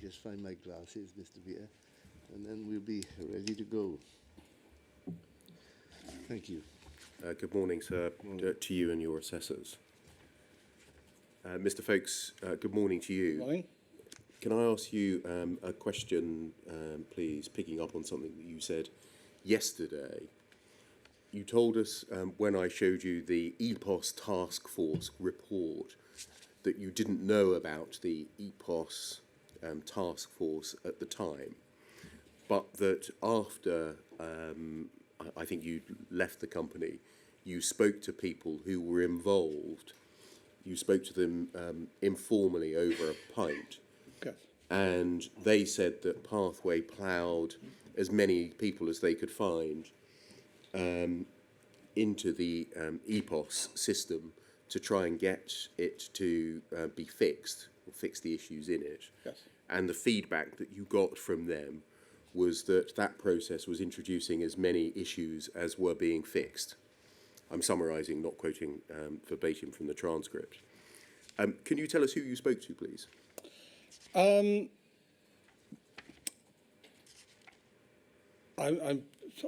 just find my glasses, Mr. Vita, and then we'll be ready to go. Thank you. Good morning, sir, to you and your assessors. Mr. Folkes, good morning to you. Good morning. Can I ask you a question, please, picking up on something that you said yesterday? You told us when I showed you the EPOS task force report that you didn't know about the EPOS task force at the time, but that after I think you left the company, you spoke to people who were involved. You spoke to them informally over a pint. Yes. And they said that Pathway ploughed as many people as they could find into the EPOS system to try and get it to be fixed, or fix the issues in it. Yes. And the feedback that you got from them was that that process was introducing as many issues as were being fixed. I'm summarising, not quoting verbatim from the transcript. Can you tell us who you spoke to, please? I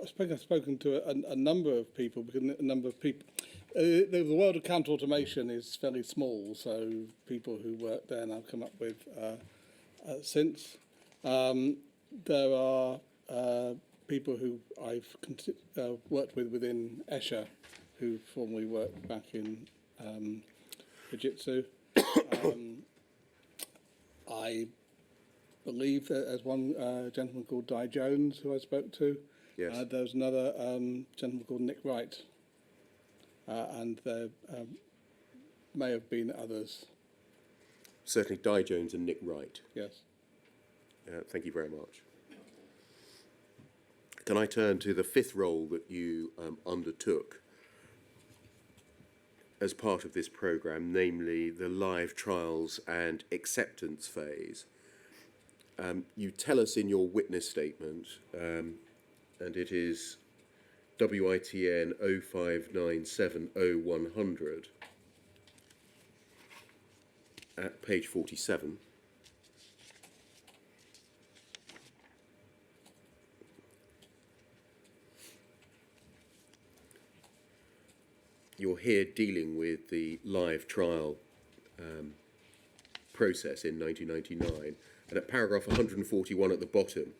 suppose I've spoken to a number of people, because a number of people. The world of counter automation is fairly small, so people who work there and I've come up with since. There are people who I've worked with within Escher, who formerly worked back in Fujitsu. I believe that there's one gentleman called Di Jones who I spoke to. Yes. There's another gentleman called Nick Wright, and there may have been others. Certainly Di Jones and Nick Wright. Yes. Thank you very much. Can I turn to the fifth role that you undertook as part of this programme, namely the live trials and acceptance phase? You tell us in your witness statement, and it is WITN 05970100 at page 47. You're here dealing with the live trial process in 1999, and at paragraph 141 at the bottom,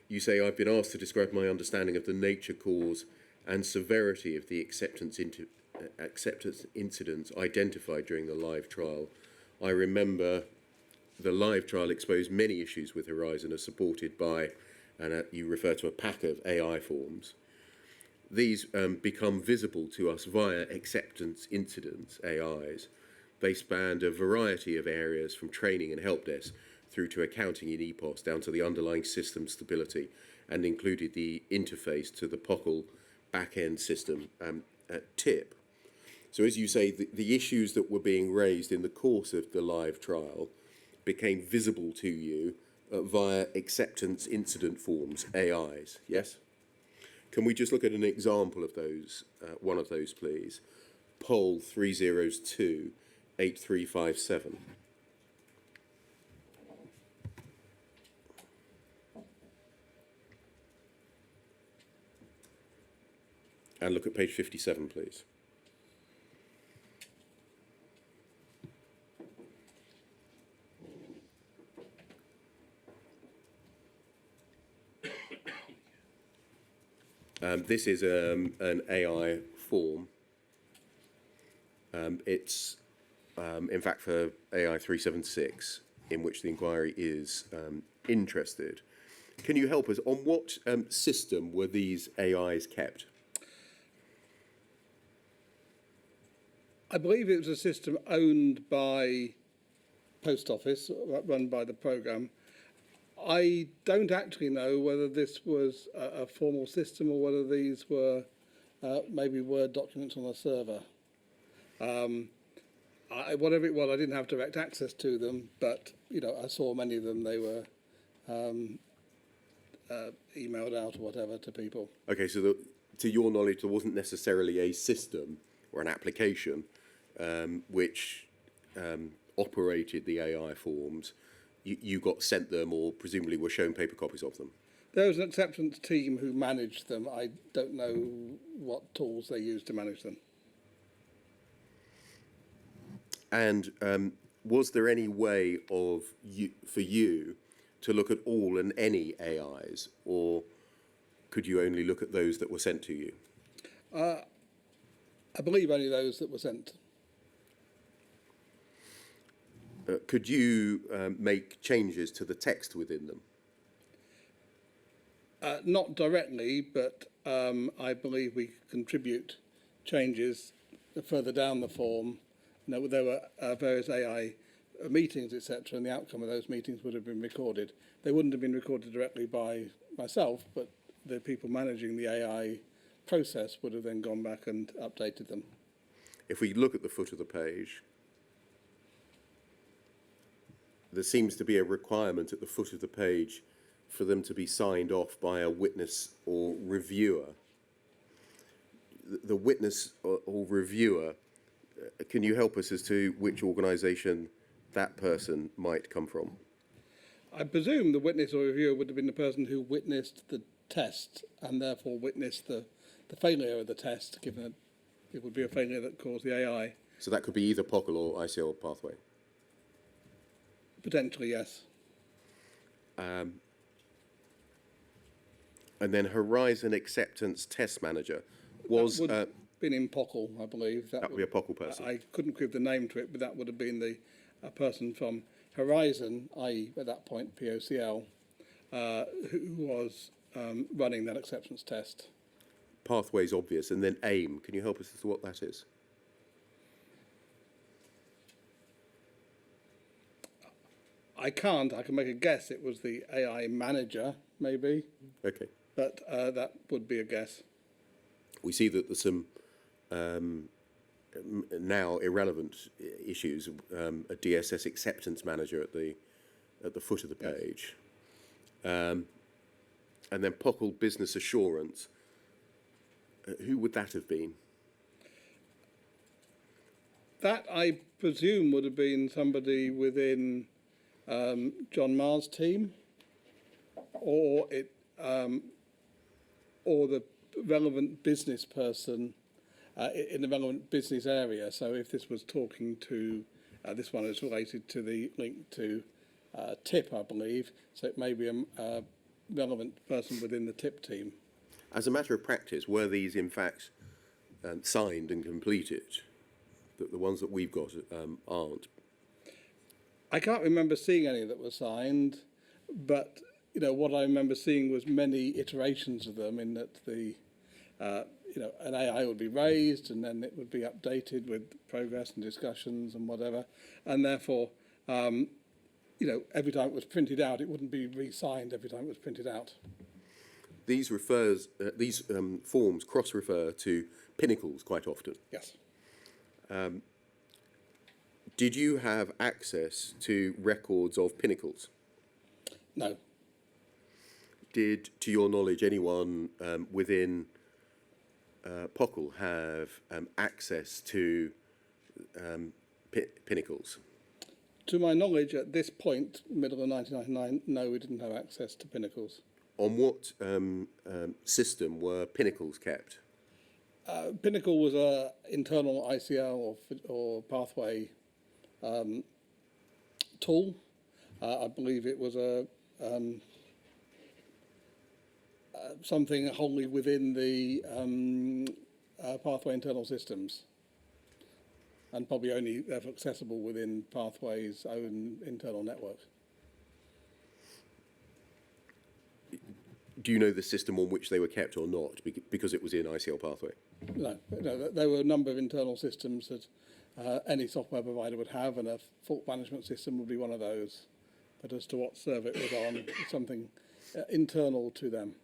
you say, I've been asked to describe my understanding of the nature, cause and severity of the acceptance incidents identified during the live trial. I remember the live trial exposed many issues with Horizon as supported by, and you refer to a pack of AI forms. These become visible to us via acceptance incidents, AIs. They spanned a variety of areas from training and help desk through to accounting in EPOS down to the underlying system stability, and included the interface to the POCL back-end system at TIP. So as you say, the issues that were being raised in the course of the live trial became visible to you via acceptance incident forms, AIs, yes? Can we just look at an example of those, one of those, please? Poll 302 8357. And look at page 57, please. This is an AI form. It's, in fact, for AI 376, in which the inquiry is interested. Can you help us? On what system were these AIs kept? I believe it was a system owned by Post Office, run by the programme. I don't actually know whether this was a formal system or whether these were maybe Word documents on a server. Whatever it was, I didn't have direct access to them, but I saw many of them. They were emailed out or whatever to people. Okay, so to your knowledge, there wasn't necessarily a system or an application which operated the AI forms, you got sent them or presumably were shown paper copies of them. There was an acceptance team who managed them. I don't know what tools they used to manage them. And was there any way for you to look at all and any AIs, or could you only look at those that were sent to you? I believe only those that were sent. Could you make changes to the text within them? Not directly, but I believe we contribute changes further down the form. You know, there were various AI meetings, etc., and the outcome of those meetings would have been recorded. They wouldn't have been recorded directly by myself, but the people managing the AI process would have then gone back and updated them. If we look at the foot of the page, there seems to be a requirement at the foot of the page for them to be signed off by a witness or reviewer. The witness or reviewer, can you help us as to which organisation that person might come from? I presume the witness or reviewer would have been the person who witnessed the test and therefore witnessed the failure of the test, given that it would be a failure that caused the AI. So that could be either POCL or ICL pathway? Potentially, yes. And then Horizon Acceptance Test Manager was... That would have been in POCL, I believe. That would be a POCL person. I couldn't give the name to it, but that would have been a person from Horizon, i.e. at that point POCL, who was running that acceptance test. Pathway's obvious, and then AIM. Can you help us as to what that is? I can't. I can make a guess. It was the AI manager, maybe. Okay. But that would be a guess. We see that there's some now irrelevant issues. A DSS acceptance manager at the foot of the page, and then POCL business assurance. Who would that have been? That, I presume, would have been somebody within John Marr's team, or the relevant business person in the relevant business area. So if this was talking to, this one is related to the link to TIP, I believe, so it may be a relevant person within the TIP team. As a matter of practice, were these in fact signed and completed? The ones that we've got aren't. I can't remember seeing any that were signed, but what I remember seeing was many iterations of them. In that an AI would be raised and then it would be updated with progress and discussions and whatever, and therefore, every time it was printed out, it wouldn't be re-signed every time it was printed out. These forms cross-refer to pinnacles quite often. Yes. Did you have access to records of pinnacles? No. Did, to your knowledge, anyone within POCL have access to pinnacles? To my knowledge, at this point, middle of 1999, no, we didn't have access to pinnacles. On what system were pinnacles kept? Pinnacle was an internal ICL or pathway tool. I believe it was something wholly within the pathway internal systems, and probably only therefore accessible within Pathway's own internal network. Do you know the system on which they were kept or not, because it was in ICL Pathway? No, there were a number of internal systems that any software provider would have, and a fault management system would be one of those. But as to what server it was on, it's something internal to them.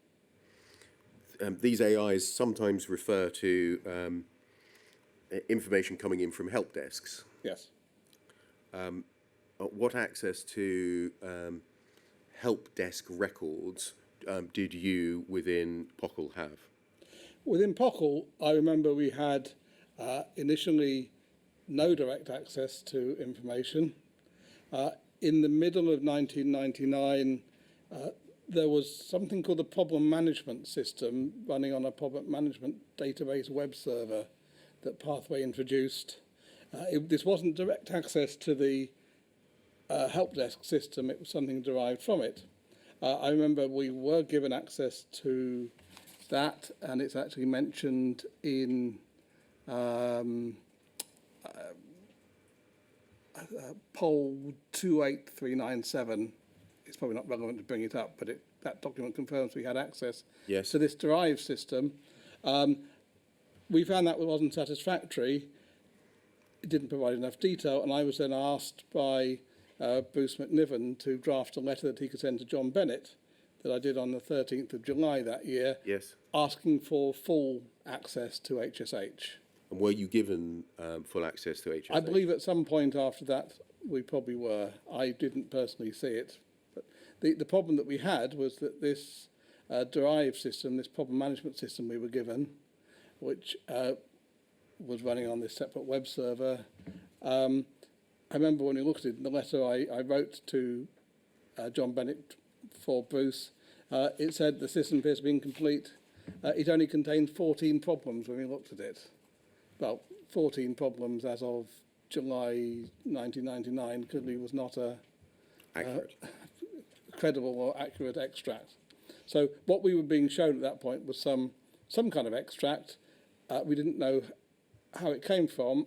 These AIs sometimes refer to information coming in from help desks. Yes. What access to help desk records did you within POCL have? Within POCL, I remember we had initially no direct access to information. in the middle of 1999, there was something called the problem management system running on a problem management database web server that Pathway introduced. This wasn't direct access to the help desk system, it was something derived from it. I remember we were given access to that, and it's actually mentioned in poll 28397. It's probably not relevant to bring it up, but that document confirms we had access to this derived system. We found that wasn't satisfactory. It didn't provide enough detail, and I was then asked by Bruce McNiven to draft a letter that he could send to John Bennett, that I did on the 13th of July that year, asking for full access to HSH. And were you given full access to HSH? I believe at some point after that we probably were. I didn't personally see it. But the problem that we had was that this derived system, this problem management system we were given, which was running on this separate web server, I remember when we looked at it in the letter I wrote to John Bennett for Bruce, it said the system appears to be incomplete. It only contained 14 problems when we looked at it. Well, 14 problems as of July 1999 clearly was not a credible or accurate extract. So what we were being shown at that point was some kind of extract. We didn't know how it came from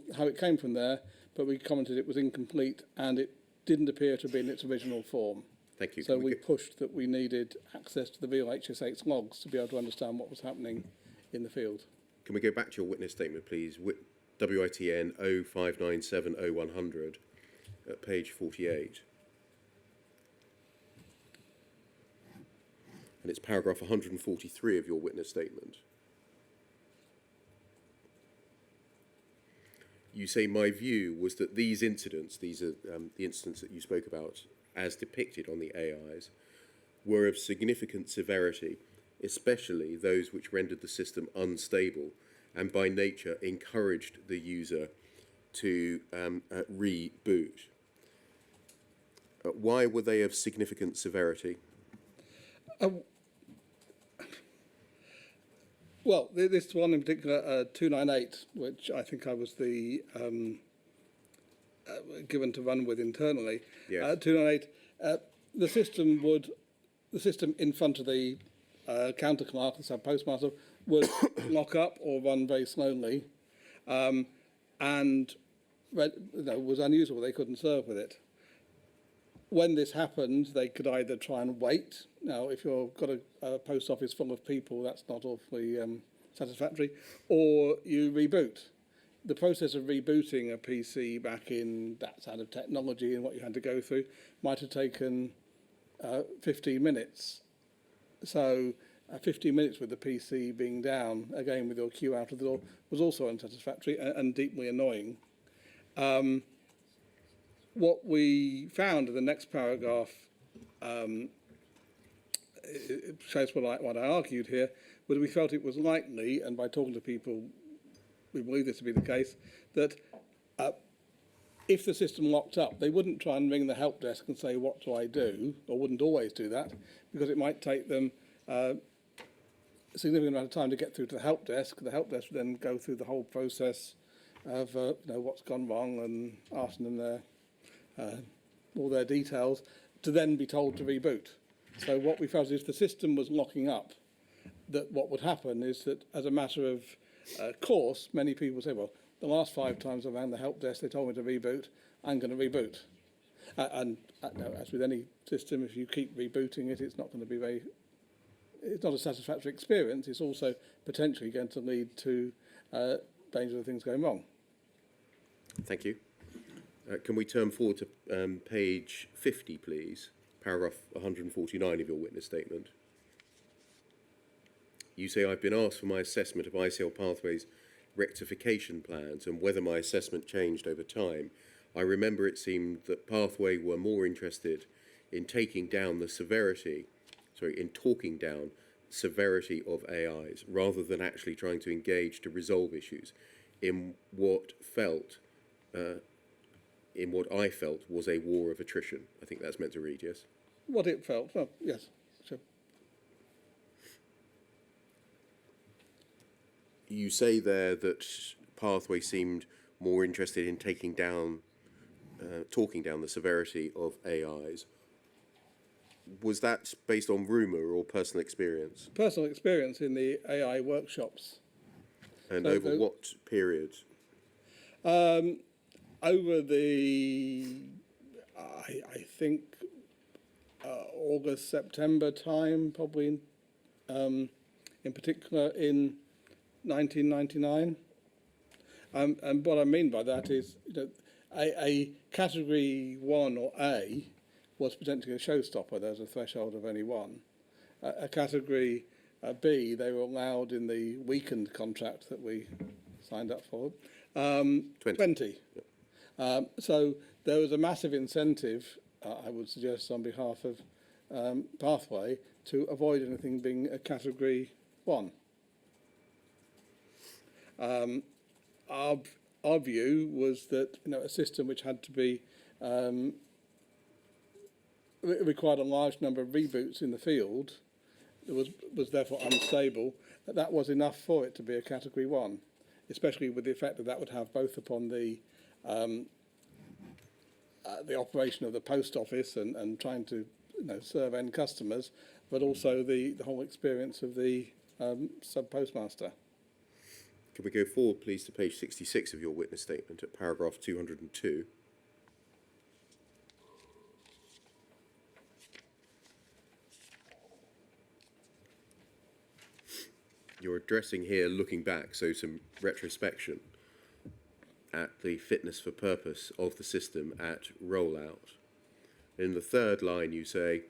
there, but we commented it was incomplete and it didn't appear to be in its original form. Thank you. So we pushed that we needed access to the real HSH logs to be able to understand what was happening in the field. Can we go back to your witness statement, please? WITN 05970100 at page 48. And it's paragraph 143 of your witness statement. You say, my view was that these incidents, these are the incidents that you spoke about as depicted on the AIs, were of significant severity, especially those which rendered the system unstable and by nature encouraged the user to reboot. Why were they of significant severity? Well, this one in particular, 298, which I think I was the given to run with internally. Yes. 298, the system in front of the counter clerk, the sub postmaster, would lock up or run very slowly, and was unusual. They couldn't serve with it. When this happened, they could either try and wait. Now, if you've got a post office full of people, that's not awfully satisfactory, or you reboot. The process of rebooting a PC back in that side of technology and what you had to go through might have taken 15 minutes. So 15 minutes with the PC being down, again with your queue out of the door, was also unsatisfactory and deeply annoying. What we found in the next paragraph it shows what I argued here, was we felt it was likely, and by talking to people we believe this to be the case, that if the system locked up, they wouldn't try and ring the help desk and say, what do I do? Or wouldn't always do that, because it might take them a significant amount of time to get through to the help desk. The help desk would then go through the whole process of what's gone wrong and asking them their all their details, to then be told to reboot. So what we found is if the system was locking up, that what would happen is that as a matter of course, many people say, well, the last 5 times I rang the help desk, they told me to reboot, I'm going to reboot. And as with any system, if you keep rebooting it, it's not going to be it's not a satisfactory experience. It's also potentially going to lead to dangerous things going wrong. Thank you. Can we turn forward to page 50, please? Paragraph 149 of your witness statement. You say, I've been asked for my assessment of ICL Pathways rectification plans and whether my assessment changed over time. I remember it seemed that Pathway were more interested in talking down severity of AIs rather than actually trying to engage to resolve issues in what felt in what I felt was a war of attrition. I think that's meant to read, yes? What it felt, well, yes, sure. You say there that Pathway seemed more interested in talking down the severity of AIs. Was that based on rumour or personal experience? Personal experience in the AI workshops. And So over what period? Over the, I think, August, September time, probably, in particular in 1999. And what I mean by that is, a category 1 or A was potentially a showstopper. There's a threshold of only one. A category B, they were allowed in the weakened contract that we signed up for, 20. So there was a massive incentive, I would suggest on behalf of Pathway, to avoid anything being a category 1. Our view was that a system which had to be required a large number of reboots in the field, was therefore unstable. That was enough for it to be a category 1, especially with the effect that would have both upon the operation of the post office and trying to serve end customers, but also the whole experience of the sub postmaster. Can we go forward, please, to page 66 of your witness statement at paragraph 202? You're addressing here, looking back, so some retrospection at the fitness for purpose of the system at rollout. In the third line, you say,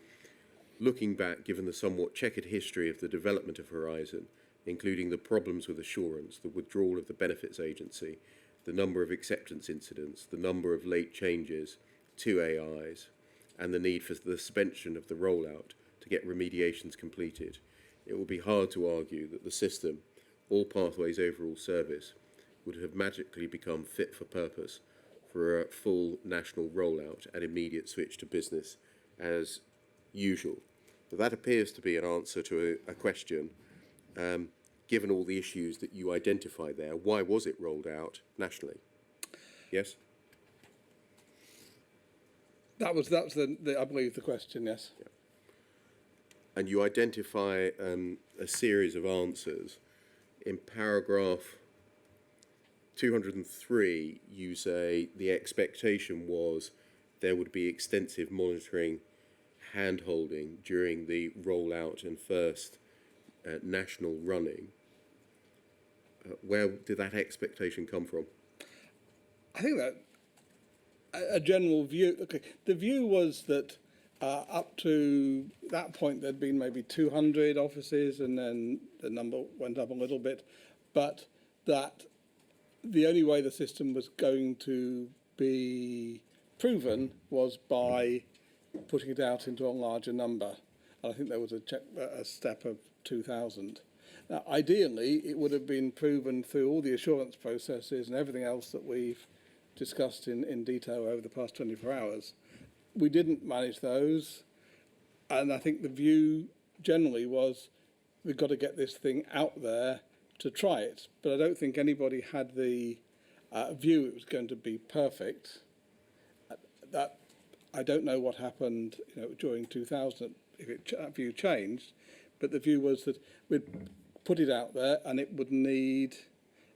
looking back, given the somewhat checkered history of the development of Horizon, including the problems with assurance, the withdrawal of the benefits agency, the number of acceptance incidents, the number of late changes to AIs, and the need for the suspension of the rollout to get remediations completed, it will be hard to argue that the system, or Pathway's overall service, would have magically become fit for purpose for a full national rollout and immediate switch to business as usual. So that appears to be an answer to a question. Given all the issues that you identify there, why was it rolled out nationally? Yes? That was I believe the question, yes. Yeah. And you identify a series of answers. In paragraph 203, you say the expectation was there would be extensive monitoring, hand-holding during the rollout and first national running. Where did that expectation come from? I think that a general view. Okay, the view was that up to that point there'd been maybe 200 offices, and then the number went up a little bit, but that the only way the system was going to be proven was by putting it out into a larger number. And I think there was a step of 2,000. Now, ideally, it would have been proven through all the assurance processes and everything else that we've discussed in detail over the past 24 hours. We didn't manage those, and I think the view generally was we've got to get this thing out there to try it. But I don't think anybody had the view it was going to be perfect. That I don't know what happened during 2000, if that view changed, but the view was that we'd put it out there and it would need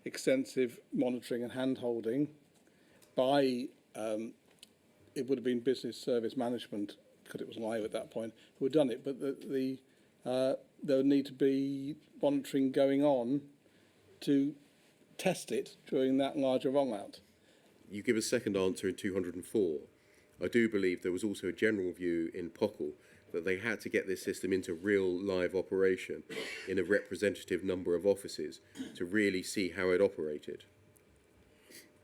extensive monitoring and hand-holding by, it would have been business service management, because it was live at that point, who had done it, but there would need to be monitoring going on to test it during that larger rollout. You give a second answer in 204. I do believe there was also a general view in POCL that they had to get this system into real live operation in a representative number of offices to really see how it operated.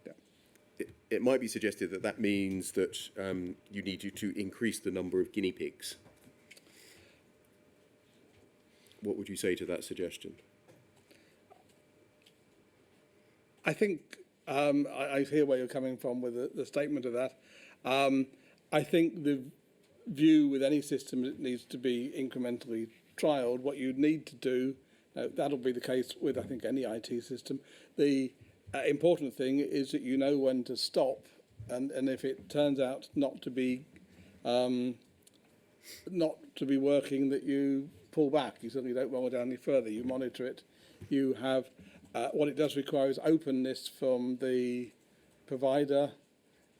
Yeah. It might be suggested that that means that you need to increase the number of guinea pigs. What would you say to that suggestion? I think I hear where you're coming from with the statement of that. I think the view with any system, it needs to be incrementally trialled. What you need to do, that'll be the case with, I think, any IT system. The important thing is that you know when to stop, and if it turns out not to be working, that you pull back. You certainly don't roll it down any further. You monitor it. You have what it does require is openness from the provider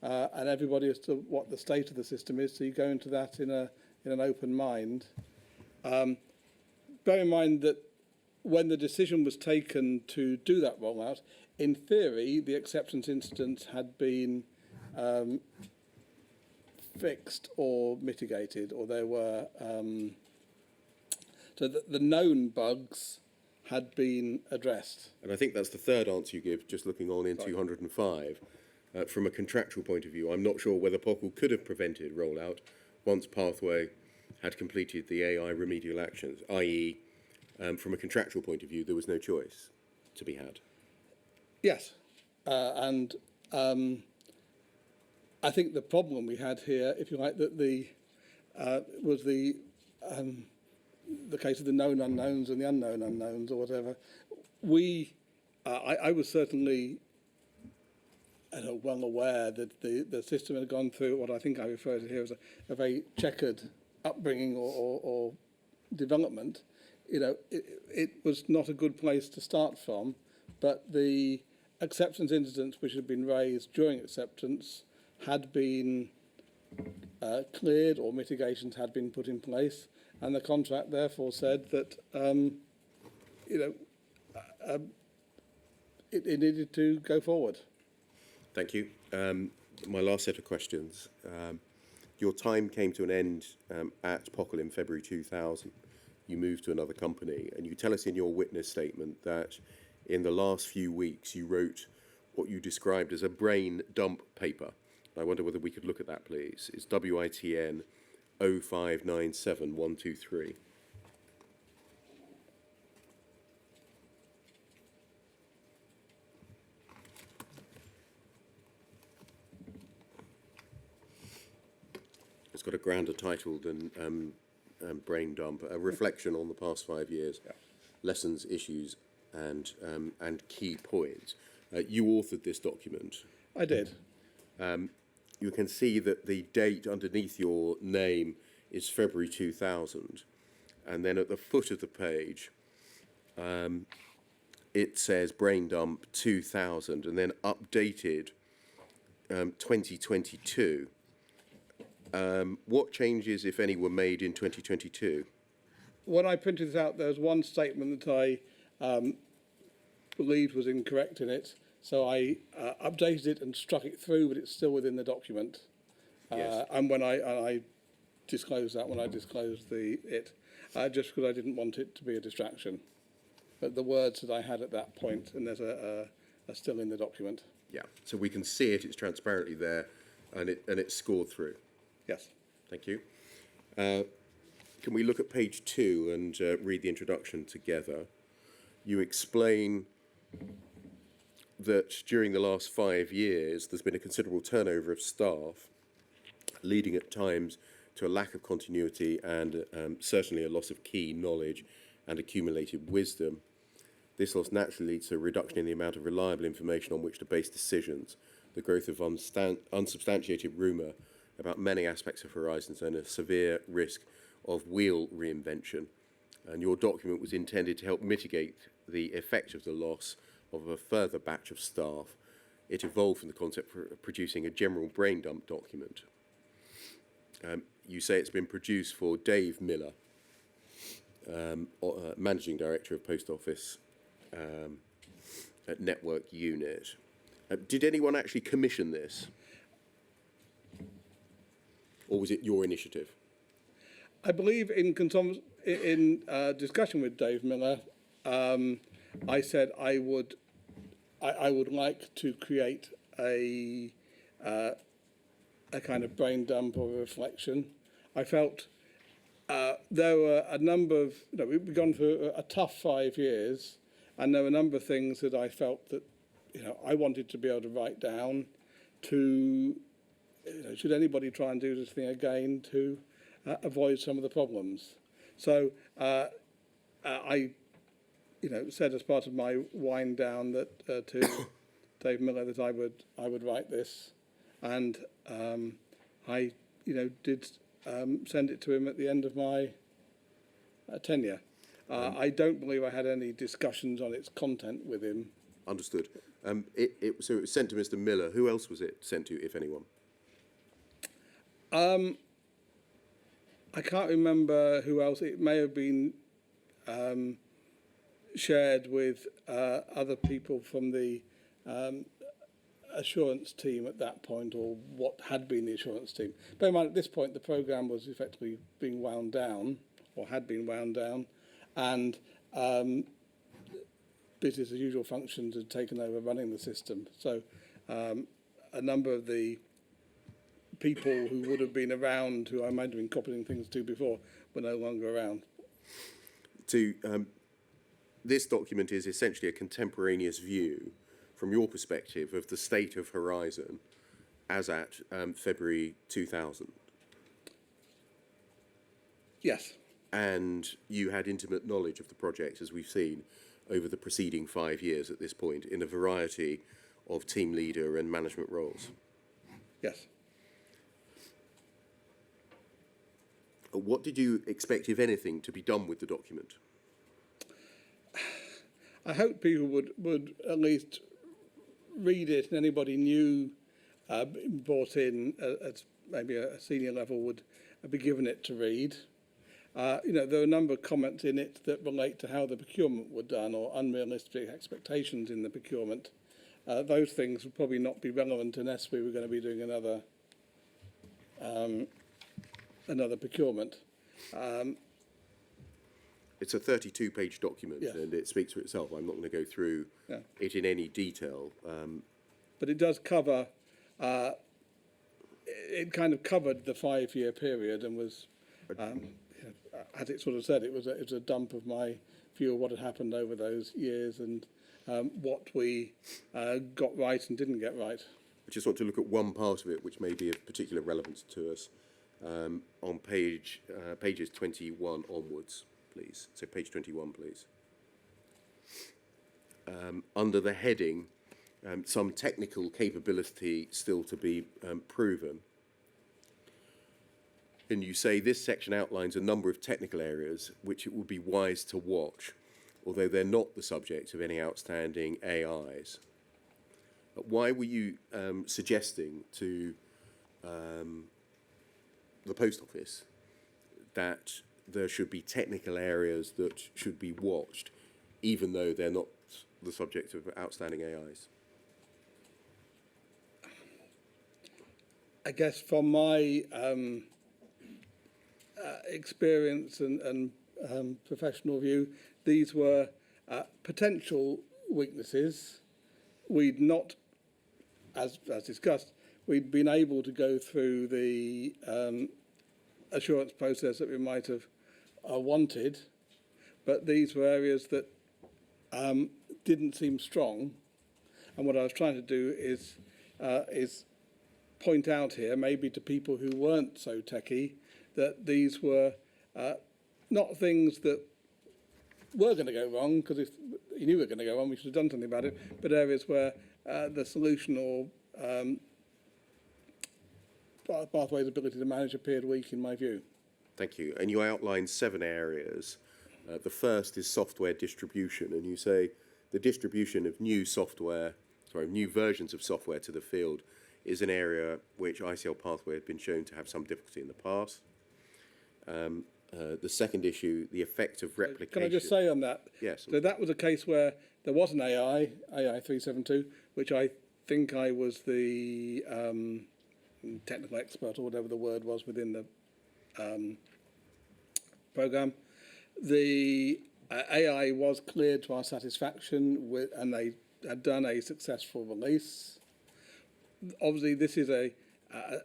and everybody as to what the state of the system is. So you go into that in an open mind. Bear in mind that when the decision was taken to do that rollout, in theory, the acceptance incidents had been fixed or mitigated, or there were so the known bugs had been addressed. And I think that's the third answer you give, just looking on in 205. From a contractual point of view, I'm not sure whether POCL could have prevented rollout once Pathway had completed the AI remedial actions, i.e., from a contractual point of view, there was no choice to be had. Yes, and I think the problem we had here, if you like, that was the case of the known unknowns and the unknown unknowns, or whatever. I was certainly well aware that the system had gone through what I think I refer to here as a very checkered upbringing or development. It was not a good place to start from, but the acceptance incidents which had been raised during acceptance had been cleared, or mitigations had been put in place, and the contract therefore said that it needed to go forward. Thank you. My last set of questions. Your time came to an end at POCL in February 2000. You moved to another company, and you tell us in your witness statement that in the last few weeks you wrote what you described as a brain dump paper. I wonder whether we could look at that, please. It's WITN 0597123. It's got a grander title than Brain Dump, a reflection on the past 5 years, lessons, issues, and key points. You authored this document. I did. You can see that the date underneath your name is February 2000, and then at the foot of the page, it says Brain Dump 2000, and then updated 2022. What changes, if any, were made in 2022? When I printed this out, there was one statement that I believed was incorrect in it, so I updated it and struck it through, but it's still within the document. Yes. And when I disclosed that, when I disclosed it, just because I didn't want it to be a distraction. But the words that I had at that point, and there's are still in the document. Yeah, so we can see it, it's transparently there, and it's scored through. Yes. Thank you. Can we look at page 2 and read the introduction together? You explain that during the last 5 years, there's been a considerable turnover of staff, leading at times to a lack of continuity and certainly a loss of key knowledge and accumulated wisdom. This loss naturally leads to a reduction in the amount of reliable information on which to base decisions, the growth of unsubstantiated rumour about many aspects of Horizons, and a severe risk of wheel reinvention. And your document was intended to help mitigate the effect of the loss of a further batch of staff. It evolved from the concept for producing a general brain dump document. You say it's been produced for Dave Miller, Managing Director of Post Office at Network Unit. Did anyone actually commission this? Or was it your initiative? I believe in discussion with Dave Miller, I said I would like to create a kind of brain dump or reflection. I felt there were a number of, we've gone through a tough 5 years, and there were a number of things that I felt that I wanted to be able to write down to, should anybody try and do this thing again, to avoid some of the problems. So I, said as part of my wind down that to Dave Miller that I would write this, and I, did send it to him at the end of my tenure. I don't believe I had any discussions on its content with him. Understood. So it was sent to Mr. Miller. Who else was it sent to, if anyone? I can't remember who else. It may have been shared with other people from the assurance team at that point, or what had been the assurance team. Bear in mind, at this point, the programme was effectively being wound down, or had been wound down, and business as usual functions had taken over running the system. So a number of the people who would have been around, who I might have been copying things to before, were no longer around. This document is essentially a contemporaneous view, from your perspective, of the state of Horizon as at February 2000. Yes. And you had intimate knowledge of the project, as we've seen, over the preceding 5 years at this point, in a variety of team leader and management roles. Yes. What did you expect, if anything, to be done with the document? I hope people would at least read it, and anybody new brought in at maybe a senior level would be given it to read. There are a number of comments in it that relate to how the procurement were done, or unrealistic expectations in the procurement. Those things would probably not be relevant unless we were going to be doing another procurement. It's a 32-page document, yes. And it speaks for itself. I'm not going to go through it in any detail. But it does cover, it kind of covered the 5-year period, and was, as it sort of said, it was a dump of my view of what had happened over those years, and what we got right and didn't get right. I just want to look at one part of it which may be of particular relevance to us, on pages 21 onwards, please. So page 21, please. Under the heading, some technical capability still to be proven. And you say this section outlines a number of technical areas which it would be wise to watch, although they're not the subject of any outstanding AIs. Why were you suggesting to the Post Office that there should be technical areas that should be watched, even though they're not the subject of outstanding AIs? I guess from my experience and professional view, these were potential weaknesses. We'd not, as discussed, we'd been able to go through the assurance process that we might have wanted, but these were areas that didn't seem strong. And what I was trying to do is point out here, maybe to people who weren't so techie, that these were not things that were going to go wrong, because if you knew we were going to go wrong, we should have done something about it, but areas where the solution or pathway's ability to manage appeared weak, in my view. Thank you. And you outline 7 areas. The first is software distribution, and you say the distribution of new versions of software to the field is an area which ICL Pathway had been shown to have some difficulty in the past. The second issue, the effect of replication. Can I just say on that? Yes. So that was a case where there was an AI 372, which I think I was the technical expert, or whatever the word was, within the programme. The AI was cleared to our satisfaction, and they had done a successful release. Obviously, this is a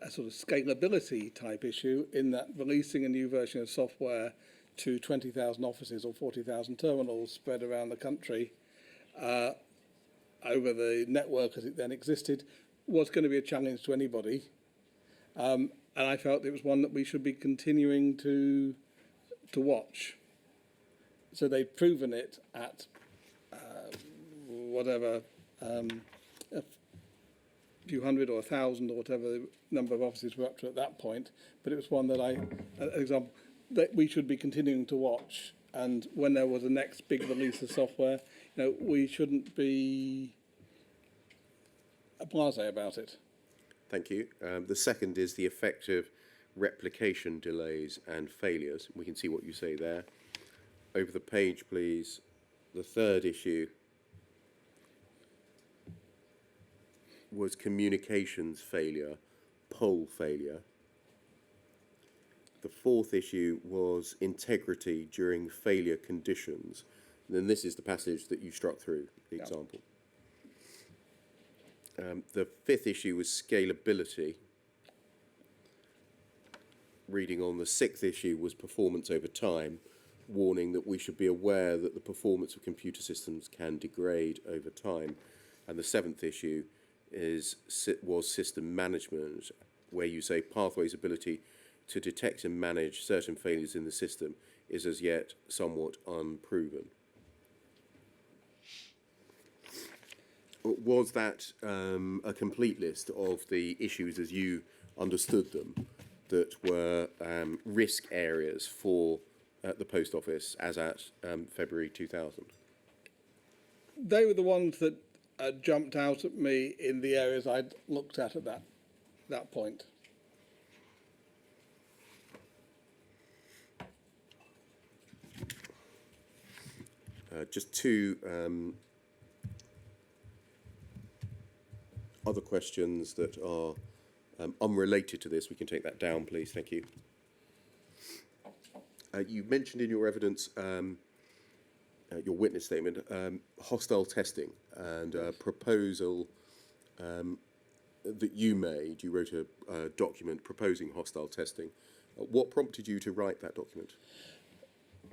sort of scalability type issue, in that releasing a new version of software to 20,000 offices or 40,000 terminals spread around the country over the network as it then existed was going to be a challenge to anybody. And I felt it was one that we should be continuing to watch. So they'd proven it at whatever, a few hundred or 1,000 or whatever the number of offices were up to at that point. But it was one that an example, that we should be continuing to watch. And when there was a next big release of software, we shouldn't be blasé about it. Thank you. The second is the effect of replication delays and failures. We can see what you say there. Over the page, please. The third issue was communications failure, poll failure. The fourth issue was integrity during failure conditions. And then this is the passage that you struck through, the example. The fifth issue was scalability. Reading on the sixth issue was performance over time, warning that we should be aware that the performance of computer systems can degrade over time. And the seventh issue was system management, where you say Pathway's ability to detect and manage certain failures in the system is as yet somewhat unproven. Was that a complete list of the issues as you understood them that were risk areas for the Post Office as at February 2000? They were the ones that jumped out at me in the areas I'd looked at that point. Just two other questions that are unrelated to this. We can take that down, please. Thank you. You mentioned in your evidence, your witness statement, hostile testing and a proposal that you made. You wrote a document proposing hostile testing. What prompted you to write that document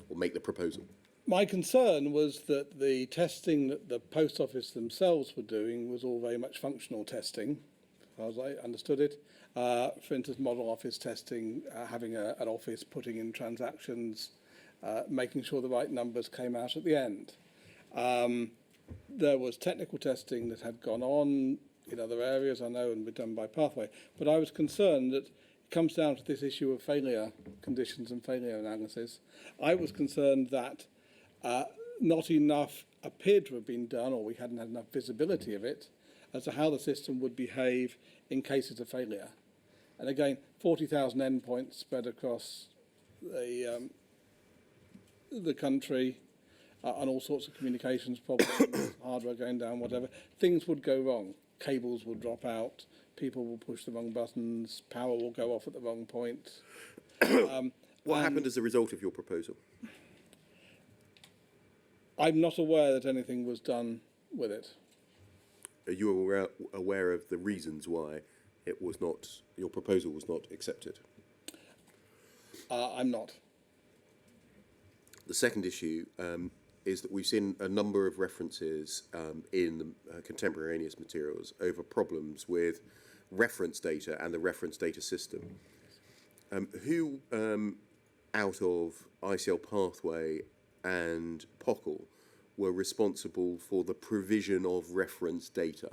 or make the proposal? My concern was that the testing that the Post Office themselves were doing was all very much functional testing, as I understood it. For instance, model office testing, having an office, putting in transactions, making sure the right numbers came out at the end. There was technical testing that had gone on in other areas, I know, and been done by Pathway. But I was concerned that it comes down to this issue of failure conditions and failure analysis. I was concerned that not enough appeared to have been done, or we hadn't had enough visibility of it, as to how the system would behave in cases of failure. And again, 40,000 endpoints spread across the country, and all sorts of communications problems, hardware going down, whatever. Things would go wrong. Cables will drop out, people will push the wrong buttons, power will go off at the wrong point. What happened as a result of your proposal? I'm not aware that anything was done with it. Are you aware of the reasons why it was not, your proposal was not accepted? I'm not. The second issue is that we've seen a number of references in contemporaneous materials over problems with reference data and the reference data system. Who out of ICL Pathway and POCL were responsible for the provision of reference data?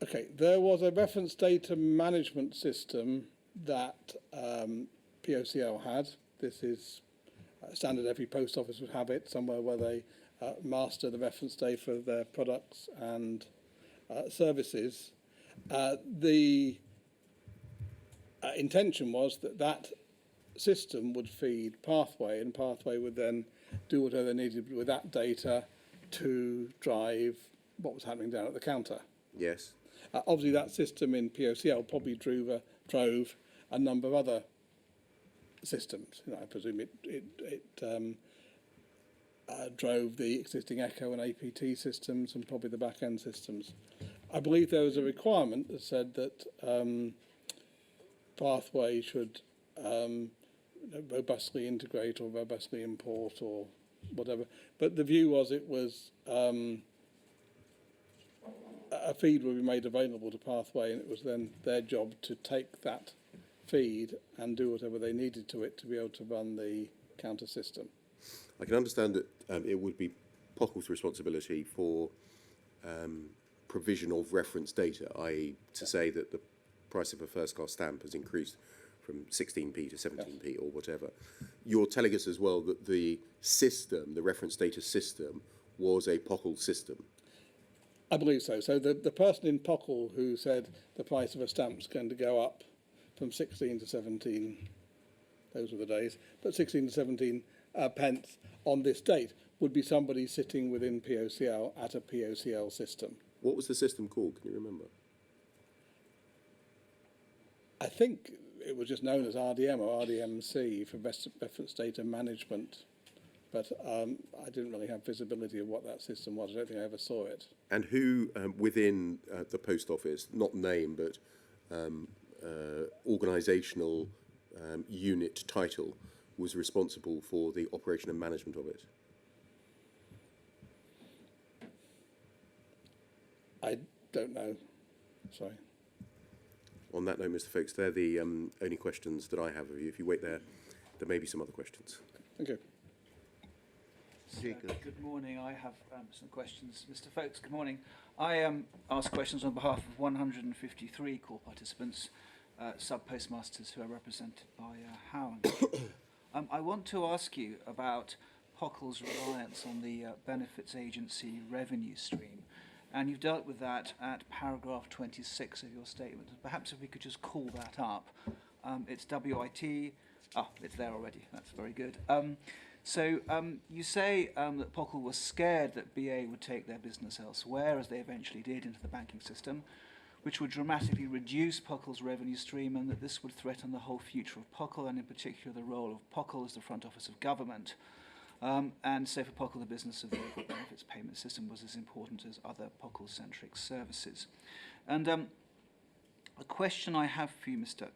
Okay, there was a reference data management system that POCL had. This is standard, every post office would have it, somewhere where they master the reference data for their products and services. The intention was that system would feed Pathway, and Pathway would then do whatever they needed with that data to drive what was happening down at the counter. Yes. Obviously, that system in POCL probably drove a number of other systems. I presume it drove the existing Echo and APT systems and probably the back-end systems. I believe there was a requirement that said that Pathway should robustly integrate or robustly import or whatever. But the view was it was a feed would be made available to Pathway, and it was then their job to take that feed and do whatever they needed to it to be able to run the counter system. I can understand that it would be POCL's responsibility for provision of reference data, i.e. to say that the price of a first-class stamp has increased from 16p to 17p or whatever. You're telling us as well that the system, the reference data system, was a POCL system. I believe so. So the person in POCL who said the price of a stamp is going to go up from 16 to 17, those were the days, but 16 to 17 pence on this date would be somebody sitting within POCL at a POCL system. What was the system called? Can you remember? I think it was just known as RDM or RDMC for reference data management, but I didn't really have visibility of what that system was. I don't think I ever saw it. And who within the post office, not name, but organisational unit title, was responsible for the operation and management of it? I don't know. Sorry. On that note, Mr. Folkes, they're the only questions that I have of you. If you wait there, there may be some other questions. Thank you. Jacob. Good morning. I have some questions. Mr. Folkes, good morning. I ask questions on behalf of 153 call participants, sub-postmasters who are represented by Howland. I want to ask you about POCL's reliance on the benefits agency revenue stream. And you've dealt with that at paragraph 26 of your statement. Perhaps if we could just call that up. It's WIT. Oh, it's there already. That's very good. So you say that POCL was scared that BA would take their business elsewhere, as they eventually did, into the banking system, which would dramatically reduce POCL's revenue stream, and that this would threaten the whole future of POCL, and in particular the role of POCL as the front office of government. And so for POCL, the business of the benefits payment system was as important as other POCL-centric services. And the question I have for you, Mr.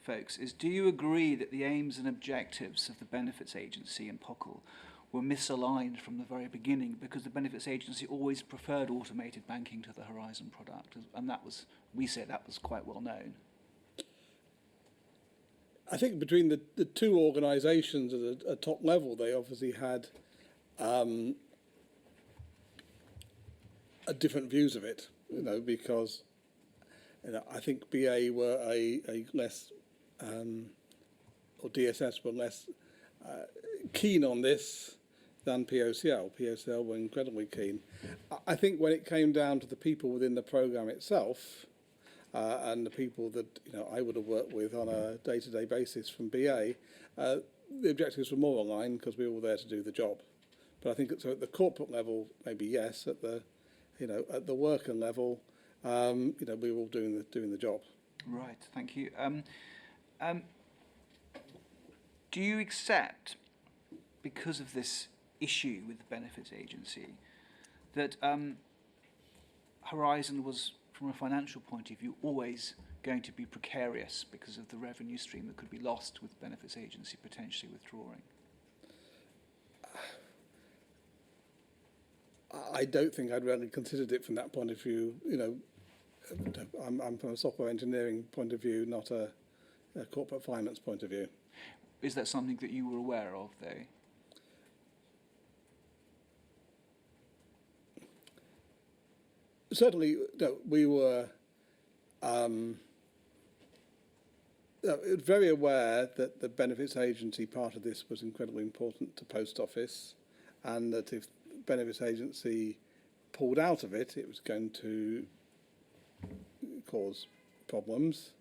Folkes, is do you agree that the aims and objectives of the benefits agency and POCL were misaligned from the very beginning, because the benefits agency always preferred automated banking to the Horizon product, and that was, we say that was quite well known? I think between the two organisations at a top level, they obviously had different views of it, because I think BA were a less, or DSS were less keen on this than POCL. POCL were incredibly keen. I think when it came down to the people within the programme itself, and the people that I would have worked with on a day-to-day basis from BA, the objectives were more aligned because we were all there to do the job. But I think so at the corporate level, maybe yes. At the at the worker level, we were all doing the job. Right. Thank you. Do you accept, because of this issue with the benefits agency, that Horizon was, from a financial point of view, always going to be precarious because of the revenue stream that could be lost with the benefits agency potentially withdrawing? I don't think I'd really considered it from that point of view. I'm from a software engineering point of view, not a corporate finance point of view. Is that something that you were aware of, though? Certainly, we were very aware that the benefits agency part of this was incredibly important to Post Office, and that if benefits agency pulled out of it, it was going to cause problems.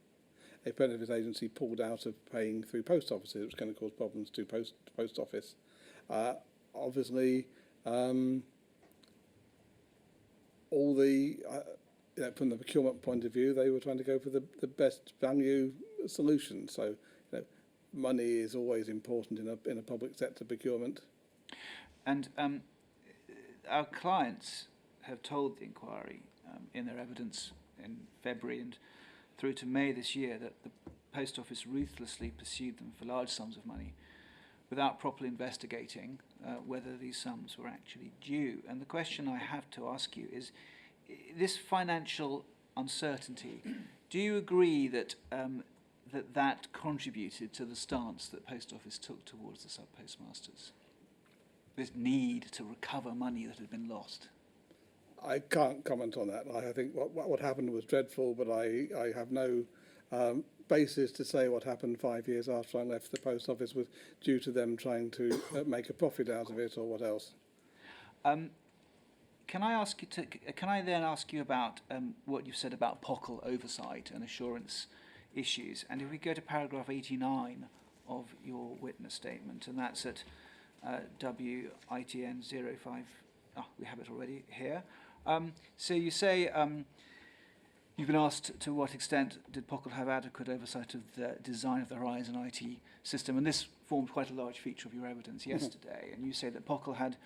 If benefits agency pulled out of paying through post offices, it was going to cause problems to post office. Obviously, all the from the procurement point of view, they were trying to go for the best value solution. So, money is always important in a public sector procurement. And our clients have told the inquiry in their evidence in February and through to May this year that the Post Office ruthlessly pursued them for large sums of money without properly investigating whether these sums were actually due. And the question I have to ask you this financial uncertainty, do you agree that that contributed to the stance that Post Office took towards the sub-postmasters? This need to recover money that had been lost? I can't comment on that. I think what happened was dreadful, but I have no basis to say what happened 5 years after I left the Post Office was due to them trying to make a profit out of it or what else. Can I then ask you about what you've said about POCL oversight and assurance issues? And if we go to paragraph 89 of your witness statement, and that's at WITN 05, we have it already here. So you say you've been asked to what extent did POCL have adequate oversight of the design of the Horizon IT system, and this formed quite a large feature of your evidence yesterday. And you say that POCL had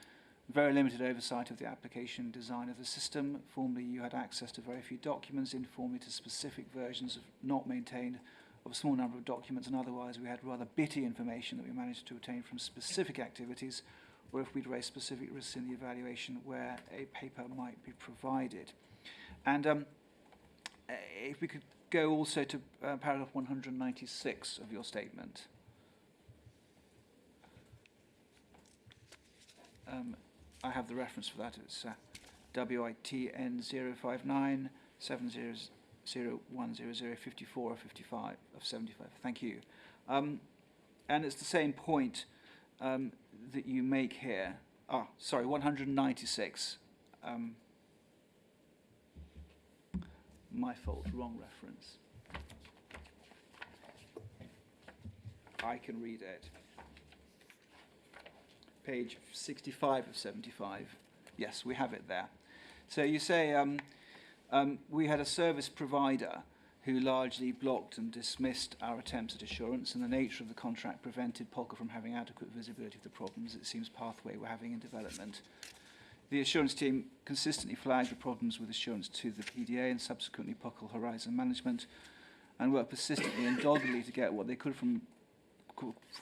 very limited oversight of the application design of the system. Formally, you had access to very few documents, informally to specific versions of not maintained of a small number of documents, and otherwise we had rather bitty information that we managed to obtain from specific activities, or if we'd raised specific risks in the evaluation where a paper might be provided. And if we could go also to paragraph 196 of your statement. I have the reference for that. It's WITN 059 7001000 54 or 55 of 75. Thank you. And it's the same point that you make here. 196. My fault, wrong reference. I can read it. Page 65 of 75. Yes, we have it there. So you say we had a service provider who largely blocked and dismissed our attempts at assurance, and the nature of the contract prevented POCL from having adequate visibility of the problems it seems Pathway were having in development. The assurance team consistently flagged the problems with assurance to the PDA and subsequently POCL Horizon Management, and worked persistently and doggedly to get what they could from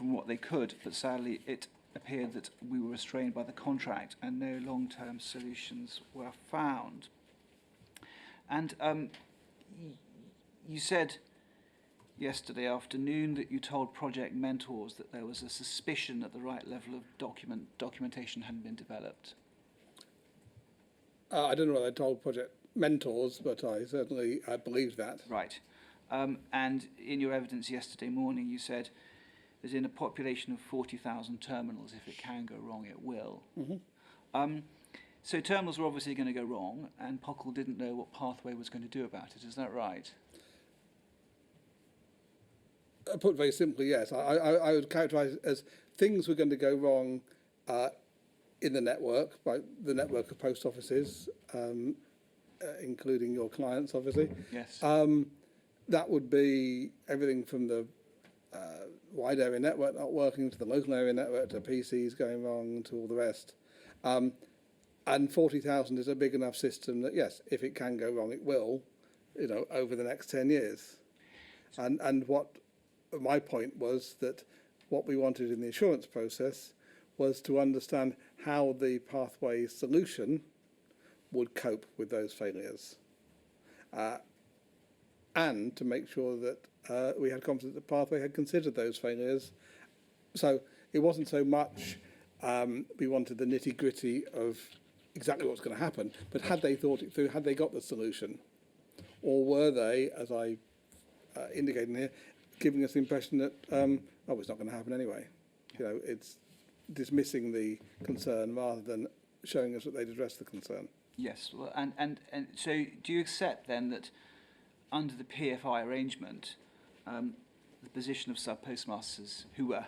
what they could, but sadly it appeared that we were restrained by the contract and no long-term solutions were found. And you said yesterday afternoon that you told project mentors that there was a suspicion that the right level of documentation hadn't been developed. I don't know what I told project mentors, but I believed that. Right. And in your evidence yesterday morning, you said that in a population of 40,000 terminals, if it can go wrong, it will. Mm-hmm. So terminals were obviously going to go wrong, and POCL didn't know what Pathway was going to do about it. Is that right? Put very simply, yes. I would characterise it as things were going to go wrong in the network, by the network of post offices, including your clients, obviously. Yes. That would be everything from the wide area network not working to the local area network to PCs going wrong to all the rest. And 40,000 is a big enough system that, yes, if it can go wrong, it will, over the next 10 years. And what my point was that what we wanted in the assurance process was to understand how the Pathway solution would cope with those failures. And to make sure that we had confidence that Pathway had considered those failures. So it wasn't so much we wanted the nitty-gritty of exactly what's going to happen, but had they thought it through, had they got the solution? Or were they, as I indicated here, giving us the impression that, it's not going to happen anyway. It's dismissing the concern rather than showing us that they'd addressed the concern. Yes, well, and so do you accept then that under the PFI arrangement, the position of sub-postmasters who were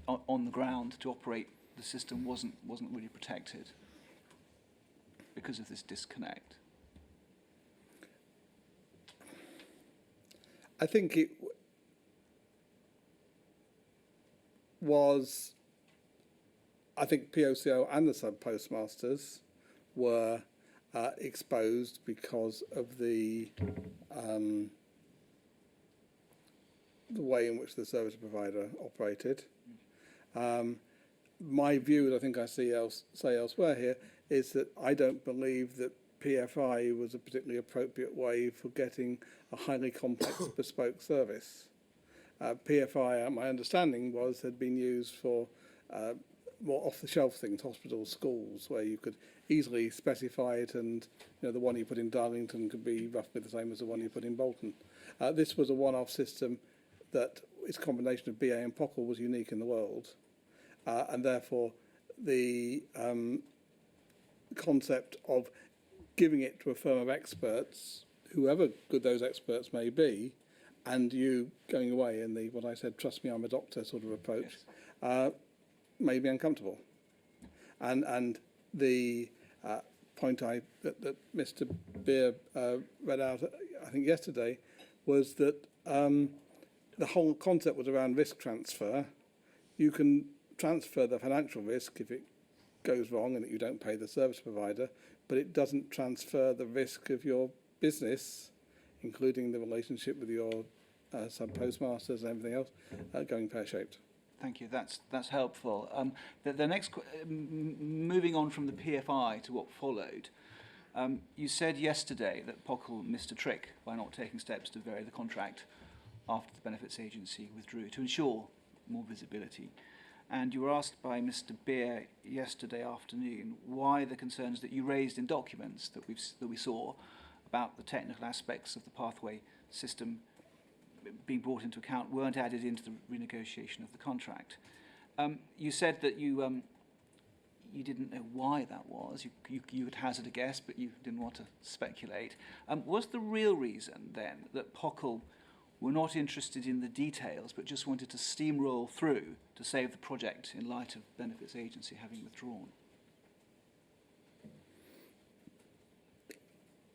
on the ground to operate the system wasn't really protected because of this disconnect? I think it was, POCO and the sub-postmasters were exposed because of the way in which the service provider operated. My view, and I think I say elsewhere here, is that I don't believe that PFI was a particularly appropriate way for getting a highly complex bespoke service. PFI, my understanding was, had been used for more off-the-shelf things, hospitals, schools, where you could easily specify it, and the one you put in Darlington could be roughly the same as the one you put in Bolton. This was a one-off system that its combination of BA and POCL was unique in the world, and therefore the concept of giving it to a firm of experts, whoever good those experts may be, and you going away in the, what I said, trust me, I'm a doctor sort of approach, made me uncomfortable. And the point that Mr. Beer read out, I think yesterday, was that the whole concept was around risk transfer. You can transfer the financial risk if it goes wrong and that you don't pay the service provider, but it doesn't transfer the risk of your business, including the relationship with your sub-postmasters and everything else, going pear-shaped. Thank you. That's helpful. The next, moving on from the PFI to what followed, you said yesterday that POCL missed a trick by not taking steps to vary the contract after the benefits agency withdrew to ensure more visibility. And you were asked by Mr. Beer yesterday afternoon why the concerns that you raised in documents that we saw about the technical aspects of the pathway system being brought into account weren't added into the renegotiation of the contract. You said that you didn't know why that was. You would hazard a guess, but you didn't want to speculate. Was the real reason then that POCL were not interested in the details, but just wanted to steamroll through to save the project in light of benefits agency having withdrawn?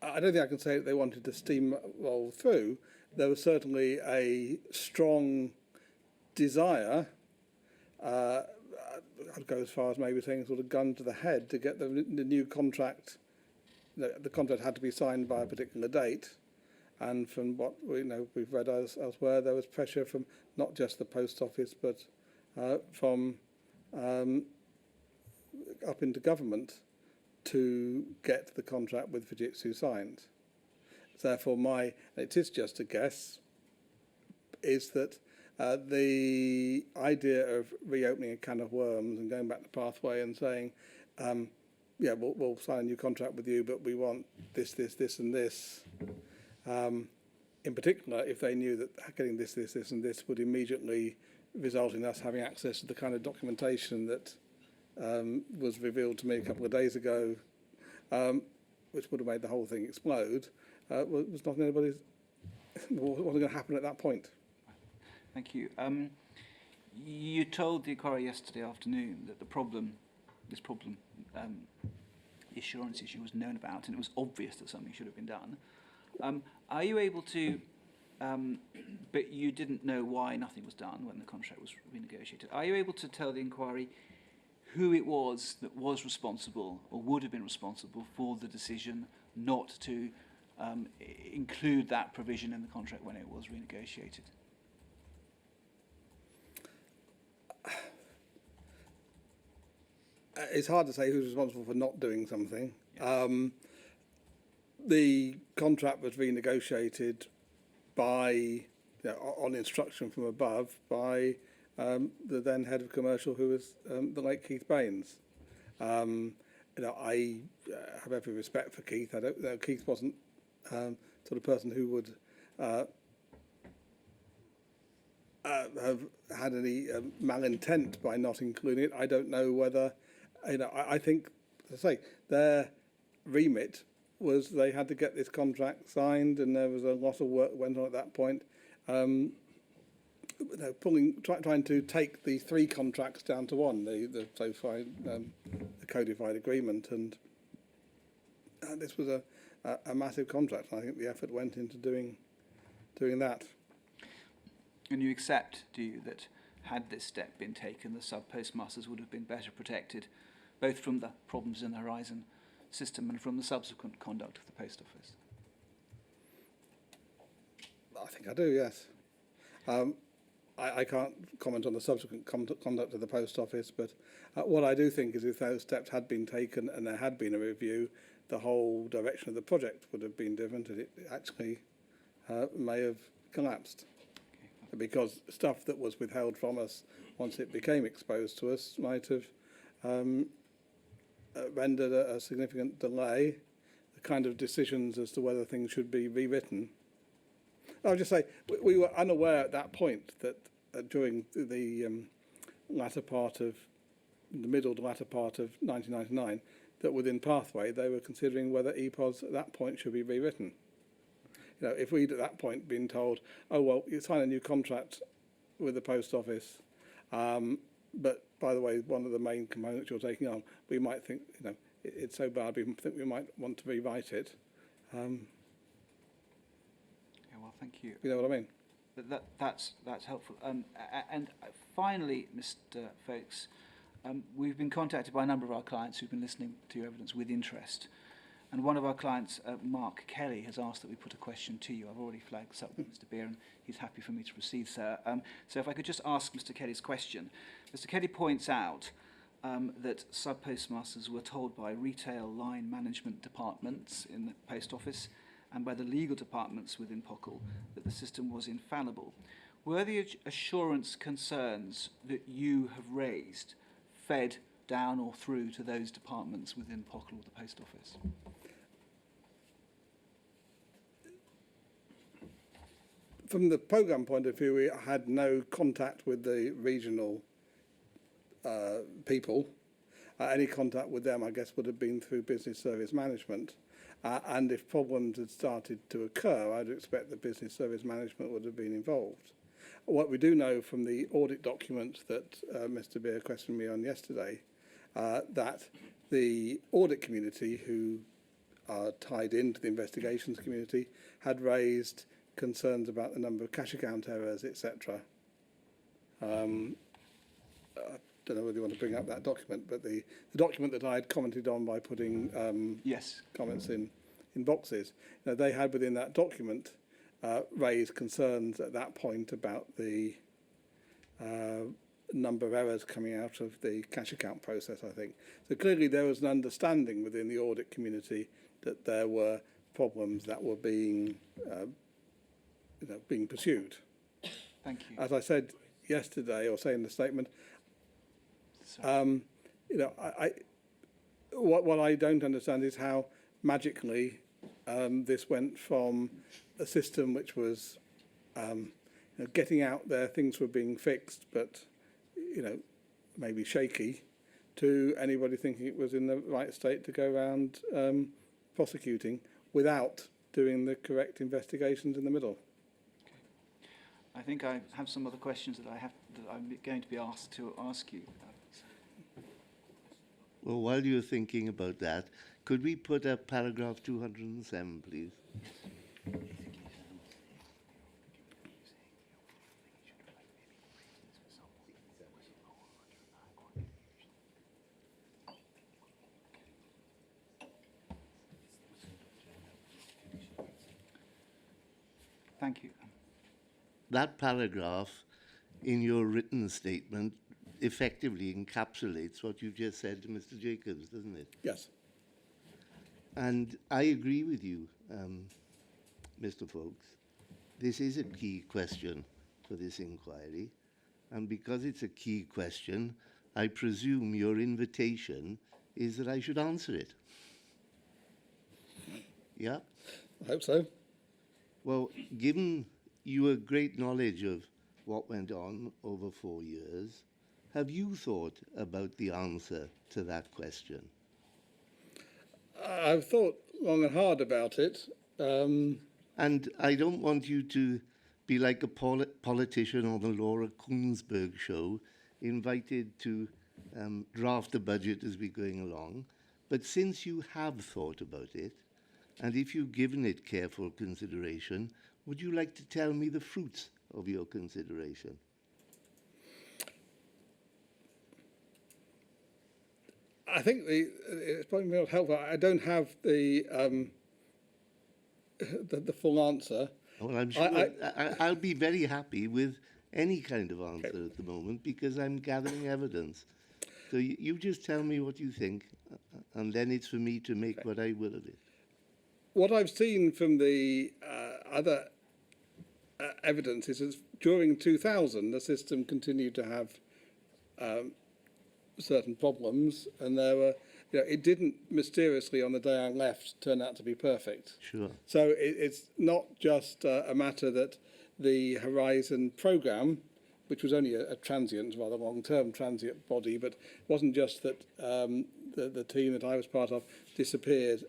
I don't think I can say that they wanted to steamroll through. There was certainly a strong desire, I'd go as far as maybe saying sort of gun to the head, to get the new contract. The contract had to be signed by a particular date, and from what we've read elsewhere, there was pressure from not just the post office, but from up into government to get the contract with Fujitsu signed. Therefore, it is just a guess, is that the idea of reopening a can of worms and going back to pathway and saying, we'll sign a new contract with you, but we want this, and this. In particular, if they knew that getting this, and this would immediately result in us having access to the kind of documentation that was revealed to me a couple of days ago, which would have made the whole thing explode, was not anybody's, wasn't going to happen at that point. Thank you. You told the inquiry yesterday afternoon that this assurance issue was known about, and it was obvious that something should have been done. Are you able to, but you didn't know why nothing was done when the contract was renegotiated, are you able to tell the inquiry who it was that was responsible or would have been responsible for the decision not to include that provision in the contract when it was renegotiated? It's hard to say who's responsible for not doing something. Yeah. The contract was renegotiated by, on instruction from above, by the then head of commercial, who was the late Keith Baines. I have every respect for Keith. I don't know, Keith wasn't sort of person who would have had any malintent by not including it. I don't know whether, I think, as I say, their remit was they had to get this contract signed, and there was a lot of work went on at that point. Trying to take the three contracts down to one, the codified agreement, and this was a massive contract. I think the effort went into doing that. And you accept, do you, that had this step been taken, the sub-postmasters would have been better protected, both from the problems in the Horizon system and from the subsequent conduct of the post office? I think I do, yes. I can't comment on the subsequent conduct of the post office, but what I do think is if those steps had been taken and there had been a review, the whole direction of the project would have been different, and it actually may have collapsed. Because stuff that was withheld from us once it became exposed to us might have rendered a significant delay, the kind of decisions as to whether things should be rewritten. I'll just say, we were unaware at that point that during the latter part of, the middle to latter part of 1999, that within Pathway they were considering whether EPOS at that point should be rewritten. You know, if we'd at that point been told, oh, well, you sign a new contract with the post office, but by the way, one of the main components you're taking on, we might think, you know, it's so bad, we think we might want to rewrite it. Yeah, well, thank you. You know what I mean? That's helpful. And finally, Mr. Folkes, we've been contacted by a number of our clients who've been listening to your evidence with interest. And one of our clients, Mark Kelly, has asked that we put a question to you. I've already flagged this up with Mr. Beer, and he's happy for me to proceed, sir. So if I could just ask Mr. Kelly's question. Mr. Kelly points out that sub-postmasters were told by retail line management departments in the post office and by the legal departments within POCL that the system was infallible. Were the assurance concerns that you have raised fed down or through to those departments within POCL or the post office? From the programme point of view, we had no contact with the regional people. Any contact with them, I guess, would have been through business service management. And if problems had started to occur, I'd expect the business service management would have been involved. What we do know from the audit document that Mr. Beer questioned me on yesterday, that the audit community, who are tied into the investigations community, had raised concerns about the number of cash account errors, etc. I don't know whether you want to bring up that document, but the document that I had commented on by putting Yes. comments in boxes, you know, they had within that document raised concerns at that point about the number of errors coming out of the cash account process, I think. So clearly there was an understanding within the audit community that there were problems that were being being pursued. Thank you. As I said yesterday, or say in the statement, what I don't understand is how magically this went from a system which was getting out there, things were being fixed, but maybe shaky, to anybody thinking it was in the right state to go around prosecuting without doing the correct investigations in the middle. I think I have some other questions that I'm going to be asked to ask you. Well, while you're thinking about that, could we put up paragraph 207, please? Thank you. That paragraph in your written statement effectively encapsulates what you just said to Mr. Jacobs, doesn't it? Yes. And I agree with you, Mr. Folkes. This is a key question for this inquiry. And because it's a key question, I presume your invitation is that I should answer it. Yeah? I hope so. Well, given your great knowledge of what went on over 4 years, have you thought about the answer to that question? I've thought long and hard about it. And I don't want you to be like a politician on the Laura Kuenssberg show, invited to draft the budget as we're going along. But since you have thought about it, and if you've given it careful consideration, would you like to tell me the fruits of your consideration? I think it's probably not helpful. I don't have the full answer. Well, I'm sure I'll be very happy with any kind of answer at the moment because I'm gathering evidence. So you just tell me what you think, and then it's for me to make what I will of it. What I've seen from the other evidence is that during 2000, the system continued to have certain problems, and there were, it didn't mysteriously on the day I left turn out to be perfect. Sure. So it's not just a matter that the Horizon programme, which was only a transient, rather long-term transient body, but it wasn't just that the team that I was part of disappeared.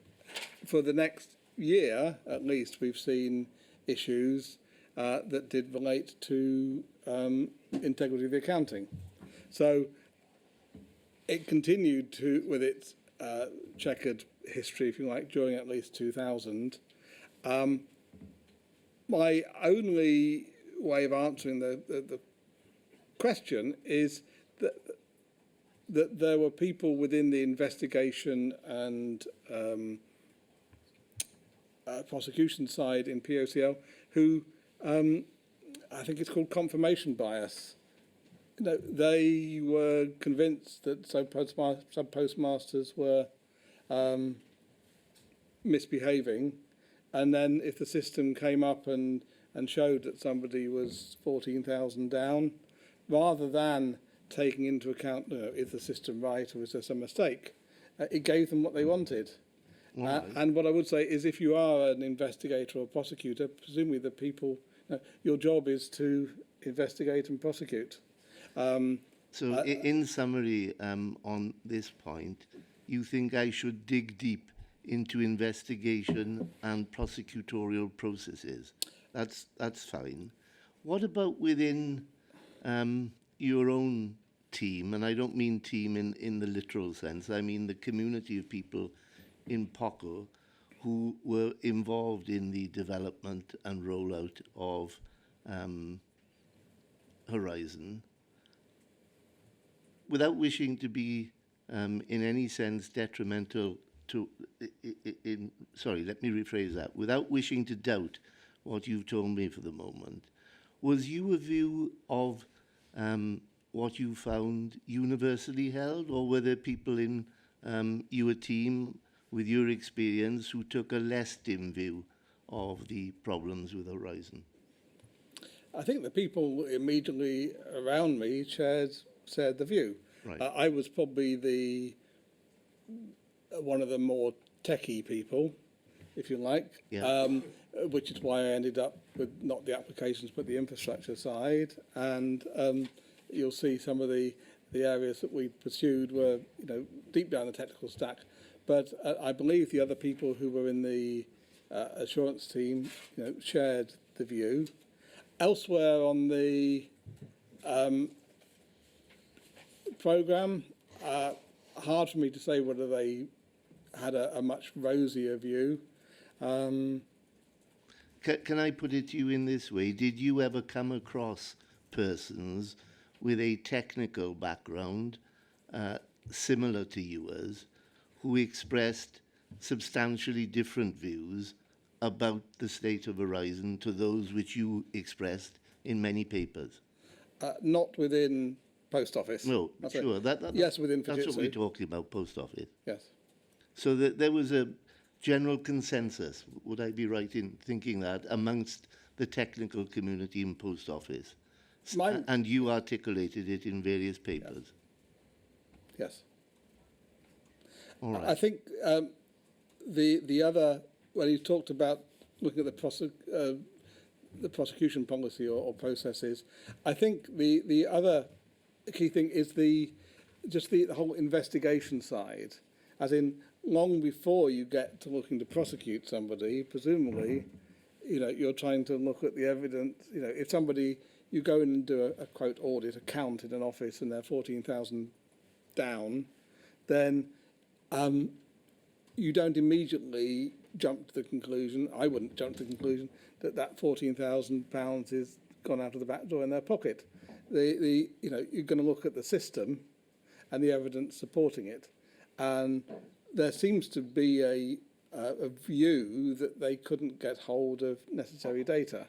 For the next year, at least, we've seen issues that did relate to integrity of the accounting. So it continued to, with its checkered history, if you like, during at least 2000. My only way of answering the question is that there were people within the investigation and prosecution side in POCL who, I think it's called confirmation bias. They were convinced that sub-postmasters were misbehaving, and then if the system came up and showed that somebody was 14,000 down, rather than taking into account, is the system right or is there some mistake, it gave them what they wanted. Right. And what I would say is, if you are an investigator or prosecutor, presumably the people, your job is to investigate and prosecute. So in summary, on this point, you think I should dig deep into investigation and prosecutorial processes? That's fine. What about within your own team? And I don't mean team in the literal sense. I mean the community of people in POCO who were involved in the development and rollout of Horizon. Without wishing to be in any sense detrimental to, sorry, let me rephrase that. Without wishing to doubt what you've told me for the moment, was your view of what you found universally held, or were there people in your team with your experience who took a less dim view of the problems with Horizon? I think the people immediately around me shared the view. Right. I was probably one of the more techie people, if you like, Yeah. which is why I ended up with not the applications but the infrastructure side. And you'll see some of the areas that we pursued were deep down the technical stack. But I believe the other people who were in the assurance team shared the view. Elsewhere on the programme, hard for me to say whether they had a much rosier view. Can I put it to you in this way? Did you ever come across persons with a technical background similar to yours who expressed substantially different views about the state of Horizon to those which you expressed in many papers? Not within Post Office. No, That's sure. it. Yes, within That's what Fujitsu. we're talking about, Post Office. Yes. So there was a general consensus, would I be right in thinking that, amongst the technical community in Post Office? And you articulated it in various papers. Yes. All right. I think the other, when you talked about looking at the prosecution policy or processes, I think the other key thing is the whole investigation side, as in long before you get to looking to prosecute somebody, presumably, you're trying to look at the evidence. If somebody, you go in and do a quote audit, a count in an office, and they're 14,000 down, then you don't immediately jump to the conclusion, I wouldn't jump to the conclusion, that £14,000 is gone out of the back door in their pocket. You're going to look at the system and the evidence supporting it. And there seems to be a view that they couldn't get hold of necessary data.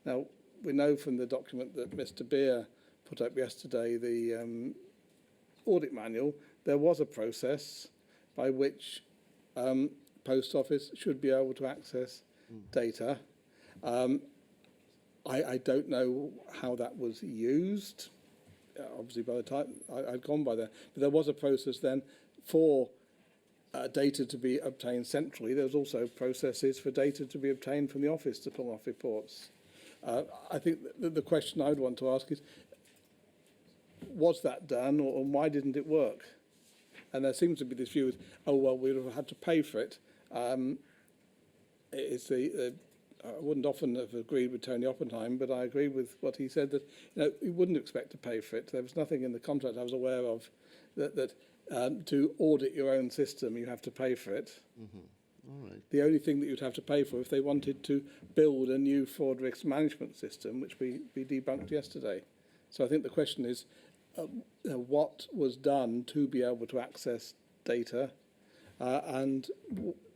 Now, we know from the document that Mr. Beer put up yesterday, the audit manual, there was a process by which Post Office should be able to access data. I don't know how that was used. Obviously, by the time I'd gone by there, but there was a process then for data to be obtained centrally. There was also processes for data to be obtained from the office to pull off reports. I think the question I would want to ask is, was that done, or why didn't it work? And there seems to be this view of, oh, well, we would have had to pay for it. I wouldn't often have agreed with Tony Oppenheim, but I agree with what he said, that you wouldn't expect to pay for it. There was nothing in the contract I was aware of that to audit your own system, you have to pay for it. All right. The only thing that you'd have to pay for if they wanted to build a new fraud risk management system, which we debunked yesterday. So I think the question is, what was done to be able to access data, and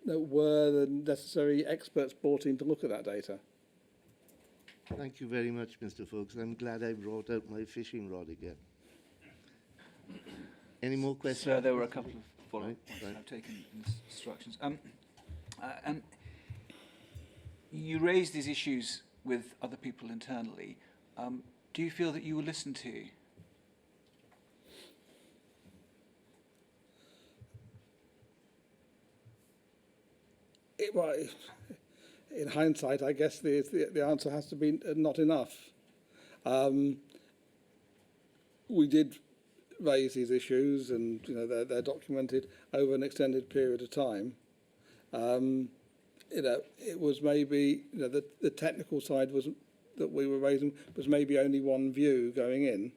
were the necessary experts brought in to look at that data? Thank you very much, Mr. Foulkes. I'm glad I brought out my fishing rod again. Any more questions? So there were a couple of follow-up Right, points right. I've taken instructions. And you raised these issues with other people internally. Do you feel that you were listened to? Well, in hindsight, I guess the answer has to be not enough. We did raise these issues, and they're documented over an extended period of time. It was maybe the technical side was that we were raising was maybe only one view going in.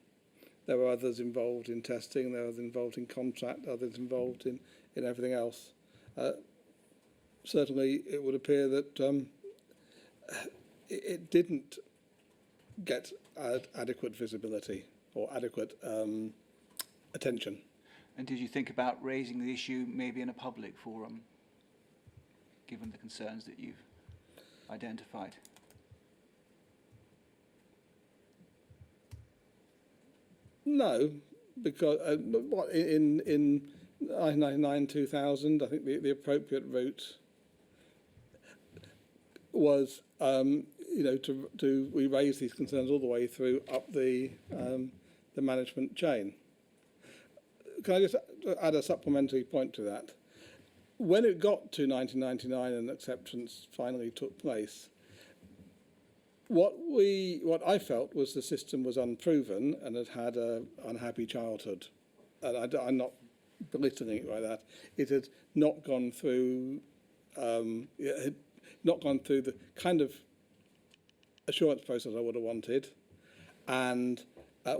There were others involved in testing, there were others involved in contract, others involved in everything else. Certainly, it would appear that it didn't get adequate visibility or adequate attention. And did you think about raising the issue maybe in a public forum, given the concerns that you've identified? No, because in 1999, 2000, I think the appropriate route was we raised these concerns all the way through up the management chain. Can I just add a supplementary point to that? When it got to 1999 and acceptance finally took place, what I felt was the system was unproven and had an unhappy childhood. And I'm not belittling it like that. It had not gone through the kind of assurance process I would have wanted, and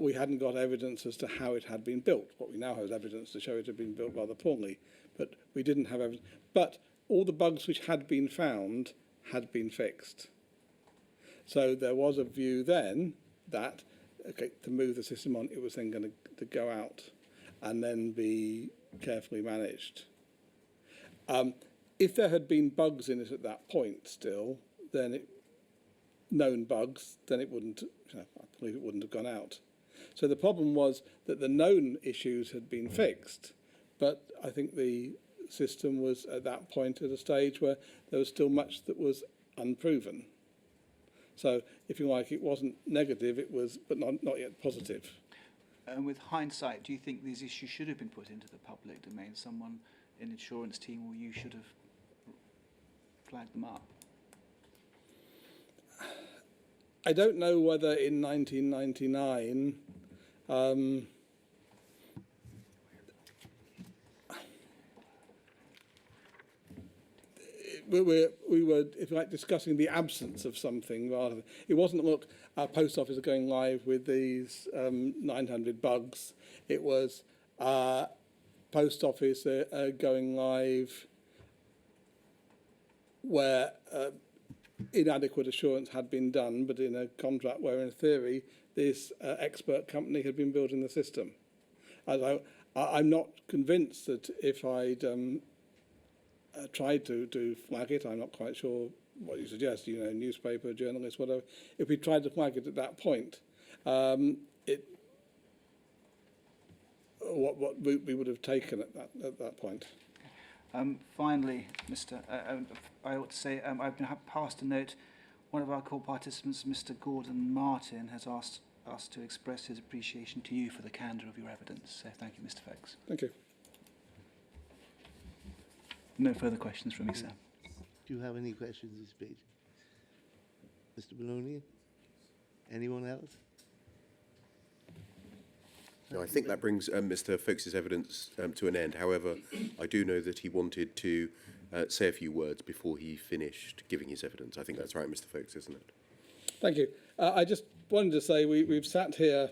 we hadn't got evidence as to how it had been built. What we now have is evidence to show it had been built rather poorly, but we didn't have evidence. But all the bugs which had been found had been fixed. So there was a view then that, to move the system on, it was then going to go out and then be carefully managed. If there had been bugs in it at that point still, then known bugs, then it wouldn't, I believe it wouldn't have gone out. So the problem was that the known issues had been fixed, but I think the system was at that point at a stage where there was still much that was unproven. So, if you like, it wasn't negative, it was, but not yet positive. And with hindsight, do you think these issues should have been put into the public domain? Someone in the insurance team or you should have flagged them up? I don't know whether in 1999 we were, if you like, discussing the absence of something rather. It wasn't, look, our post office are going live with these 900 bugs. It was post office going live where inadequate assurance had been done, but in a contract where, in theory, this expert company had been building the system. I'm not convinced that if I'd tried to flag it, I'm not quite sure what you suggest, newspaper, journalist, whatever. If we tried to flag it at that point, what route we would have taken at that point. Finally, I ought to say I've been passed a note. One of our call participants, Mr. Gordon Martin, has asked us to express his appreciation to you for the candour of your evidence. So thank you, Mr. Fox. Thank you. No further questions from me, sir. Do you have any questions this page? Mr. Maloney? Anyone else? No, I think that brings Mr. Folkes' evidence to an end. However, I do know that he wanted to say a few words before he finished giving his evidence. I think that's right, Mr. Folkes, isn't it? Thank you. I just wanted to say we've sat here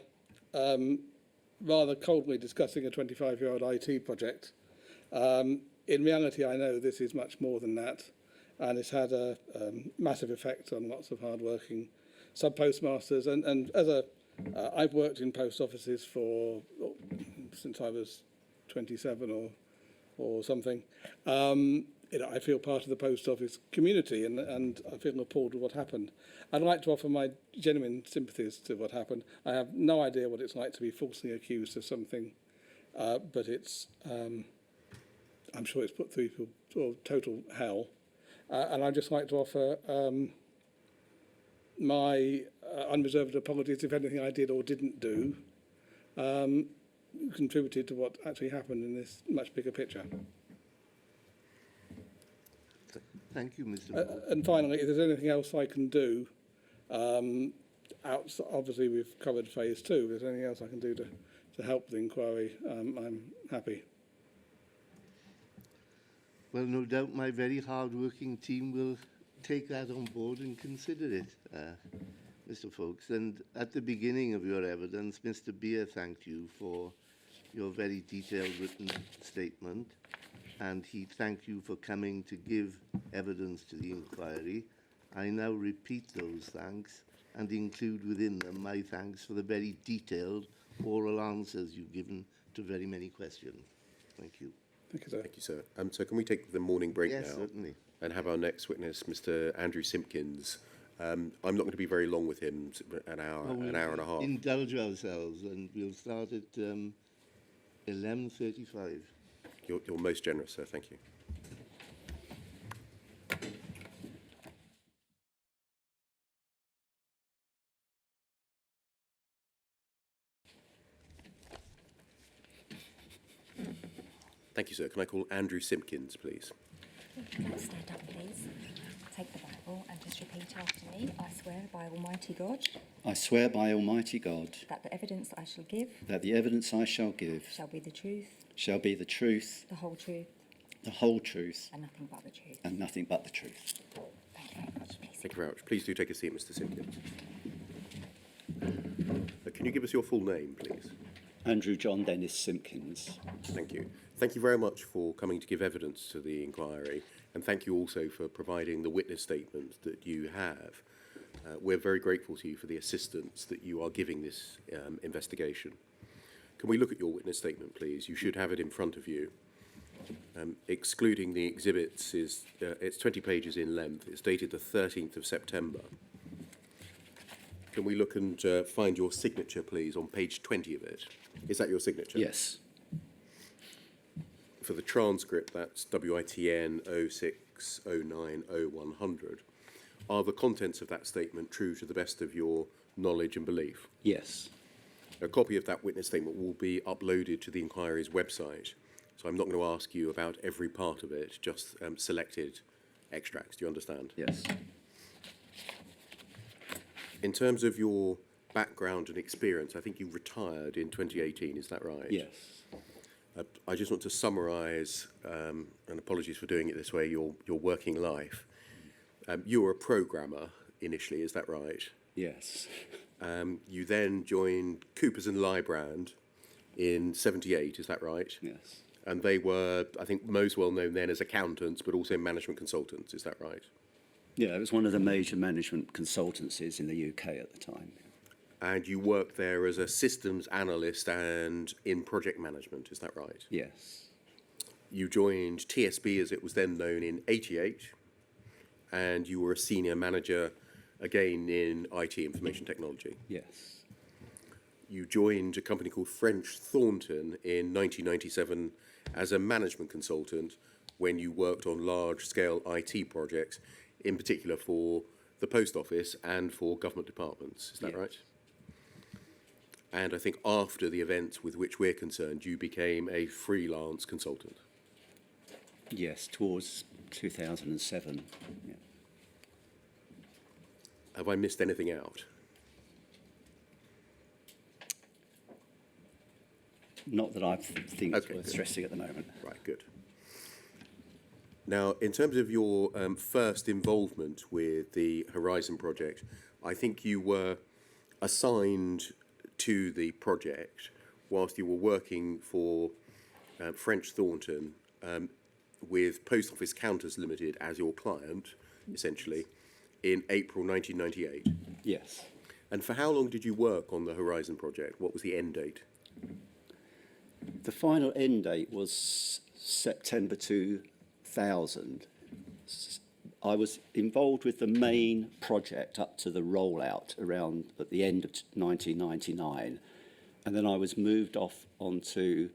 rather coldly discussing a 25-year-old IT project. In reality, I know this is much more than that, and it's had a massive effect on lots of hard-working sub-postmasters. And as I've worked in post offices since I was 27 or something. I feel part of the post office community, and I feel appalled with what happened. I'd like to offer my genuine sympathies to what happened. I have no idea what it's like to be falsely accused of something, but it's I'm sure it's put through total hell. And I'd just like to offer my unreserved apologies if anything I did or didn't do contributed to what actually happened in this much bigger picture. Thank you, Mr. Moore. And finally, if there's anything else I can do, obviously we've covered phase 2. If there's anything else I can do to help the inquiry, I'm happy. Well, no doubt my very hard-working team will take that on board and consider it, Mr. Folkes. And at the beginning of your evidence, Mr. Beer thanked you for your very detailed written statement, and he thanked you for coming to give evidence to the inquiry. I now repeat those thanks and include within them my thanks for the very detailed oral answers you've given to very many questions. Thank you. Thank you, sir. Thank you, sir. So can we take the morning break Yes, now? certainly. And have our next witness, Mr. Andrew Simpkins. I'm not going to be very long with him, an hour and a half. Indulge ourselves, and we'll start at 11:35. You're most generous, sir. Thank you. Thank you, sir. Can I call Andrew Simpkins, please? Stand up, please. Take the Bible and just repeat after me. I swear by Almighty God I swear by Almighty God that the evidence I shall give that the evidence I shall give shall be the truth, shall be the truth, the whole truth, the whole truth, and nothing but the truth. and nothing but the truth. Thank you very much, please. Thank you very much. Please do take a seat, Mr. Simpkins. Can you give us your full name, please? Andrew John Dennis Simpkins. Thank you. Thank you very much for coming to give evidence to the inquiry, and thank you also for providing the witness statement that you have. We're very grateful to you for the assistance that you are giving this investigation. Can we look at your witness statement, please? You should have it in front of you. Excluding the exhibits, it's 20 pages in length. It's dated the 13th of September. Can we look and find your signature, please, on page 20 of it? Is that your signature? Yes. For the transcript, that's WITN 06090100. Are the contents of that statement true to the best of your knowledge and belief? Yes. A copy of that witness statement will be uploaded to the inquiry's website, so I'm not going to ask you about every part of it, just selected extracts. Do you understand? Yes. In terms of your background and experience, I think you retired in 2018, is that right? Yes. I just want to summarise, and apologies for doing it this way, your working life. You were a programmer initially, is that right? Yes. You then joined Coopers and Lybrand in 78, is that right? Yes. And they were, I think, most well known then as accountants, but also management consultants, is that right? Yeah, it was one of the major management consultancies in the UK at the time. And you worked there as a systems analyst and in project management, is that right? Yes. You joined TSB, as it was then known, in 88, and you were a senior manager, again, in IT, information technology. Yes. you joined a company called French Thornton in 1997 as a management consultant when you worked on large-scale IT projects, in particular for the Post Office and for government departments. Is that Yes. right? And I think after the events with which we're concerned, you became a freelance consultant. Yes, towards 2007. Yeah. Have I missed anything out? Not that I think it's Okay, worth good. stressing at the moment. Right, good. Now, in terms of your first involvement with the Horizon project, I think you were assigned to the project whilst you were working for French Thornton with Post Office Counters Limited as your client, essentially, in April 1998. Yes. And for how long did you work on the Horizon project? What was the end date? The final end date was September 2000. I was involved with the main project up to the rollout around at the end of 1999, and then I was moved off onto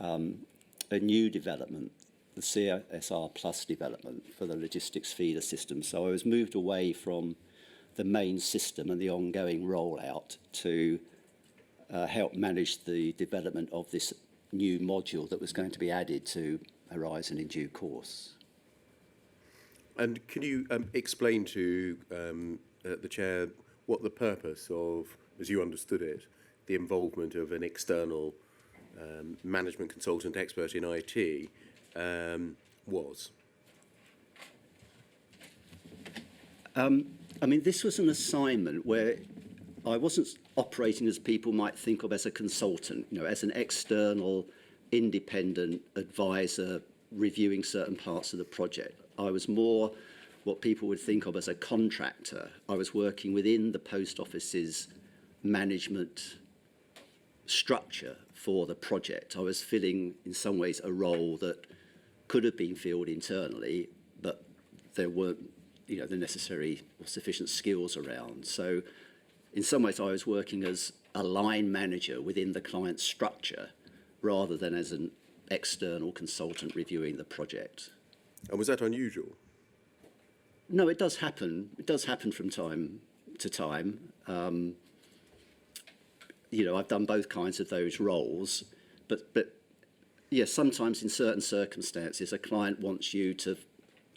a new development, the CSR Plus development for the logistics feeder system. So I was moved away from the main system and the ongoing rollout to help manage the development of this new module that was going to be added to Horizon in due course. And can you explain to the Chair what the purpose of, as you understood it, the involvement of an external management consultant expert in IT was? I mean, this was an assignment where I wasn't operating as people might think of as a consultant, you know, as an external, independent advisor reviewing certain parts of the project. I was more what people would think of as a contractor. I was working within the Post Office's management structure for the project. I was filling, in some ways, a role that could have been filled internally, but there weren't, you know, the necessary or sufficient skills around. So in some ways, I was working as a line manager within the client's structure rather than as an external consultant reviewing the project. And was that unusual? No, it does happen. It does happen from time to time. You know, I've done both kinds of those roles, but yes, sometimes in certain circumstances, a client wants you to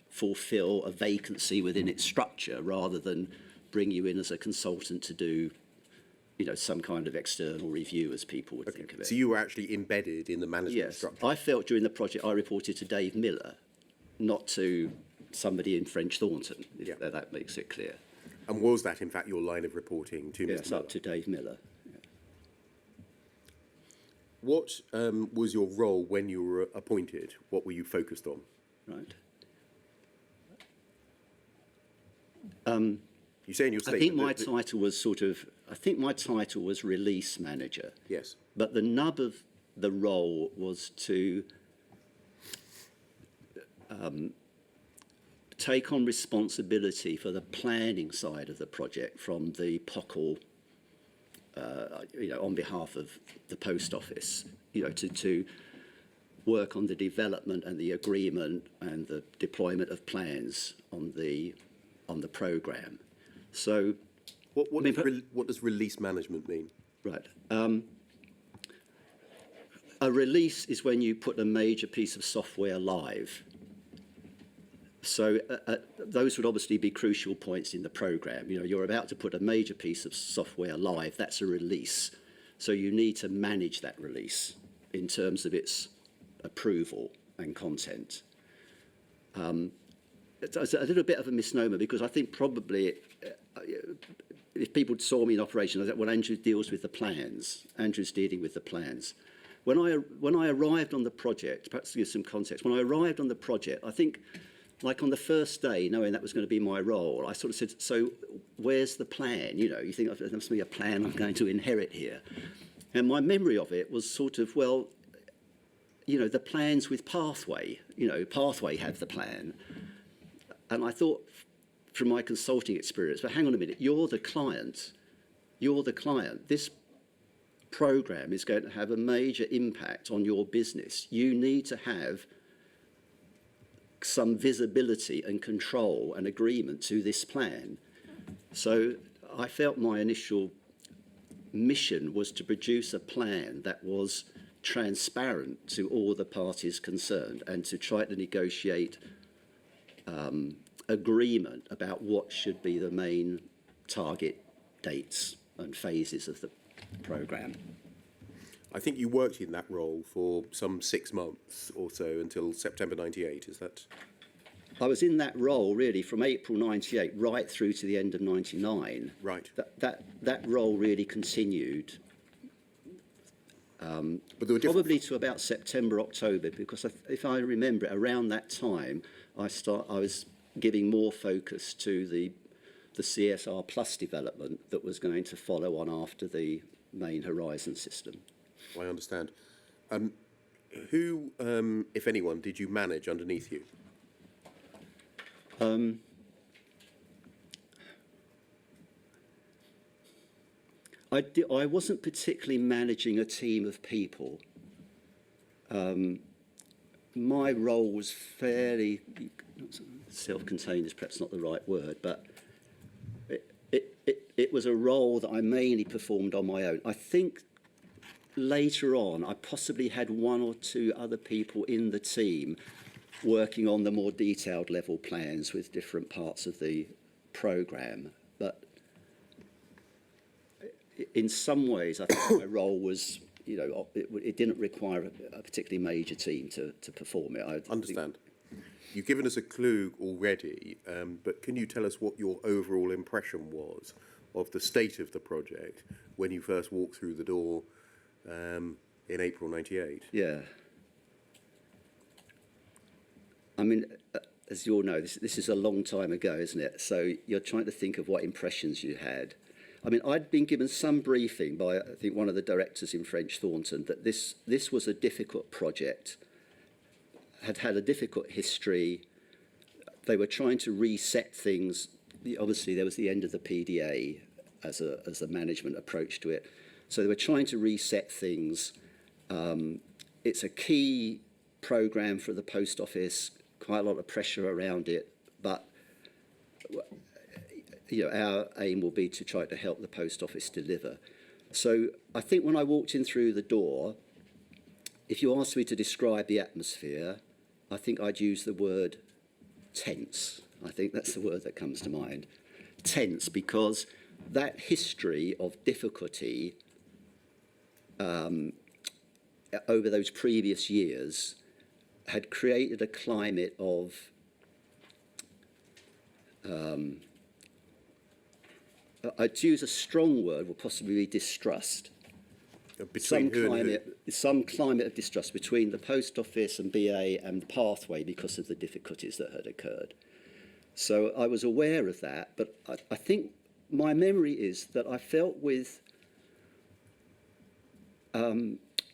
fulfill a vacancy within its structure rather than bring you in as a consultant to do, you know, some kind of external review, as people would think of it. So you were actually embedded in the management Yes, structure? I felt during the project I reported to Dave Miller, not to somebody in French Thornton, if Yeah. that makes it clear. And was that, in fact, your line of reporting to Yes, Mr. Miller? up to Dave Miller. What was your role when you were appointed? What were you focused on? Right. You say in your I statement think my that- title was my title was release manager. Yes. But the nub of the role was to take on responsibility for the planning side of the project from the POCL, you know, on behalf of the Post Office, you know, to work on the development and the agreement and the deployment of plans on the programme. So, What does release management mean? right. A release is when you put a major piece of software live. So those would obviously be crucial points in the programme. You know, you're about to put a major piece of software live. That's a release. So you need to manage that release in terms of its approval and content. It's a little bit of a misnomer because I think probably if people saw me in operation, I said, well, Andrew deals with the plans. Andrew's dealing with the plans. When I arrived on the project, perhaps to give some context, when I arrived on the project, I think, like on the first day, knowing that was going to be my role, I sort of said, so where's the plan? You know, you think there must be a plan I'm going to inherit here. And my memory of it was sort of, well, you know, the plans with Pathway, you know, Pathway have the plan. And I thought, from my consulting experience, but hang on a minute, you're the client. You're the client. This program is going to have a major impact on your business, you need to have some visibility and control and agreement to this plan. So I felt my initial mission was to produce a plan that was transparent to all the parties concerned and to try to negotiate agreement about what should be the main target dates and phases of the programme. I think you worked in that role for some 6 months or so until September 98, is that? I was in that role really from April 98 right through to the end of 99. Right. That role really continued But there were probably to about September, October, because if I remember it, around that time I was giving more focus to the CSR Plus development that was going to follow on after the main Horizon system. I understand. Who, if anyone, did you manage underneath you? I wasn't particularly managing a team of people. My role was fairly self-contained is perhaps not the right word, but it was a role that I mainly performed on my own. I think later on I possibly had one or two other people in the team working on the more detailed level plans with different parts of the programme. But in some ways, I think my role was, it didn't require a particularly major team to perform it. I Understand. You've given us a clue already, but can you tell us what your overall impression was of the state of the project when you first walked through the door in April 98? Yeah. I mean, as you all know, this is a long time ago, isn't it? So you're trying to think of what impressions you had. I mean, I'd been given some briefing by, I think, one of the directors in French Thornton that this was a difficult project, had a difficult history. They were trying to reset things. Obviously, there was the end of the PDA as a management approach to it. So they were trying to reset things. It's a key programme for the post office, quite a lot of pressure around it, but our aim will be to try to help the post office deliver. So I think when I walked in through the door, if you asked me to describe the atmosphere, I think I'd use the word tense. I think that's the word that comes to mind. Tense, because that history of difficulty over those previous years had created a climate of I'd use a strong word, would possibly be distrust. Between who and who? Some climate of distrust between the post office and BA and Pathway because of the difficulties that had occurred. So I was aware of that, but I think my memory is that I felt with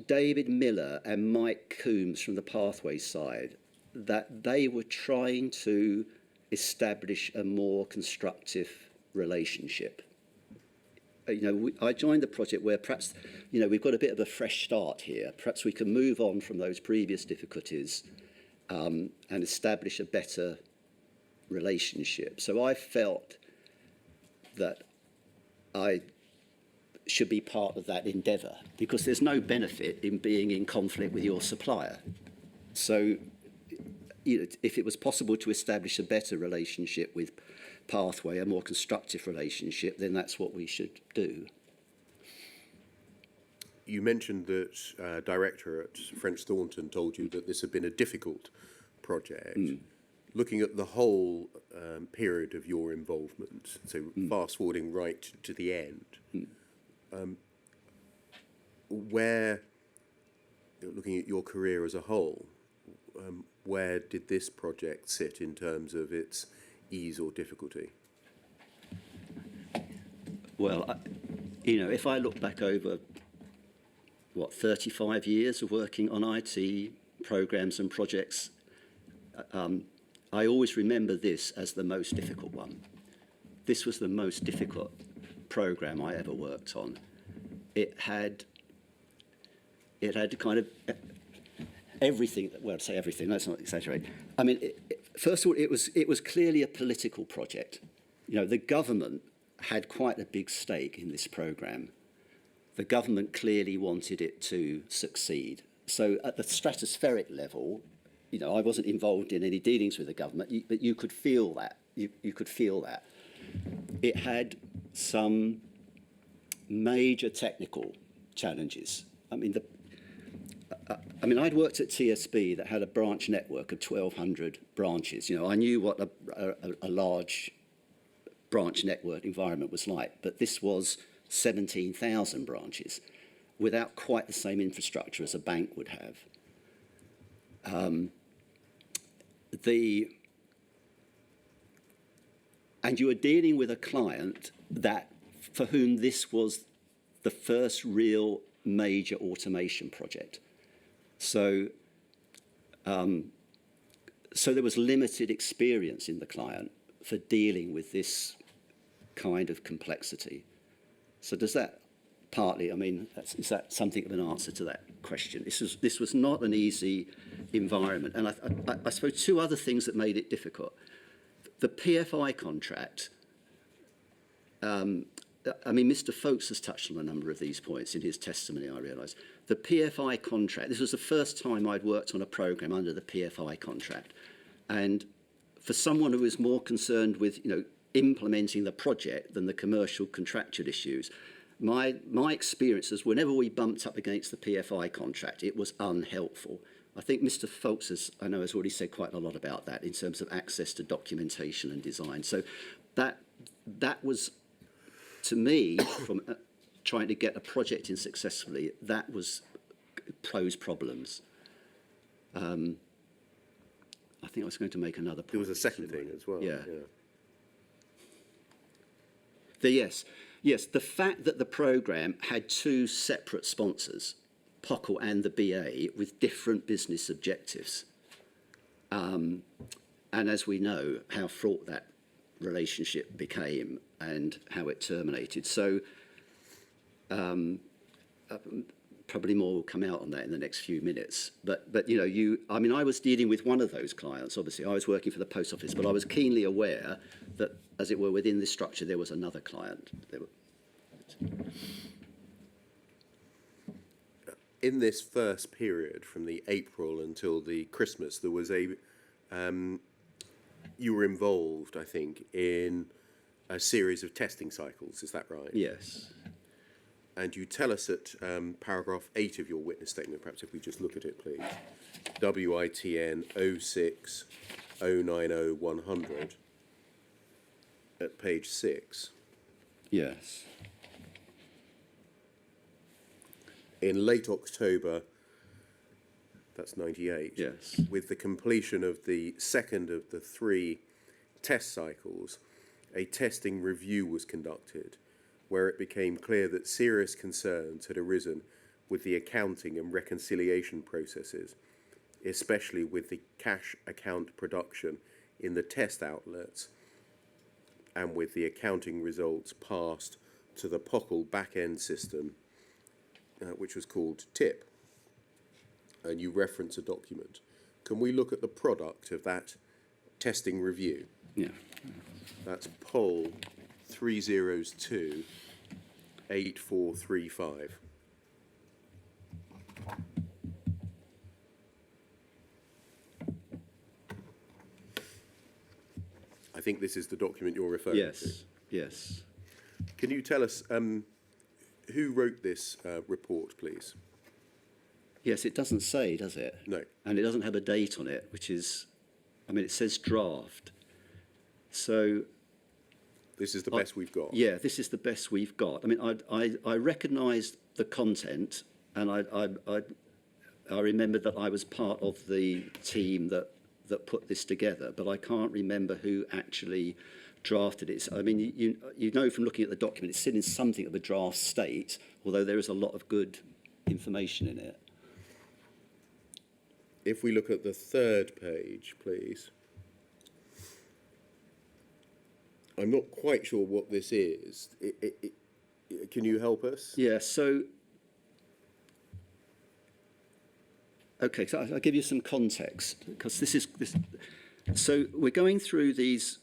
David Miller and Mike Coombs from the Pathway side that they were trying to establish a more constructive relationship. I joined the project where perhaps, we've got a bit of a fresh start here. Perhaps we can move on from those previous difficulties and establish a better relationship. So I felt that I should be part of that endeavour because there's no benefit in being in conflict with your supplier. So, if it was possible to establish a better relationship with Pathway, a more constructive relationship, then that's what we should do. You mentioned that director at French Thornton told you that this had been a difficult project. Looking at the whole period of your involvement, so fast forwarding right to the end, where, looking at your career as a whole, where did this project sit in terms of its ease or difficulty? Well, if I look back over, 35 years of working on IT programs and projects, I always remember this as the most difficult one. This was the most difficult program I ever worked on. It had It had kind of everything. Well, I'd say everything. Let's not exaggerate. I mean, first of all, it was clearly a political project. You know, the government had quite a big stake in this programme. The government clearly wanted it to succeed. So at the stratospheric level, you know, I wasn't involved in any dealings with the government, but you could feel that. You could feel that. It had some major technical challenges. I mean, I'd worked at TSB that had a branch network of 1,200 branches. You know, I knew what a large branch network environment was like, but this was 17,000 branches without quite the same infrastructure as a bank would have. And you were dealing with a client that, for whom this was the first real major automation project. So there was limited experience in the client for dealing with this kind of complexity. So does that partly, I mean, is that something of an answer to that question? This was not an easy environment. And I suppose two other things that made it difficult. The PFI contract, I mean, Mr. Folkes has touched on a number of these points in his testimony, I realise. The PFI contract, this was the first time I'd worked on a programme under the PFI contract. And for someone who is more concerned with, you know, implementing the project than the commercial contractual issues, my experience is whenever we bumped up against the PFI contract, it was unhelpful. I think Mr. Folkes has already said quite a lot about that in terms of access to documentation and design. So that was, to me, from trying to get a project in successfully, that was posed problems. I think I was going to make another point. There was a second thing as well. Yeah. Yes, the fact that the programme had two separate sponsors, POCL and the BA, with different business objectives. And as we know, how fraught that relationship became and how it terminated. So probably more will come out on that in the next few minutes. But you know, I was dealing with one of those clients. Obviously, I was working for the Post Office, but I was keenly aware that, as it were, within this structure, there was another client. In this first period, from the April until the Christmas, there was you were involved, I think, in a series of testing cycles. Is that right? Yes. And you tell us at paragraph 8 of your witness statement, perhaps if we just look at it, please. WITN 06 090 100 at page 6. Yes. In late October, that's 98, Yes. with the completion of the second of the 3 test cycles, a testing review was conducted where it became clear that serious concerns had arisen with the accounting and reconciliation processes, especially with the cash account production in the test outlets and with the accounting results passed to the POCL back-end system, which was called TIP. And you reference a document. Can we look at the product of that testing review? Yeah. That's POL 302 8435. I think this is the document you're referring to. Yes. Yes. Can you tell us who wrote this report, please? Yes, it doesn't say, does it? No. And it doesn't have a date on it, which is, I mean, it says draft. So This is the best we've got. yeah, this is the best we've got. I mean, I recognised the content, and I remembered that I was part of the team that put this together, but I can't remember who actually drafted it. So, I mean, you know from looking at the document, it's still in something of a draft state, although there is a lot of good information in it. If we look at the third page, please. I'm not quite sure what this is. Can you help us? Yeah, so Okay, so I'll give you some context, because this. So we're going through these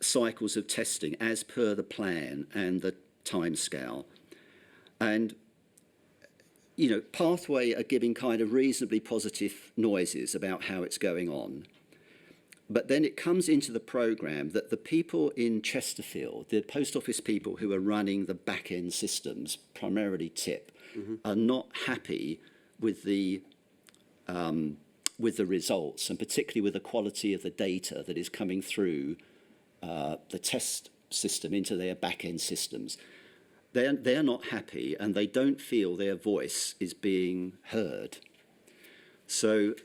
cycles of testing as per the plan and the timescale, and Pathway are giving kind of reasonably positive noises about how it's going on. But then it comes into the programme that the people in Chesterfield, the post office people who are running the back-end systems, primarily TIP, are not happy with the results, and particularly with the quality of the data that is coming through the test system into their back-end systems. They're not happy, and they don't feel their voice is being heard. So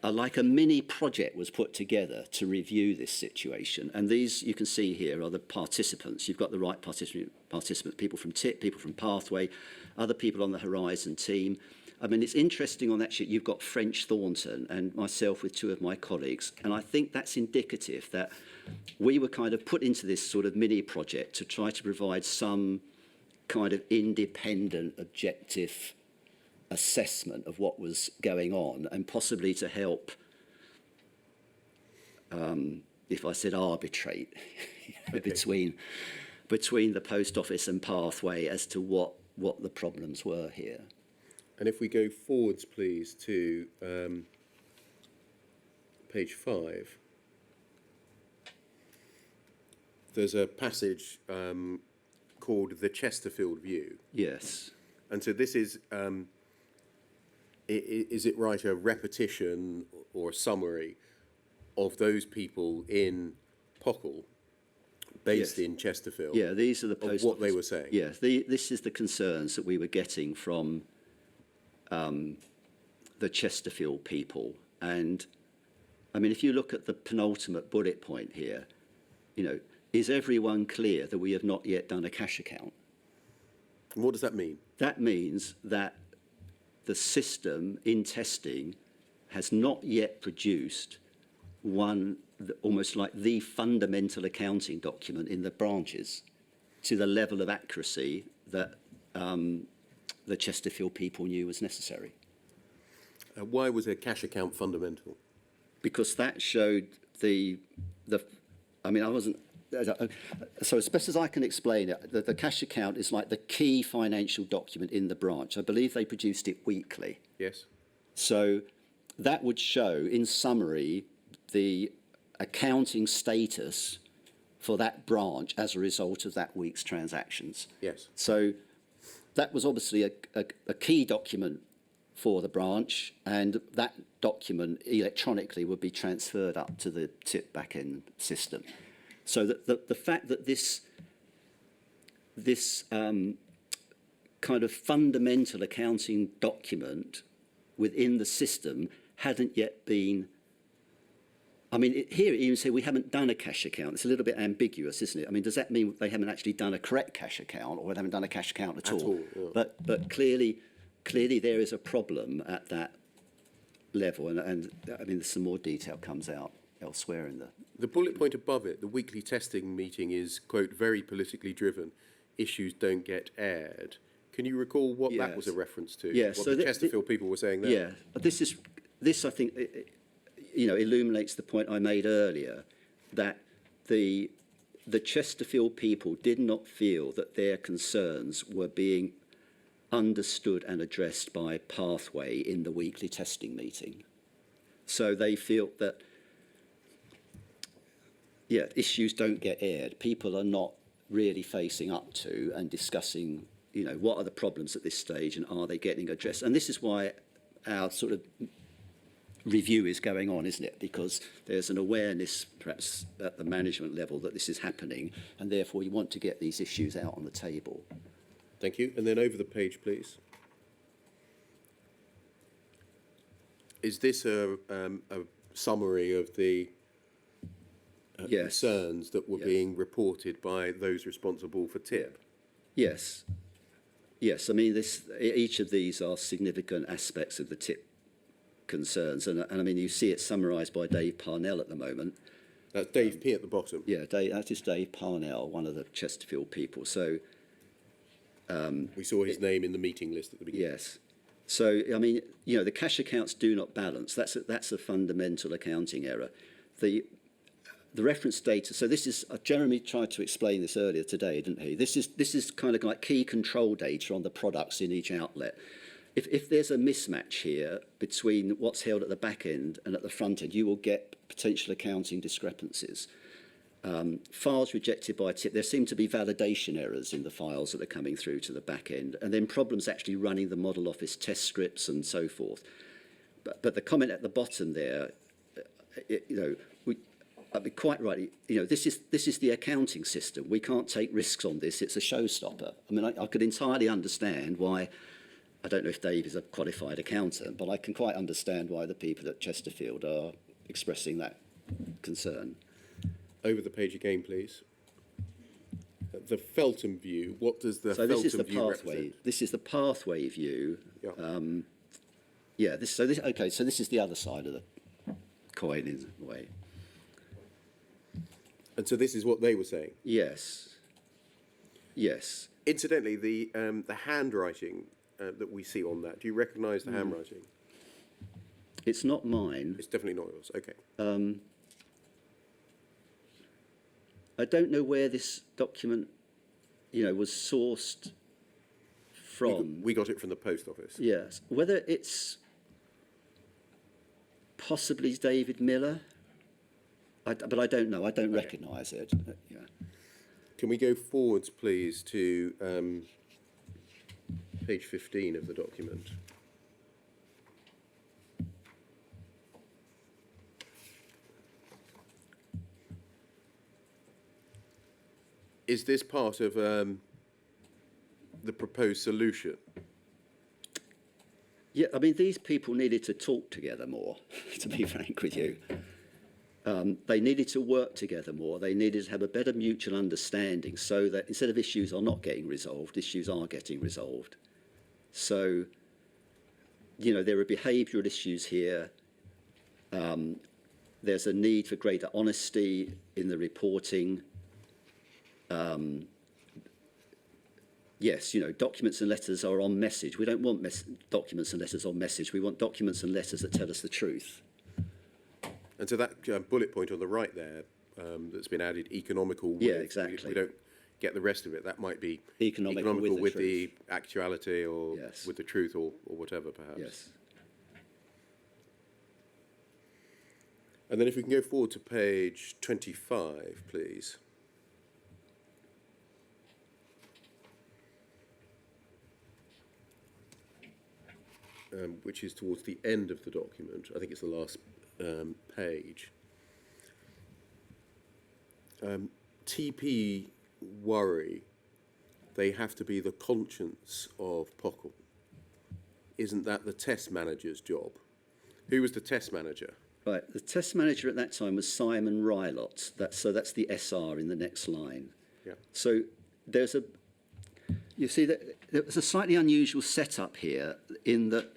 like a mini project was put together to review this situation. And these, you can see here, are the participants. You've got the right participants, people from TIP, people from Pathway, other people on the Horizon team. I mean, it's interesting on that sheet, you've got French Thornton and myself with two of my colleagues. And I think that's indicative that we were kind of put into this sort of mini project to try to provide some kind of independent, objective assessment of what was going on, and possibly to help, if I said arbitrate, between the post office and Pathway as to what the problems were here. And if we go forwards, please, to page 5, there's a passage called the Chesterfield View. Yes. And so this is it right, a repetition or a summary of those people in Pockle, based in Chesterfield? Yeah, these are the post what they were saying. Yeah, this is the concerns that we were getting from the Chesterfield people. And I mean, if you look at the penultimate bullet point here, is everyone clear that we have not yet done a cash account? And what does that mean? That means that the system in testing has not yet produced almost like the fundamental accounting document in the branches to the level of accuracy that the Chesterfield people knew was necessary. Why was a cash account fundamental? Because that showed so as best as I can explain it, the cash account is like the key financial document in the branch. I believe they produced it weekly. Yes. So that would show, in summary, the accounting status for that branch as a result of that week's transactions. Yes. So that was obviously a key document for the branch, and that document electronically would be transferred up to the TIP back-end system. So that the fact that this kind of fundamental accounting document within the system hadn't yet been. I mean, here it even said we haven't done a cash account. It's a little bit ambiguous, isn't it? I mean, does that mean they haven't actually done a correct cash account, or they haven't done a cash account at all? Yeah. But clearly there is a problem at that level, and I mean, some more detail comes out elsewhere in the. The bullet point above it, the weekly testing meeting is, quote, very politically driven. Issues don't get aired. Can you recall what that was a reference to? Yes. What So the Chesterfield people were saying there? Yeah. This I think, illuminates the point I made earlier, that the Chesterfield people did not feel that their concerns were being understood and addressed by Pathway in the weekly testing meeting. So they feel that, issues don't get aired. People are not really facing up to and discussing, what are the problems at this stage and are they getting addressed? And this is why our sort of review is going on, isn't it? Because there's an awareness, perhaps at the management level, that this is happening, and therefore you want to get these issues out on the table. Thank you. And then over the page, please. Is this a summary of the concerns that were being reported by those responsible for TIP? Yes. I mean, each of these are significant aspects of the TIP concerns, and I mean, you see it summarised by Dave Parnell at the moment. That's Dave P at the bottom. Yeah, that is Dave Parnell, one of the Chesterfield people. So we saw his name in the meeting list at the beginning. yes, So, I mean, the cash accounts do not balance. That's a fundamental accounting error. The reference data, so this is, Jeremy tried to explain this earlier today, didn't he? This is kind of like key control data on the products in each outlet. If there's a mismatch here between what's held at the back end and at the front end, you will get potential accounting discrepancies. Files rejected by tip, there seem to be validation errors in the files that are coming through to the back end, and then problems actually running the model office test scripts and so forth. But the comment at the bottom there, I'd be quite right. This is the accounting system. We can't take risks on this. It's a showstopper. I mean, I could entirely understand why. I don't know if Dave is a qualified accountant, but I can quite understand why the people at Chesterfield are expressing that concern. Over the page again, please. The Feltham view. What does the Feltham view represent? This is the pathway view. Yeah. So this is the other side of the coin in a way. And so this is what they were saying. Yes. Incidentally, the handwriting that we see on that. Do you recognise the handwriting? It's not mine. It's definitely not yours. Okay. I don't know where this document, was sourced from. We got it from the post office. Yes. Whether it's possibly David Miller, but I don't know. I don't recognise it. Yeah. Can we go forwards, please, to page 15 of the document? Is this part of the proposed solution? Yeah, I mean, these people needed to talk together more, to be frank with you. They needed to work together more. They needed to have a better mutual understanding so that instead of issues are not getting resolved, issues are getting resolved. So, there are behavioural issues here. There's a need for greater honesty in the reporting. Yes, documents and letters are on message. We don't want documents and letters on message. We want documents and letters that tell us the truth. And so that bullet point on the right there that's been added, economical with... Yeah, exactly. We don't get the rest of it. That might be Economical with the actuality or Yes. with the truth or whatever, perhaps. Yes. And then if we can go forward to page 25, please. Which is towards the end of the document. I think it's the last page. TP worry they have to be the conscience of POCL. Isn't that the test manager's job? Who was the test manager? Right. The test manager at that time was Simon Rylott. That's the SR in the next line. Yeah. So there's a slightly unusual setup here in that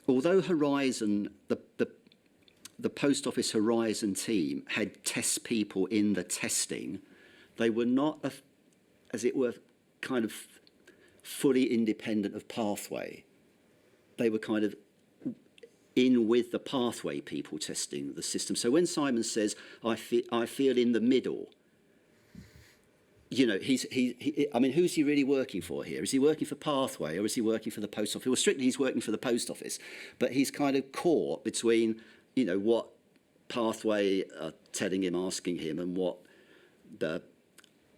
although Horizon, the Post Office Horizon team had test people in the testing, they were not, as it were, kind of fully independent of Pathway. They were kind of in with the Pathway people testing the system. So when Simon says, I feel in the middle, I mean, who's he really working for here? Is he working for Pathway or is he working for the Post Office? Well, strictly he's working for the Post Office, but he's kind of caught between, what Pathway are telling him, asking him, and what the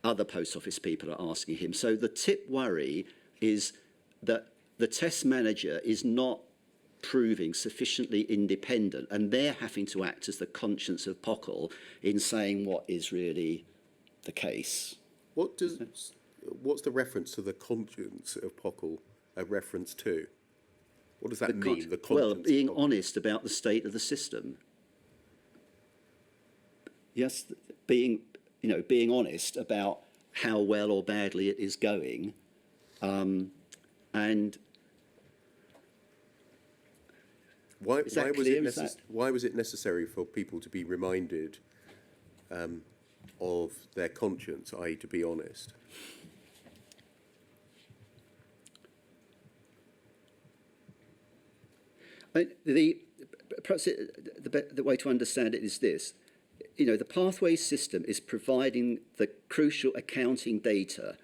other Post Office people are asking him. So the tip worry is that the test manager is not proving sufficiently independent, and they're having to act as the conscience of POCL in saying what is really the case. What's the reference to the conscience of POCL a reference to? What does that mean? The conscience. Well, being honest about the state of the system. Yes, being honest about how well or badly it is going, and why was it necessary for people to be reminded of their conscience, i.e. to be honest? Perhaps the way to understand it is this. You know, the pathway system is providing the crucial accounting data,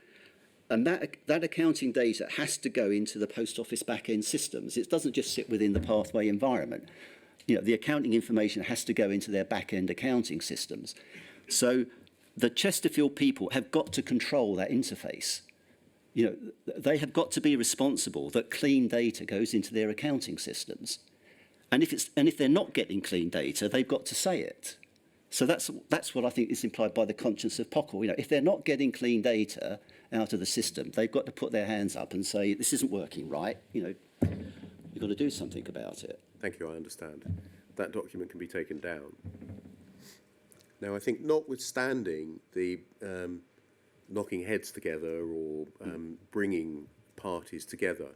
and that accounting data has to go into the post office back-end systems. It doesn't just sit within the pathway environment. You know, the accounting information has to go into their back-end accounting systems. So the Chesterfield people have got to control that interface. You know, they have got to be responsible that clean data goes into their accounting systems. And if they're not getting clean data, they've got to say it. So that's what I think is implied by the conscience of Pockle. You know, if they're not getting clean data out of the system, they've got to put their hands up and say, this isn't working right. You know, you've got to do something about it. Thank you, I understand. That document can be taken down. Now, I think notwithstanding the knocking heads together or bringing parties together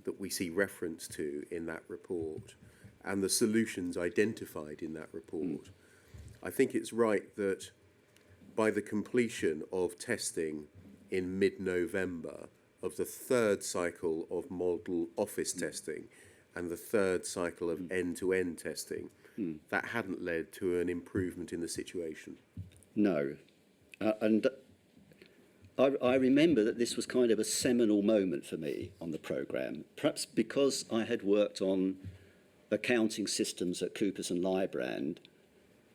that we see reference to in that report and the solutions identified in that report, I think it's right that by the completion of testing in mid-November of the third cycle of model office testing and the third cycle of end-to-end testing, that hadn't led to an improvement in the situation. No. And I remember that this was kind of a seminal moment for me on the programme, perhaps because I had worked on accounting systems at Coopers and Lybrand,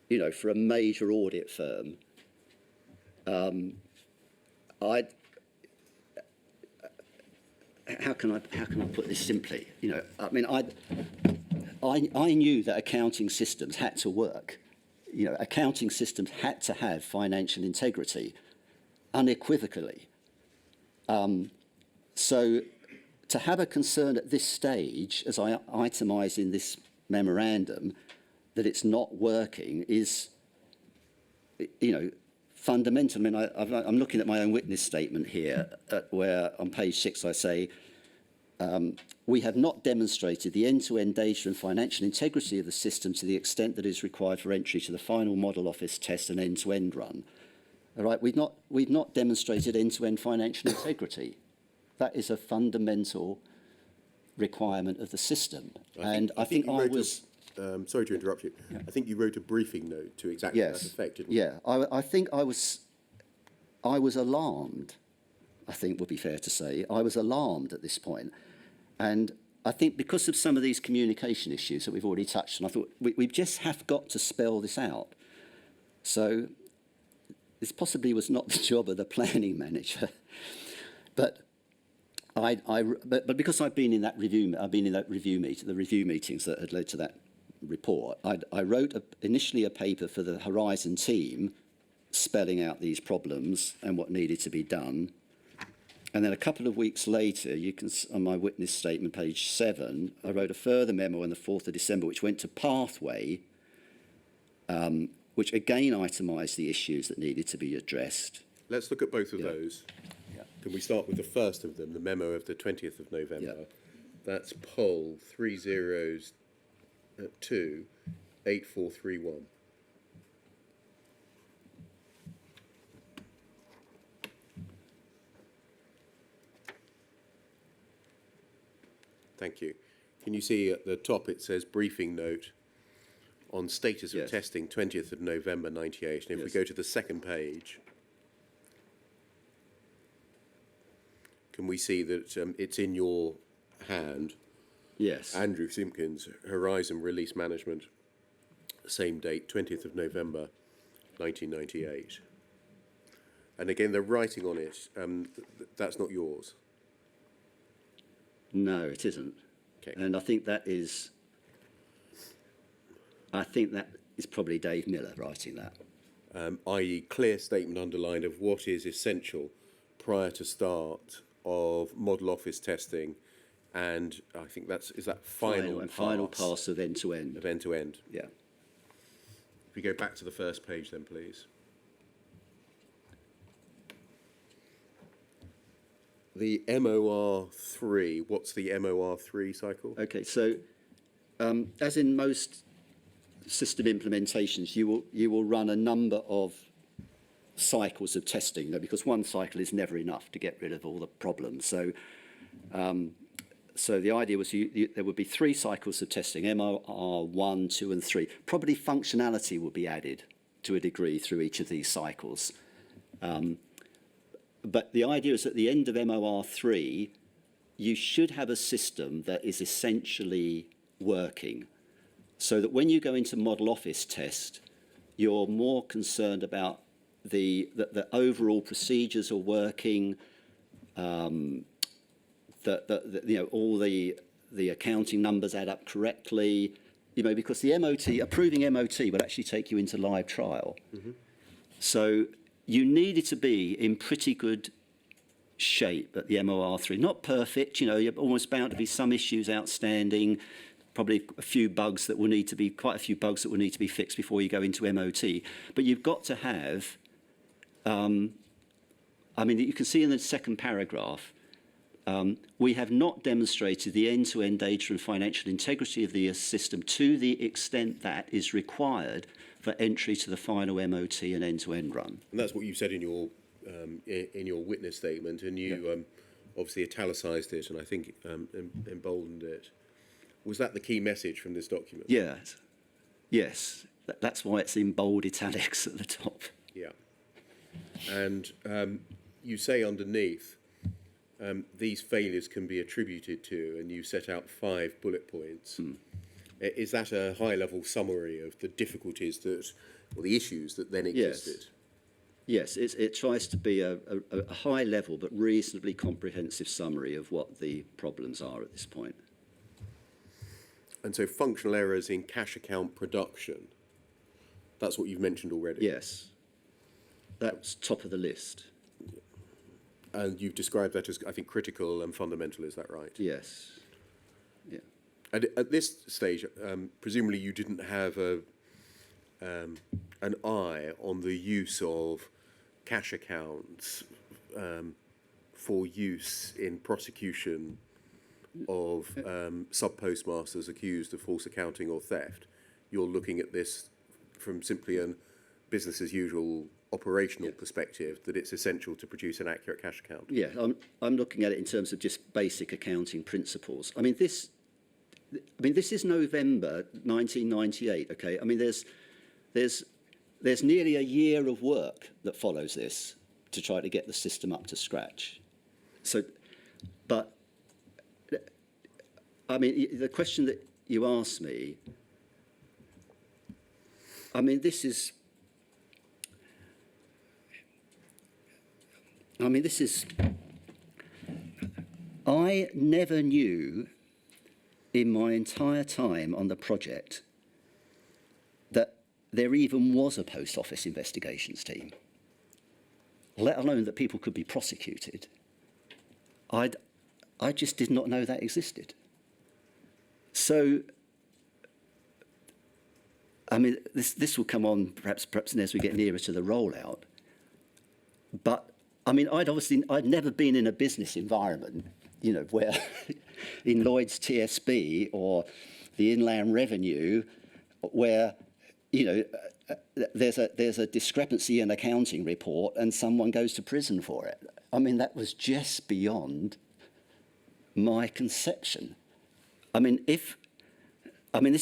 you know, for a major audit firm. How can I put this simply? You know, I mean, I knew that accounting systems had to work. You know, accounting systems had to have financial integrity, unequivocally. So to have a concern at this stage, as I itemise in this memorandum, that it's not working is, you know, fundamental. I mean, I'm looking at my own witness statement here, where on page 6 I say, we have not demonstrated the end-to-end data and financial integrity of the system to the extent that is required for entry to the final model office test and end-to-end run. All right, we've not demonstrated end-to-end financial integrity. That is a fundamental requirement of the system. I think I was. Sorry to interrupt you. Yeah. I think you wrote a briefing note to exactly that effect, didn't you? Yeah, I think I was alarmed, I think would be fair to say. I was alarmed at this point. And I think because of some of these communication issues that we've already touched on, I thought we just have got to spell this out. So this possibly was not the job of the planning manager, but because I've been in that review, the review meetings that had led to that report. I wrote initially a paper for the Horizon team, spelling out these problems and what needed to be done. And then a couple of weeks later, you can, on my witness statement, page 7, I wrote a further memo on the 4th of December, which went to Pathway, which again itemised the issues that needed to be addressed. Let's look at both of those. Yeah. Can we start with the first of them, the memo of the 20th of November? Yeah. That's poll 302-8431. Thank you. Can you see at the top it says briefing note on status of testing 20th of November 98. And if we go to the second page, can we see that it's in your hand? Yes. Andrew Simpkins, Horizon Release Management, same date, 20th of November 1998. And again, the writing on it, that's not yours. No, it isn't. Okay. And I think that is probably Dave Miller writing that. I.e. clear statement underlined of what is essential prior to start of model office testing, and I think is that final pass of end-to-end. Of end-to-end. Yeah. If we go back to the first page then, please. The MOR3, what's the MOR3 cycle? Okay, so as in most system implementations, you will run a number of cycles of testing, because one cycle is never enough to get rid of all the problems. So So the idea was there would be 3 cycles of testing, MOR 1, 2 and 3. Probably functionality would be added to a degree through each of these cycles. But the idea is at the end of MOR 3, you should have a system that is essentially working, so that when you go into model office test, you're more concerned about the overall procedures are working, all the accounting numbers add up correctly, because the approving MOT would actually take you into live trial. So you needed to be in pretty good shape at the MOR3. Not perfect, you're almost bound to be some issues outstanding, probably quite a few bugs that will need to be fixed before you go into MOT. But you've got to have, you can see in the second paragraph, we have not demonstrated the end-to-end data and financial integrity of the system to the extent that is required for entry to the final MOT and end-to-end run. And that's what you said in your witness statement, and you obviously italicised it and I think emboldened it. Was that the key message from this document? Yes. That's why it's in bold italics at the top. Yeah. And you say underneath, these failures can be attributed to, and you set out 5 bullet points. Is that a high-level summary of the difficulties or the issues that then existed? Yes, it tries to be a high-level but reasonably comprehensive summary of what the problems are at this point. And so functional errors in cash account production, that's what you've mentioned already? Yes, that's top of the list. And you've described that as, I think, critical and fundamental, is that right? Yes. Yeah. And at this stage, presumably you didn't have an eye on the use of cash accounts for use in prosecution of sub-postmasters accused of false accounting or theft. You're looking at this from simply a business as usual operational perspective, that it's essential to produce an accurate cash account. Yeah, I'm looking at it in terms of just basic accounting principles. This is November 1998. Okay, there's nearly a year of work that follows this to try to get the system up to scratch. So, but the question that you asked me, this is I never knew in my entire time on the project that there even was a post office investigations team, let alone that people could be prosecuted. I just did not know that existed. So, this will come on perhaps as we get nearer to the rollout. But I'd never been in a business environment, where in Lloyd's TSB or the Inland Revenue, where, there's a discrepancy in an accounting report and someone goes to prison for it. That was just beyond my conception. This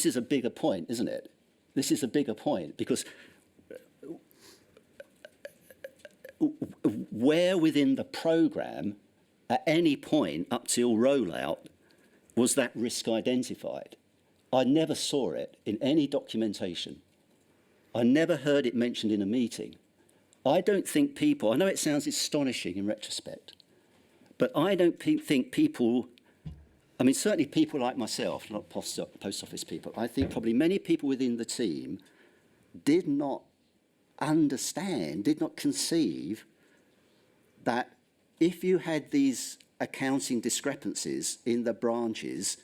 is a bigger point, isn't it? This is a bigger point because where within the programme, at any point up till rollout, was that risk identified? I never saw it in any documentation. I never heard it mentioned in a meeting. I don't think people, I know it sounds astonishing in retrospect, but I don't think people, certainly people like myself, not post office people, I think probably many people within the team did not understand, did not conceive that if you had these accounting discrepancies in the branches,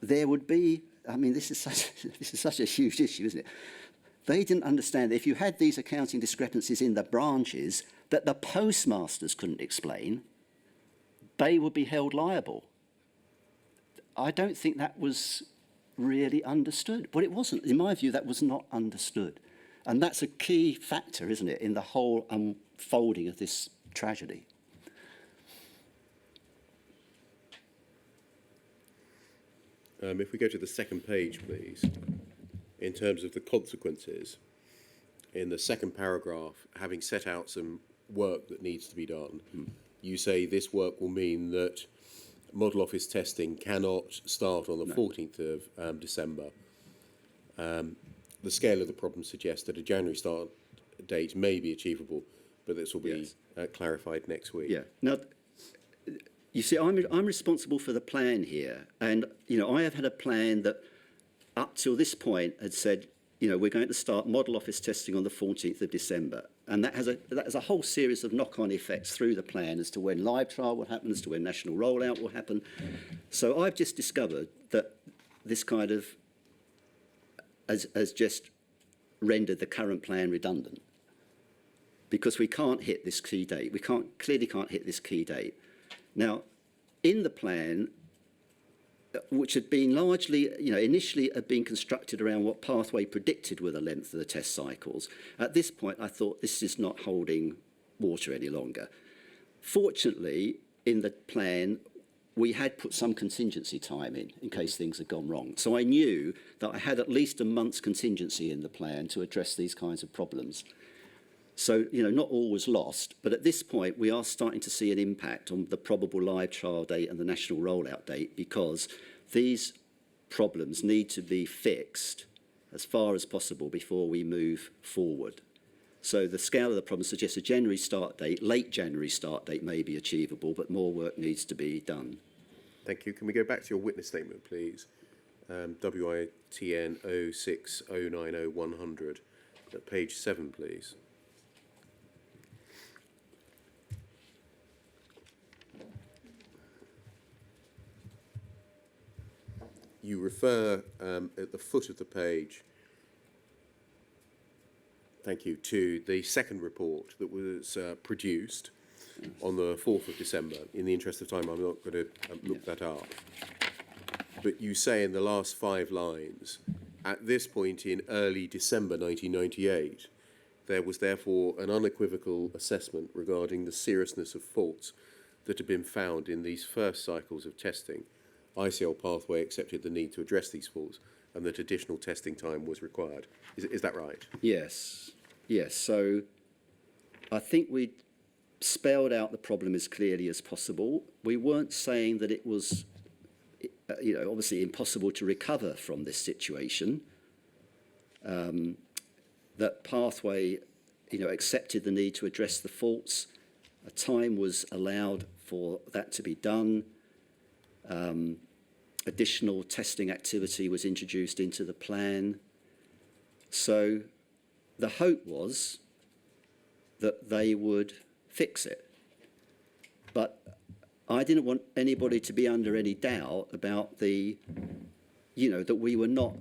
there would be, this is such a huge issue, isn't it? They didn't understand that if you had these accounting discrepancies in the branches that the postmasters couldn't explain, they would be held liable. I don't think that was really understood. Well, it wasn't. In my view, that was not understood. And that's a key factor, isn't it, in the whole unfolding of this tragedy. If we go to the second page, please, in terms of the consequences, in the second paragraph, having set out some work that needs to be done, you say this work will mean that model office testing cannot start on the 14th of December. The scale of the problem suggests that a January start date may be achievable, but this will be clarified next week. Yeah. Now, you see, I'm responsible for the plan here, and I have had a plan that, up till this point, had said, we're going to start model office testing on the 14th of December, and that has a whole series of knock-on effects through the plan as to when live trial will happen, as to when national rollout will happen. So I've just discovered that this kind of has just rendered the current plan redundant, because we can't hit this key date. We clearly can't hit this key date. Now, in the plan, which had been largely, initially had been constructed around what Pathway predicted were the length of the test cycles, at this point I thought this is not holding water any longer. Fortunately, in the plan, we had put some contingency time in case things had gone wrong. So I knew that I had at least a month's contingency in the plan to address these kinds of problems. So, not all was lost, but at this point we are starting to see an impact on the probable live trial date and the national rollout date, because these problems need to be fixed as far as possible before we move forward. So the scale of the problem suggests a January start date, late January start date may be achievable, but more work needs to be done. Thank you. Can we go back to your witness statement, please? WITN 060900100 at page 7, please. You refer at the foot of the page, thank you, to the second report that was produced on the 4th of December. In the interest of time, I'm not going to look that up. But you say in the last 5 lines, at this point in early December 1998, there was therefore an unequivocal assessment regarding the seriousness of faults that had been found in these first cycles of testing. ICL Pathway accepted the need to address these faults and that additional testing time was required. Is that right? Yes. So I think we spelled out the problem as clearly as possible. We weren't saying that it was, obviously impossible to recover from this situation. That Pathway, accepted the need to address the faults. A time was allowed for that to be done. Additional testing activity was introduced into the plan. So the hope was that they would fix it. But I didn't want anybody to be under any doubt about that we were not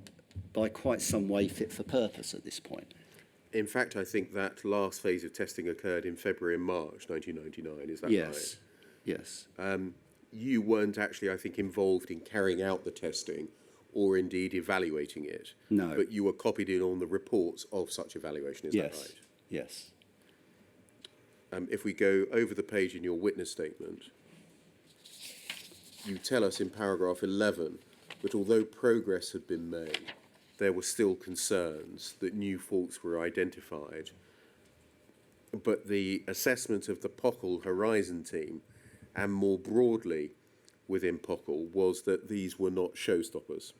by quite some way fit for purpose at this point. In fact, I think that last phase of testing occurred in February and March 1999, is that right? Yes. You weren't actually, I think, involved in carrying out the testing or indeed evaluating it. No. But you were copied in on the reports of such evaluation, is that right? Yes. If we go over the page in your witness statement, you tell us in paragraph 11 that although progress had been made, there were still concerns that new faults were identified, but the assessment of the POCL Horizon team and more broadly within POCL was that these were not showstoppers.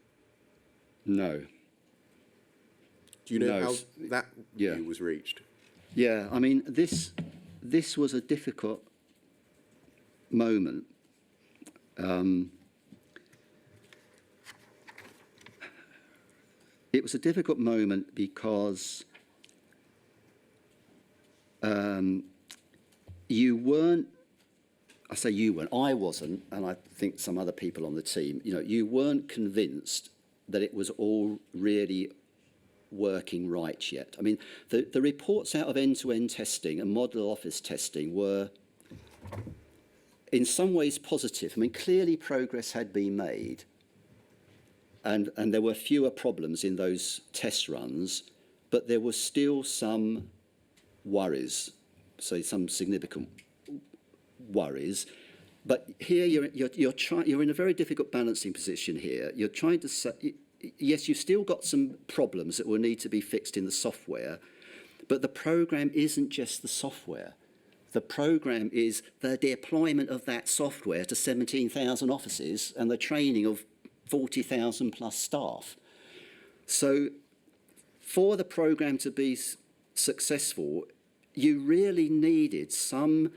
No. Do you know how that view was reached? Yeah, I mean, this was a difficult moment. It was a difficult moment because you weren't, I say you weren't, I wasn't, and I think some other people on the team, you weren't convinced that it was all really working right yet. I mean, the reports out of end-to-end testing and model office testing were in some ways positive. I mean, clearly progress had been made, and there were fewer problems in those test runs, but there were still some worries, say some significant worries, But here you're in a very difficult balancing position here. You're trying to say, yes, you've still got some problems that will need to be fixed in the software, but the program isn't just the software. The program is the deployment of that software to 17,000 offices and the training of 40,000 plus staff. So for the program to be successful, you really needed some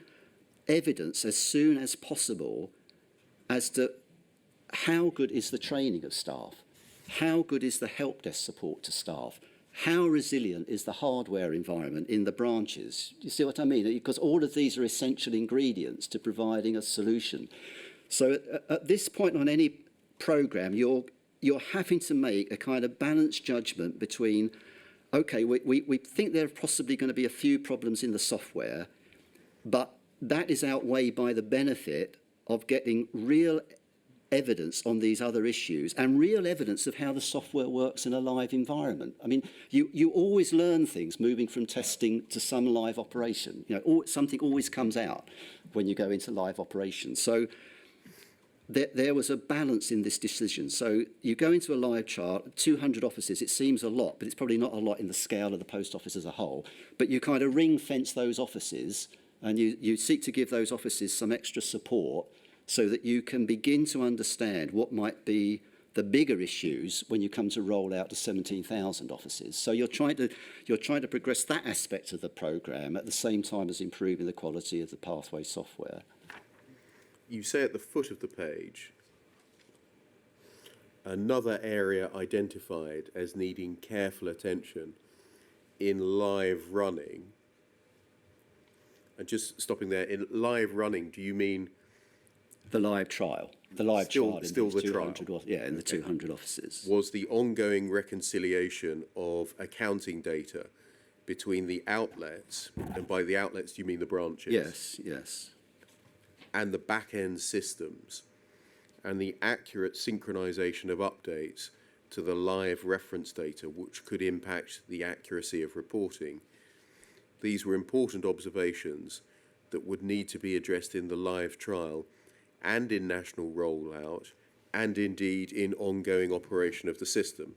evidence as soon as possible as to how good is the training of staff, how good is the help desk support to staff, how resilient is the hardware environment in the branches. You see what I mean? Because all of these are essential ingredients to providing a solution. So at this point on any program, you're having to make a kind of balanced judgment between, okay, we think there are possibly going to be a few problems in the software, but that is outweighed by the benefit of getting real evidence on these other issues and real evidence of how the software works in a live environment. I mean, you always learn things moving from testing to some live operation. You know, something always comes out when you go into live operations. So there was a balance in this decision. So you go into a live trial, 200 offices, it seems a lot, but it's probably not a lot in the scale of the post office as a whole. But you kind of ring fence those offices and you seek to give those offices some extra support so that you can begin to understand what might be the bigger issues when you come to roll out to 17,000 offices. So you're trying to progress that aspect of the program at the same time as improving the quality of the pathway software. You say at the foot of the page, another area identified as needing careful attention in live running. And just stopping there, in live running, do you mean the live trial? The live trial in still the 200 trial. Yeah, in the 200 offices. Was the ongoing reconciliation of accounting data between the outlets, and by the outlets do you mean the branches? Yes, yes. And the back-end systems, and the accurate synchronization of updates to the live reference data, which could impact the accuracy of reporting. These were important observations that would need to be addressed in the live trial and in national rollout, and indeed in ongoing operation of the system.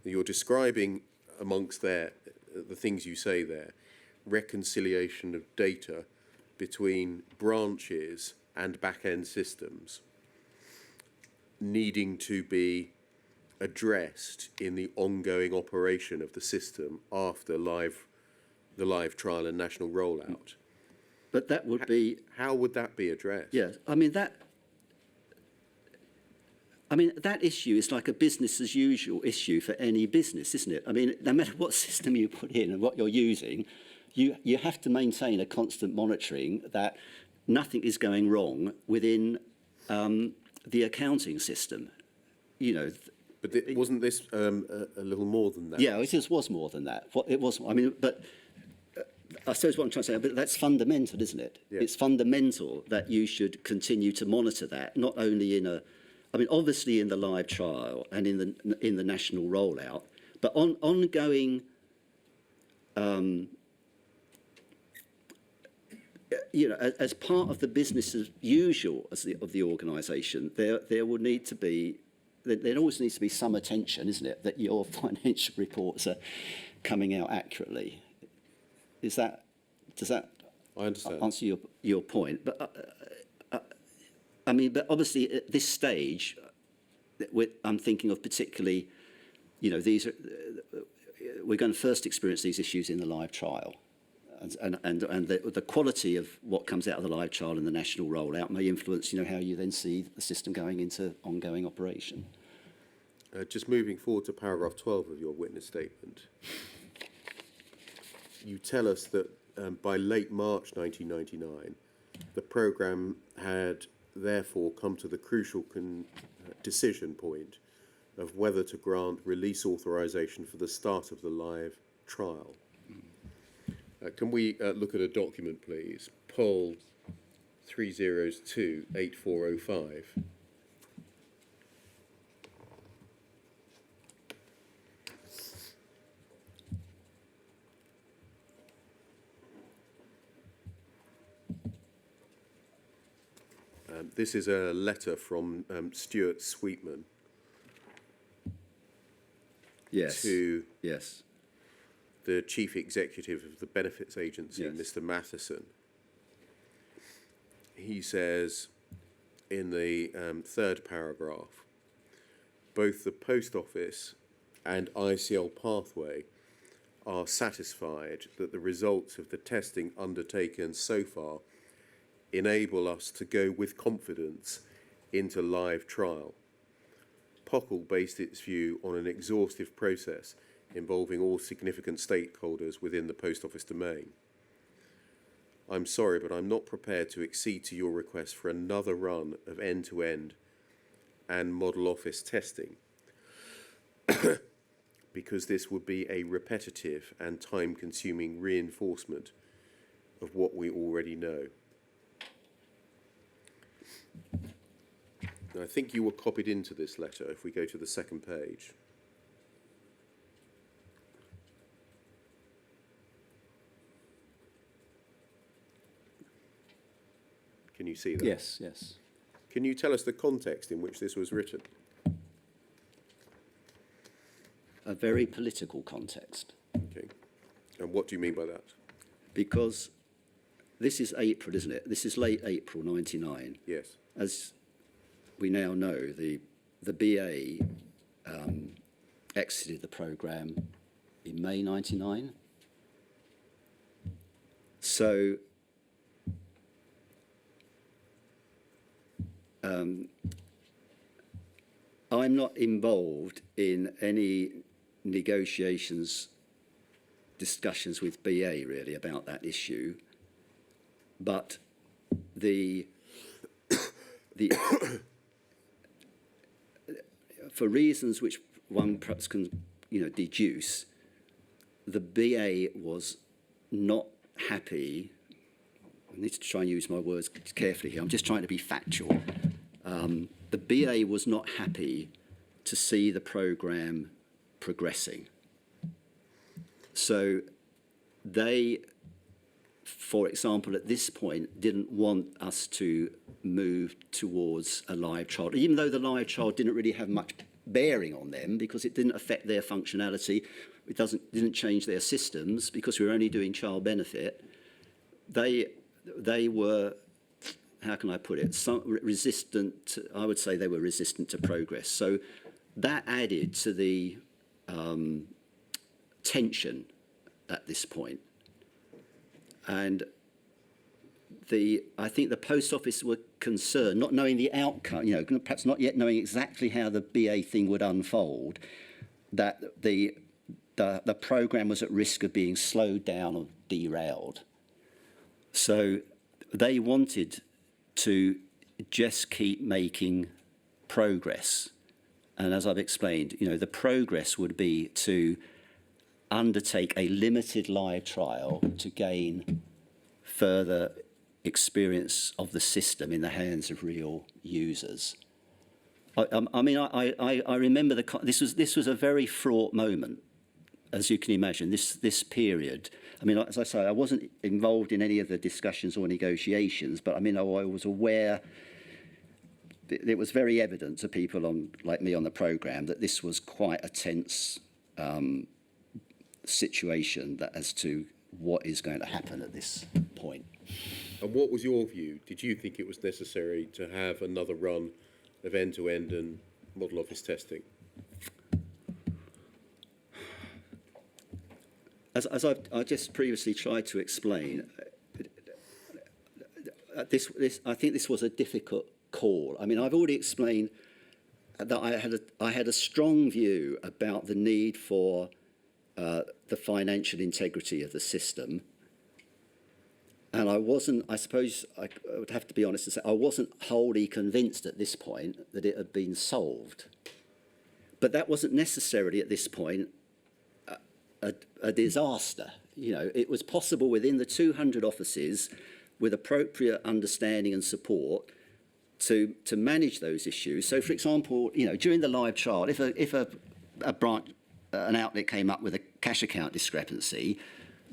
You're describing amongst the things you say there, reconciliation of data between branches and back-end systems needing to be addressed in the ongoing operation of the system after the live trial and national rollout. But that would be... How would that be addressed? Yes, I mean, that issue is like a business as usual issue for any business, isn't it? I mean, no matter what system you put in and what you're using, you have to maintain a constant monitoring that nothing is going wrong within the accounting system. You know. But wasn't this a little more than that? Yeah, it was more than that. It was. I mean, but I suppose what I'm trying to say, but that's fundamental, isn't it? Yeah. It's fundamental that you should continue to monitor that, not only obviously in the live trial and in the national rollout, but ongoing. As part of the business as usual of the organisation, there would need to be. There always needs to be some attention, isn't it, that your financial reports are coming out accurately. Does that I understand. answer your point? But but obviously at this stage, I'm thinking of particularly, these are we're going to first experience these issues in the live trial, and the quality of what comes out of the live trial and the national rollout may influence, how you then see the system going into ongoing operation. Just moving forward to paragraph 12 of your witness statement. You tell us that by late March 1999, the programme had therefore come to the crucial decision point of whether to grant release authorisation for the start of the live trial. Can we look at a document, please? Poll 302-8405. This is a letter from Stuart Sweetman Yes. to Yes. the Chief Executive of the Benefits Agency, Yes. Mr. Matheson. He says in the third paragraph, both the Post Office and ICL Pathway are satisfied that the results of the testing undertaken so far enable us to go with confidence into live trial. POCL based its view on an exhaustive process involving all significant stakeholders within the Post Office domain. I'm sorry, but I'm not prepared to accede to your request for another run of end-to-end and model office testing because this would be a repetitive and time-consuming reinforcement of what we already know. Now, I think you were copied into this letter if we go to the second page. Can you see that? Yes, yes. Can you tell us the context in which this was written? A very political context, Okay. And what do you mean by that? because this is April, isn't it? This is late April 99. Yes. As we now know, the BA exited the programme in May 99. So I'm not involved in any negotiations, discussions with BA really about that issue, but the for reasons which one perhaps can deduce, the BA was not happy. I need to try and use my words carefully here. I'm just trying to be factual. The BA was not happy to see the programme progressing. So they, for example, at this point, didn't want us to move towards a live trial, even though the live trial didn't really have much bearing on them because it didn't affect their functionality. It didn't change their systems because we were only doing child benefit. They were, how can I put it, resistant. I would say they were resistant to progress. So that added to the tension at this point. And I think the Post Office were concerned, not knowing the outcome, perhaps not yet knowing exactly how the BA thing would unfold, that the programme was at risk of being slowed down or derailed. So they wanted to just keep making progress. And as I've explained, the progress would be to undertake a limited live trial to gain further experience of the system in the hands of real users. I remember this was a very fraught moment, as you can imagine. This period. I mean, as I say, I wasn't involved in any of the discussions or negotiations, but I mean, I was aware. It was very evident to people like me on the programme that this was quite a tense situation as to what is going to happen at this point. And what was your view? Did you think it was necessary to have another run of end-to-end and model office testing? As I just previously tried to explain, I think this was a difficult call. I mean, I've already explained that I had a strong view about the need for the financial integrity of the system. And I suppose I would have to be honest and say, I wasn't wholly convinced at this point that it had been solved. But that wasn't necessarily at this point a disaster. It was possible within the 200 offices with appropriate understanding and support to manage those issues. So, for example, during the live trial, if a branch, an outlet came up with a cash account discrepancy,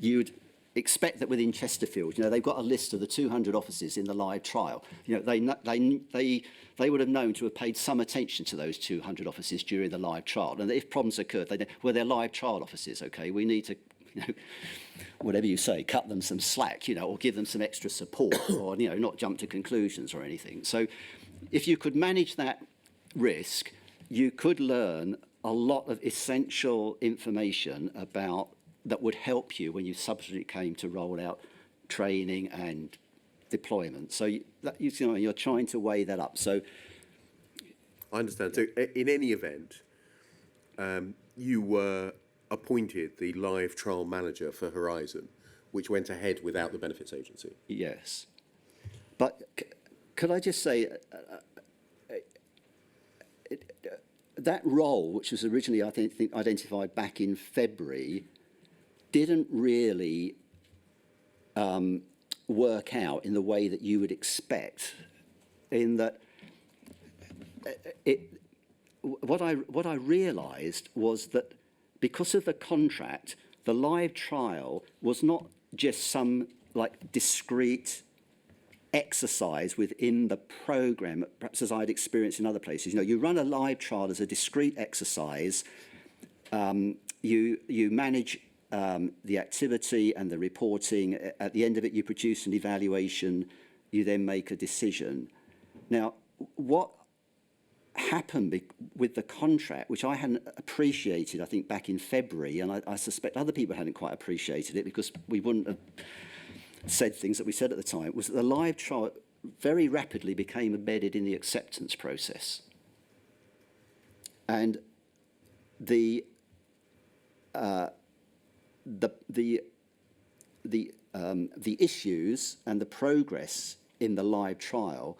you'd expect that within Chesterfield, they've got a list of the 200 officers in the live trial. They would have known to have paid some attention to those 200 officers during the live trial. And if problems occurred, they're live trial officers, okay? We need to, whatever you say, cut them some slack, or give them some extra support, or, not jump to conclusions or anything. So if you could manage that risk, you could learn a lot of essential information about that would help you when you subsequently came to roll out training and deployment. So you're trying to weigh that up. So I understand. So in any event, you were appointed the live trial manager for Horizon, which went ahead without the benefits agency. yes, but could I just say that role, which was originally I think identified back in February, didn't really work out in the way that you would expect, in that what I realised was that because of the contract, the live trial was not just some discrete exercise within the programme, perhaps as I'd experienced in other places. You run a live trial as a discrete exercise. You manage the activity and the reporting. At the end of it, you produce an evaluation. You then make a decision. Now, what happened with the contract, which I hadn't appreciated, I think, back in February, and I suspect other people hadn't quite appreciated it because we wouldn't have said things that we said at the time, was that the live trial very rapidly became embedded in the acceptance process. And the issues and the progress in the live trial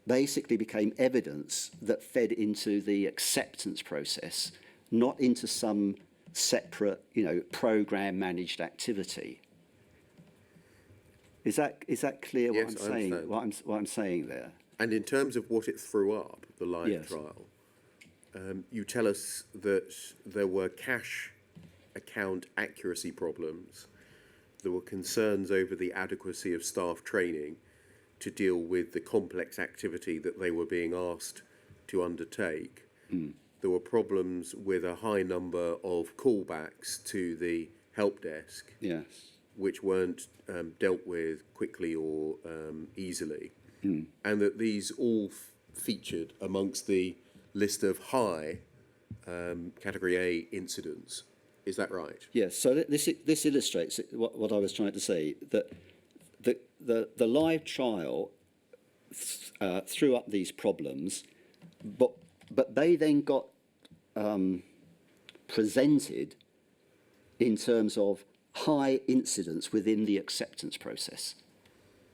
basically became evidence that fed into the acceptance process, not into some separate, program managed activity. Is that clear what Yes, I'm saying? understand. What I'm saying there? And in terms of what it threw up, the live Yes. trial, you tell us that there were cash account accuracy problems. There were concerns over the adequacy of staff training to deal with the complex activity that they were being asked to undertake. There were problems with a high number of callbacks to the help desk, Yes. which weren't dealt with quickly or easily, and that these all featured amongst the list of high Category A incidents. Is that right? Yes. So this illustrates what I was trying to say, that the live trial threw up these problems, but they then got presented in terms of high incidents within the acceptance process.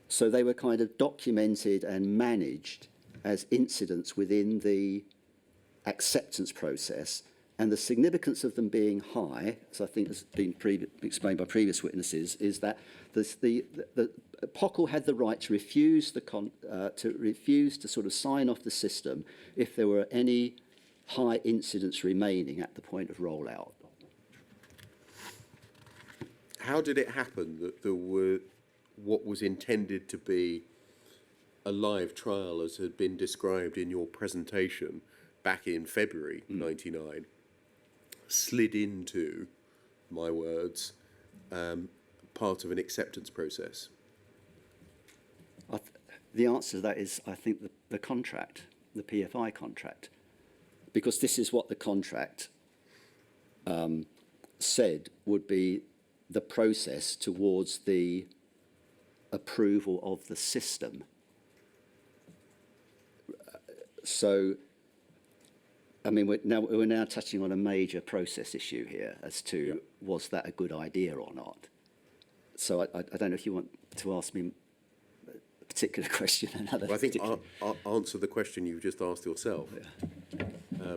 So they were kind of documented and managed as incidents within the acceptance process, and the significance of them being high, as I think has been explained by previous witnesses, is that the POCL had the right to refuse to sort of sign off the system if there were any high incidents remaining at the point of rollout. How did it happen that there were what was intended to be a live trial, as had been described in your presentation back in February '99, slid into, my words, part of an acceptance process? The answer to that is, I think, the contract, the PFI contract, because this is what the contract said would be the process towards the approval of the system. So, I mean, we're now touching on a major process issue here as to was that a good idea or not. So I don't know if you want to ask me a particular question. Well, I think I'll answer the question you've just asked yourself. Yeah.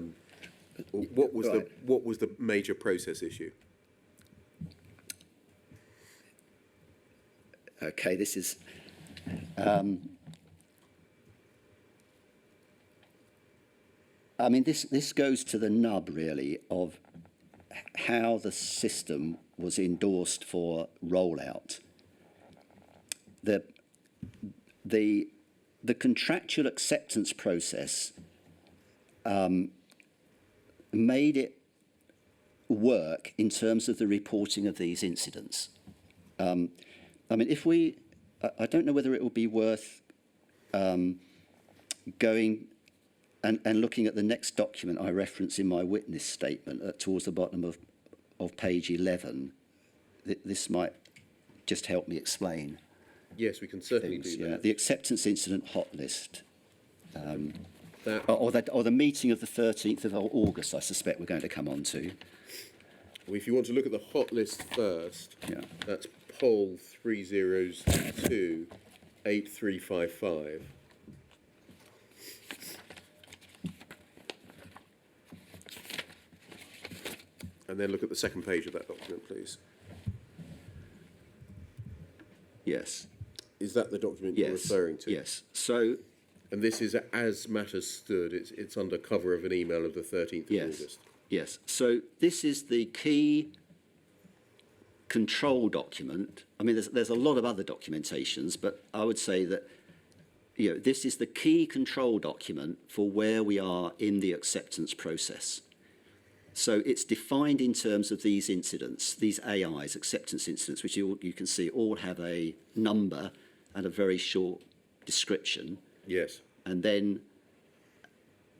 What was the major process issue? Okay, this is. I mean, this goes to the nub, really, of how the system was endorsed for rollout, the contractual acceptance process made it work in terms of the reporting of these incidents. I mean, I don't know whether it would be worth going and looking at the next document I reference in my witness statement towards the bottom of page 11. This might just help me explain. Yes, we can certainly Things, do yeah. that. The acceptance incident hot list, That- or the meeting of the 13th of August, I suspect we're going to come on to. Well, if you want to look at the hot list first, Yeah. that's poll 302-8355. And then look at the second page of that document, please. Yes. Is that the document you're Yes. referring to? Yes. So And this is as matters stood. It's under cover of an email of the 13th of yes. August. Yes. So this is the key control document. I mean, there's a lot of other documentations, but I would say that this is the key control document for where we are in the acceptance process. So it's defined in terms of these incidents, these AIs, acceptance incidents, which you can see all have a number and a very short description. Yes. And then,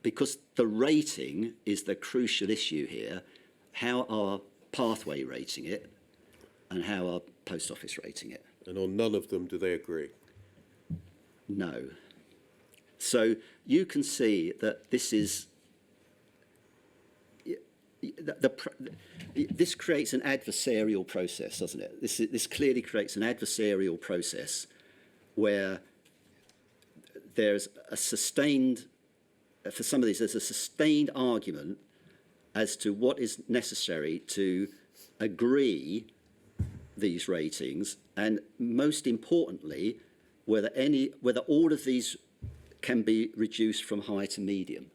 because the rating is the crucial issue here, how are Pathway rating it and how are Post Office rating it? And on none of them do they agree. No. So you can see that this is, this creates an adversarial process, doesn't it? This clearly creates an adversarial process where there's a sustained, for some of these, there's a sustained argument as to what is necessary to agree these ratings, and most importantly, whether all of these can be reduced from high to medium.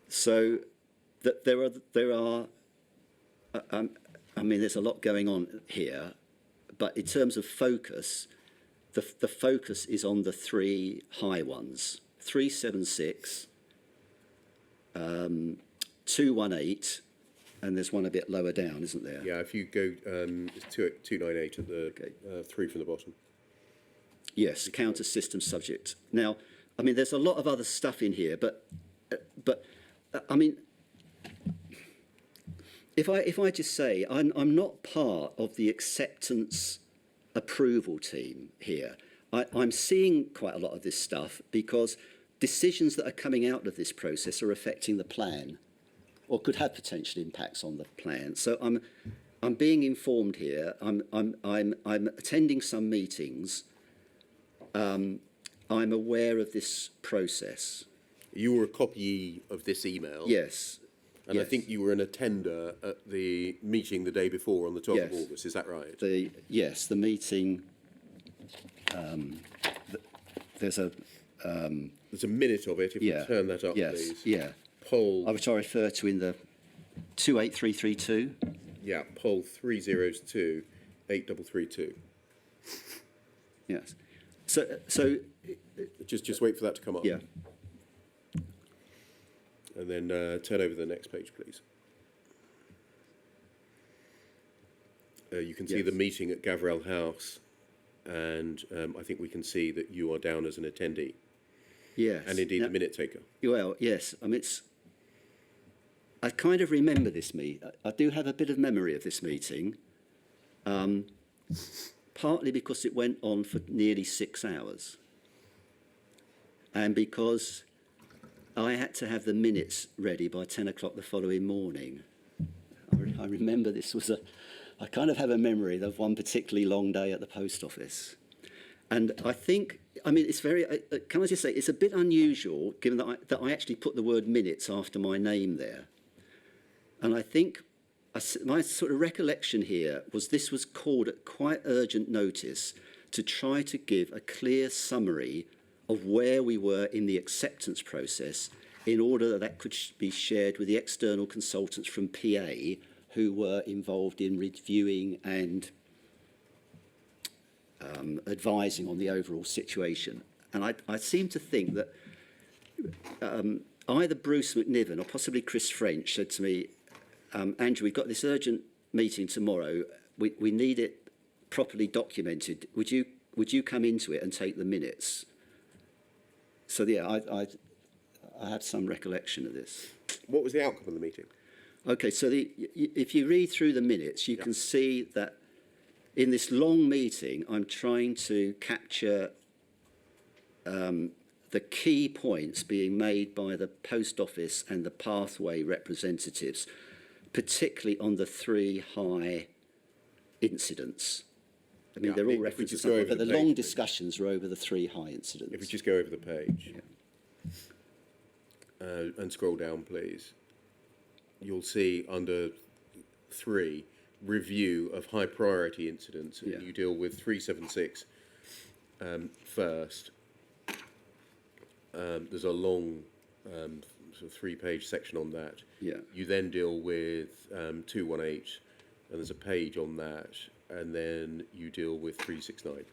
So that there are I mean, there's a lot going on here, but in terms of focus, the focus is on the three high ones: 376, 218, and there's one a bit lower down, isn't there? Yeah, if you go, it's 298 at the three from the bottom. Yes, counter system subject. Now, I mean, there's a lot of other stuff in here, but I mean, if I just say I'm not part of the acceptance approval team here, I'm seeing quite a lot of this stuff because decisions that are coming out of this process are affecting the plan, or could have potential impacts on the plan. So I'm being informed here. I'm attending some meetings. I'm aware of this process. You were a copy of this email. Yes. And I yes. think you were an attender at the meeting the day before on the 12th of Yes. August. Is that right? The meeting. There's a There's a minute of it. If yeah. you turn that up, yes. please. Yeah. Poll. Which I refer to in the 28332. Yeah, poll 302-8332. Yes. So Just wait for that to come up. yeah. And then turn over the next page, please. You can see Yes. the meeting at Gavrel House, and I think we can see that you are down as an attendee, Yes. and indeed Now- the minute taker. Well, yes. I mean, I kind of remember this meeting. I do have a bit of memory of this meeting, partly because it went on for nearly 6 hours, and because I had to have the minutes ready by 10 o'clock the following morning. I remember this was I kind of have a memory of one particularly long day at the post office. And I think, I mean, it's very, can I just say, it's a bit unusual, given that I actually put the word minutes after my name there. And I think my sort of recollection here was this was called at quite urgent notice to try to give a clear summary of where we were in the acceptance process in order that that could be shared with the external consultants from PA who were involved in reviewing and advising on the overall situation. And I seem to think that either Bruce McNiven or possibly Chris French said to me, Andrew, we've got this urgent meeting tomorrow. We need it properly documented. Would you come into it and take the minutes? So yeah, I have some recollection of this. What was the outcome of the meeting? Okay, so if you read through the minutes, you can see that in this long meeting, I'm trying to capture the key points being made by the Post Office and the Pathway representatives, particularly on the 3 high incidents. I mean, they're all references, but the long discussions are over the 3 high incidents. If we just go over the page and scroll down, please, you'll see under 3, review of high priority incidents. And you deal with 376 first. There's a long sort of 3-page section on that. Yeah. You then deal with 218, and there's a page on that, and then you deal with 369,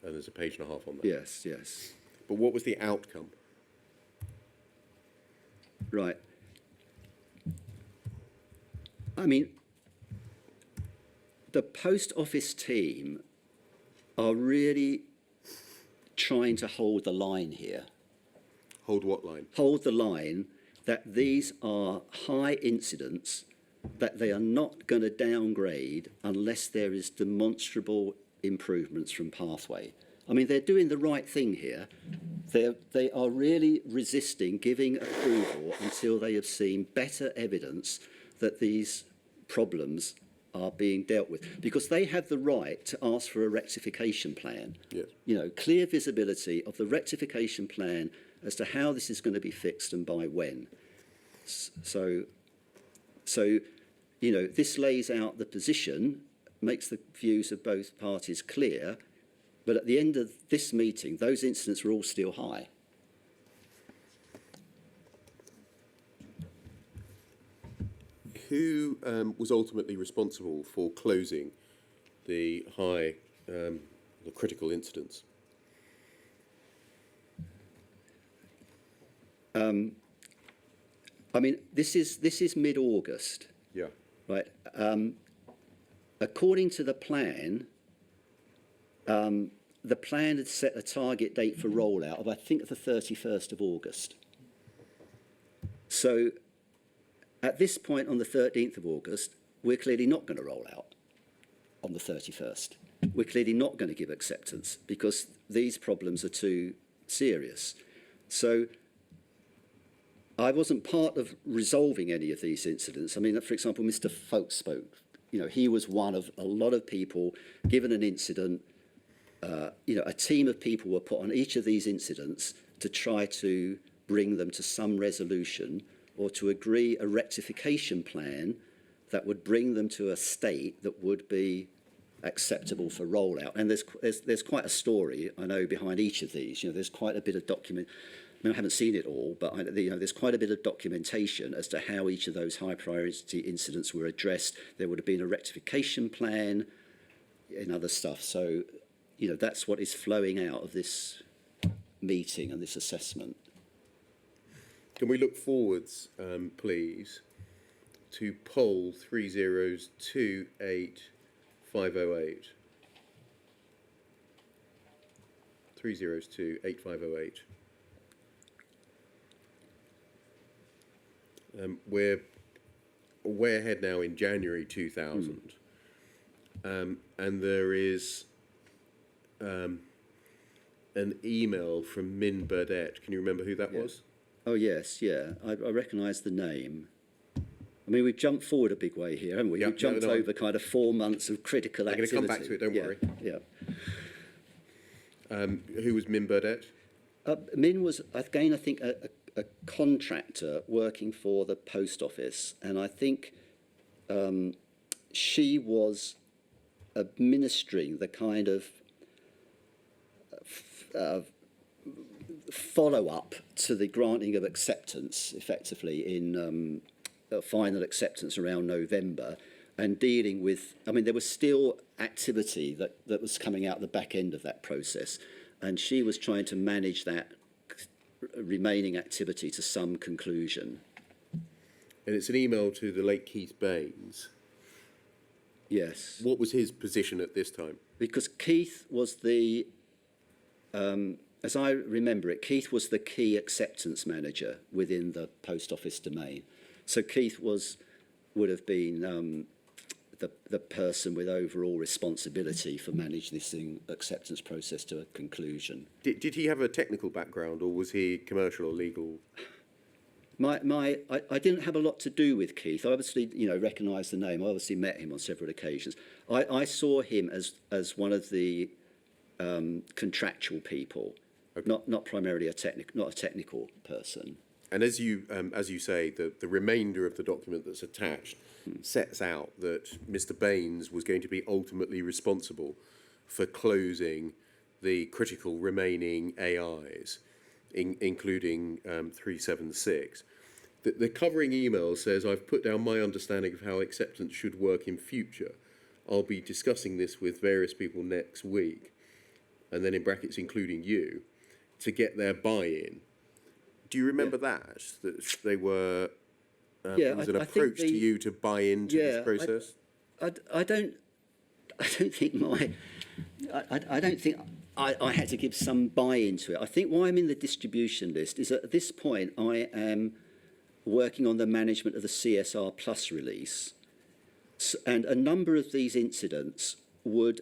and there's a page and a half on that. Yes, yes. But what was the outcome? Right. I mean, the Post Office team are really trying to hold the line here. Hold what line? Hold the line that these are high incidents, that they are not going to downgrade unless there is demonstrable improvements from Pathway. I mean, they're doing the right thing here. They are really resisting giving approval until they have seen better evidence that these problems are being dealt with, because they have the right to ask for a rectification plan. Yes. You know, clear visibility of the rectification plan as to how this is going to be fixed and by when. So, you know, this lays out the position, makes the views of both parties clear, but at the end of this meeting, those incidents were all still high. Who was ultimately responsible for closing the high, the critical incidents? I mean, this is mid-August, Yeah. right? According to the plan had set a target date for rollout of, I think, the 31st of August. So at this point on the 13th of August, we're clearly not going to roll out on the 31st. We're clearly not going to give acceptance because these problems are too serious. So I wasn't part of resolving any of these incidents. I mean, for example, Mr. Folkes spoke. You know, he was one of a lot of people given an incident. You know, a team of people were put on each of these incidents to try to bring them to some resolution or to agree a rectification plan that would bring them to a state that would be acceptable for rollout. And there's quite a story, I know, behind each of these. You know, there's quite a bit of document. I mean, I haven't seen it all, but you know, there's quite a bit of documentation as to how each of those high priority incidents were addressed. There would have been a rectification plan and other stuff. So, you know, that's what is flowing out of this meeting and this assessment. Can we look forwards, please, to poll 3028508? 3028508. We're ahead now in January 2000, and there is an email from Min Burdett. Can you remember who that was? Oh, yes, yeah. I recognise the name. I mean, we've jumped forward a big way here, haven't we? Yeah, We've jumped over kind of 4 months of critical activity. I'm going to come back to it, don't worry. Yeah. Who was Min Burdett? Min was, again, I think, a contractor working for the Post Office, and I think she was administering the kind of follow-up to the granting of acceptance, effectively, in final acceptance around November, and dealing with, I mean, there was still activity that was coming out the back end of that process, and she was trying to manage that remaining activity to some conclusion. And it's an email to the late Keith Baines. Yes. What was his position at this time? Because Keith was the, as I remember it, Keith was the key acceptance manager within the post office domain. So Keith would have been the person with overall responsibility for managing this acceptance process to a conclusion. Did he have a technical background, or was he commercial or legal? I didn't have a lot to do with Keith. I obviously, recognised the name. I obviously met him on several occasions. I saw him as one of the contractual people, okay. not primarily not a technical person. And as you say, the remainder of the document that's attached sets out that Mr. Baines was going to be ultimately responsible for closing the critical remaining AIs, including 376. The covering email says, "I've put down my understanding of how acceptance should work in future. I'll be discussing this with various people next week," and then in brackets, including you, to get their buy-in. Do you remember that they were? It was an approach to you to buy into this process. I don't think I had to give some buy-in to it. I think why I'm in the distribution list is that at this point I am working on the management of the CSR Plus release, and a number of these incidents would,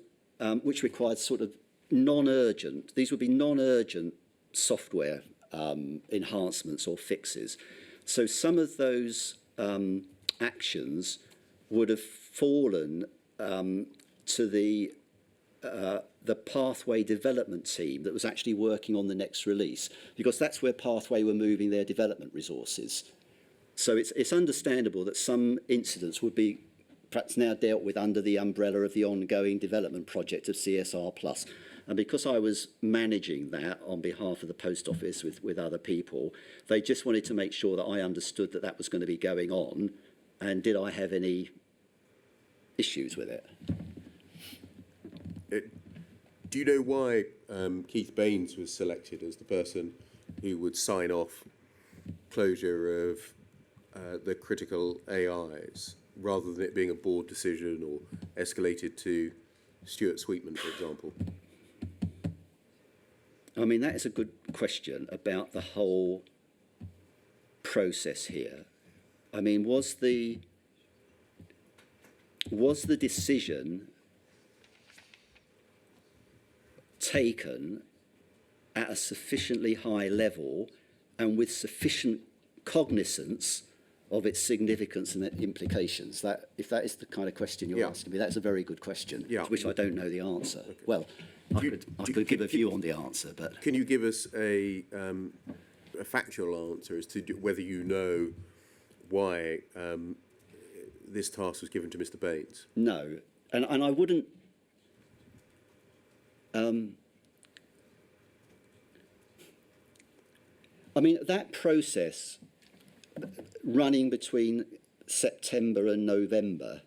which required sort of non-urgent. These would be non-urgent software enhancements or fixes. So some of those actions would have fallen to the Pathway development team that was actually working on the next release, because that's where Pathway were moving their development resources. So it's understandable that some incidents would be perhaps now dealt with under the umbrella of the ongoing development project of CSR Plus. And because I was managing that on behalf of the post office with other people, they just wanted to make sure that I understood that that was going to be going on, and did I have any issues with it. Do you know why Keith Baines was selected as the person who would sign off closure of the critical AIs, rather than it being a board decision or escalated to Stuart Sweetman, for example? I mean, that is a good question about the whole process here. I mean, was the decision taken at a sufficiently high level and with sufficient cognizance of its significance and implications? That, if that is the kind of question you're asking me, that's a very good question, to which I don't know the answer. Okay. Well, I could give a view on the answer, but... Can you give us a factual answer as to whether you know why this task was given to Mr. Baines? No, and I wouldn't... I mean, that process running between September and November,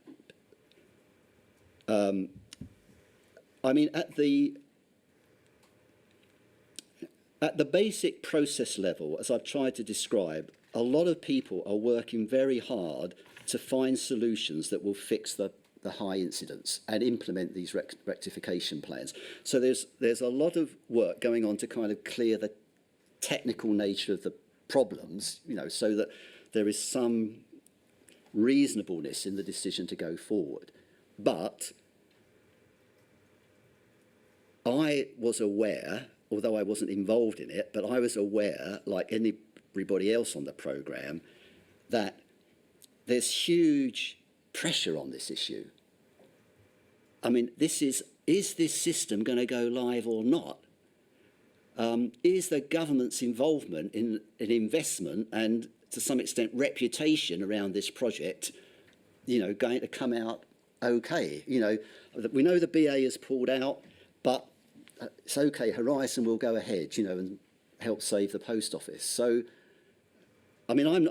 I mean, at the basic process level, as I've tried to describe, a lot of people are working very hard to find solutions that will fix the high incidents and implement these rectification plans. So there's a lot of work going on to kind of clear the technical nature of the problems, so that there is some reasonableness in the decision to go forward. But I was aware, although I wasn't involved in it, but I was aware, like everybody else on the programme, that there's huge pressure on this issue. I mean, is this system going to go live or not? Is the government's involvement in an investment and, to some extent, reputation around this project, going to come out okay? We know the BA has pulled out, but it's okay. Horizon will go ahead, and help save the post office. So, I mean, I'm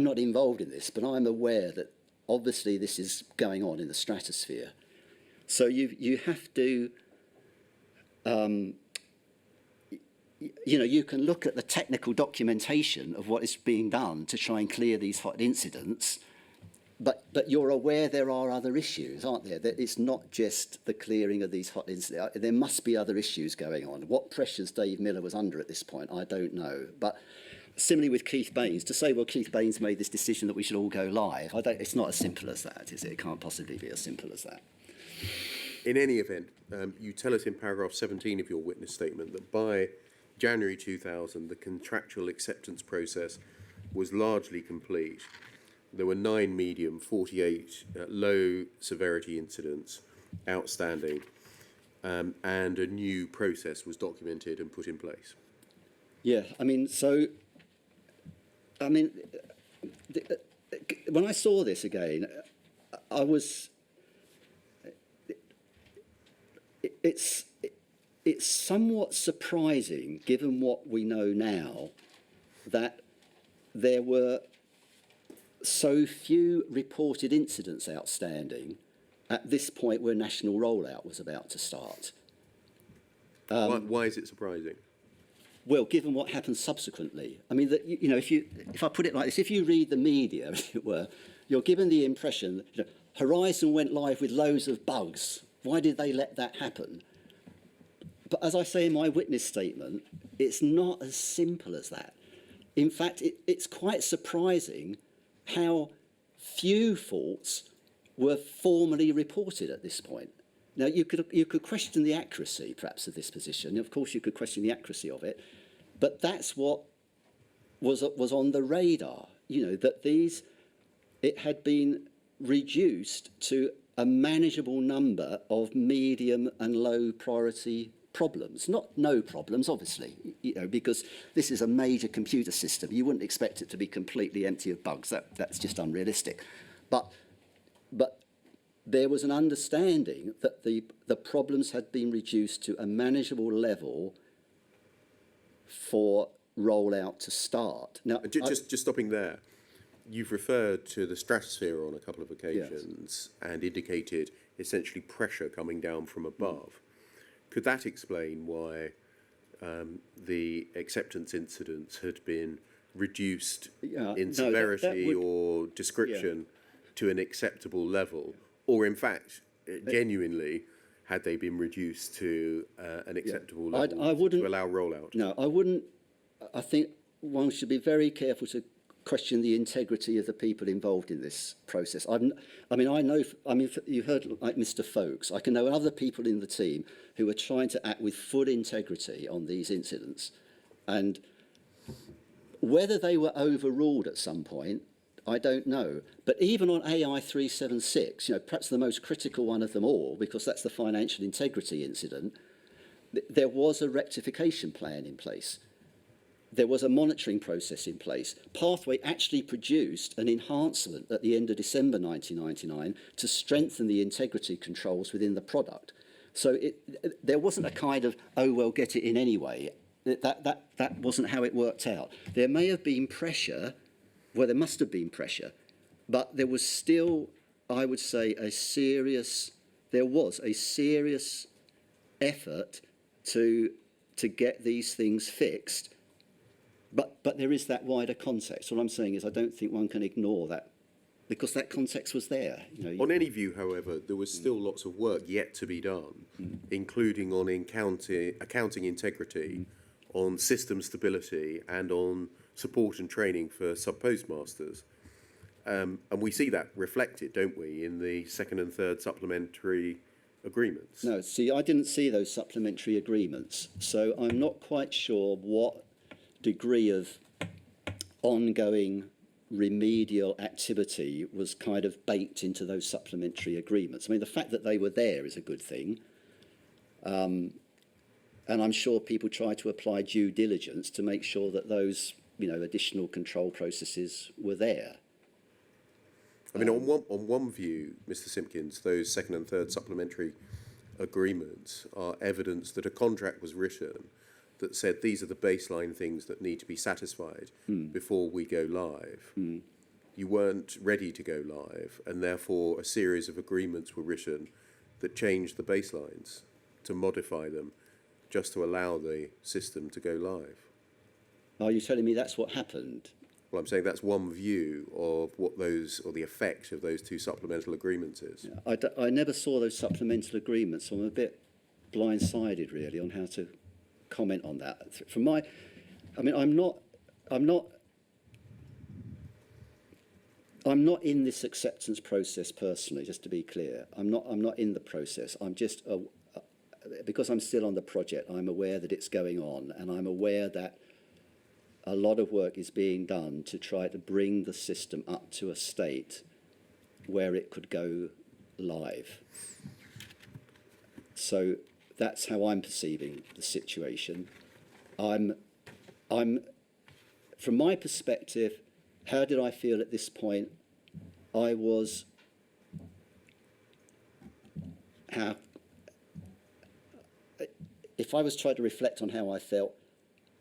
not involved in this, but I'm aware that obviously this is going on in the stratosphere. So you have to, you can look at the technical documentation of what is being done to try and clear these hot incidents, but you're aware there are other issues, aren't there? That it's not just the clearing of these hot incidents. There must be other issues going on. What pressures Dave Miller was under at this point, I don't know. But similarly with Keith Baines, to say, well, Keith Baines made this decision that we should all go live, it's not as simple as that, is it? It can't possibly be as simple as that. In any event, you tell us in paragraph 17 of your witness statement that by January 2000, the contractual acceptance process was largely complete. There were 9 medium, 48 low severity incidents outstanding, and a new process was documented and put in place. Yeah, when I saw this again, I was. It's somewhat surprising, given what we know now, that there were so few reported incidents outstanding at this point where national rollout was about to start. Why is it surprising? Well, given what happened subsequently, I mean, if I put it like this, if you read the media, as it were, you're given the impression that Horizon went live with loads of bugs. Why did they let that happen? But as I say in my witness statement, it's not as simple as that. In fact, it's quite surprising how few faults were formally reported at this point. Now, you could question the accuracy, perhaps, of this position. Of course, you could question the accuracy of it, but that's what was on the radar. That it had been reduced to a manageable number of medium and low priority problems. Not no problems, obviously, because this is a major computer system. You wouldn't expect it to be completely empty of bugs. That's just unrealistic. But there was an understanding that the problems had been reduced to a manageable level for rollout to start. Now, just stopping there, you've referred to the stratosphere on a couple of occasions, yes, and indicated essentially pressure coming down from above. Could that explain why the acceptance incidents had been reduced in severity or description to an acceptable level? Or in fact, genuinely, had they been reduced to an acceptable level to allow rollout? No, I wouldn't. I think one should be very careful to question the integrity of the people involved in this process. You've heard like Mr. Folkes. I can know other people in the team who are trying to act with full integrity on these incidents. And whether they were overruled at some point, I don't know. But even on AI 376, perhaps the most critical one of them all, because that's the financial integrity incident, there was a rectification plan in place. There was a monitoring process in place. Pathway actually produced an enhancement at the end of December 1999 to strengthen the integrity controls within the product. So there wasn't a kind of, oh, well, get it in anyway. That wasn't how it worked out. There may have been pressure. Well, there must have been pressure, but there was still, I would say, there was a serious effort to get these things fixed. But there is that wider context. What I'm saying is I don't think one can ignore that, because that context was there. On any view, however, there was still lots of work yet to be done, including on accounting integrity, on system stability, and on support and training for sub-postmasters. And we see that reflected, don't we, in the second and third supplementary agreements? No, see, I didn't see those supplementary agreements, so I'm not quite sure what degree of ongoing remedial activity was kind of baked into those supplementary agreements. I mean, the fact that they were there is a good thing. And I'm sure people try to apply due diligence to make sure that those additional control processes were there. I mean, on one view, Mr. Simpkins, those second and third supplementary agreements are evidence that a contract was written that said these are the baseline things that need to be satisfied before we go live. You weren't ready to go live, and therefore a series of agreements were written that changed the baselines to modify them just to allow the system to go live. Are you telling me that's what happened? Well, I'm saying that's one view of what those, or the effect of those two supplemental agreements is. Yeah, I never saw those supplemental agreements, so I'm a bit blindsided really on how to comment on that. From my, I mean, I'm not in this acceptance process personally, just to be clear. I'm not in the process. I'm just, because I'm still on the project, I'm aware that it's going on, and I'm aware that a lot of work is being done to try to bring the system up to a state where it could go live. So that's how I'm perceiving the situation. I'm, from my perspective, how did I feel at this point? I was, if I was trying to reflect on how I felt,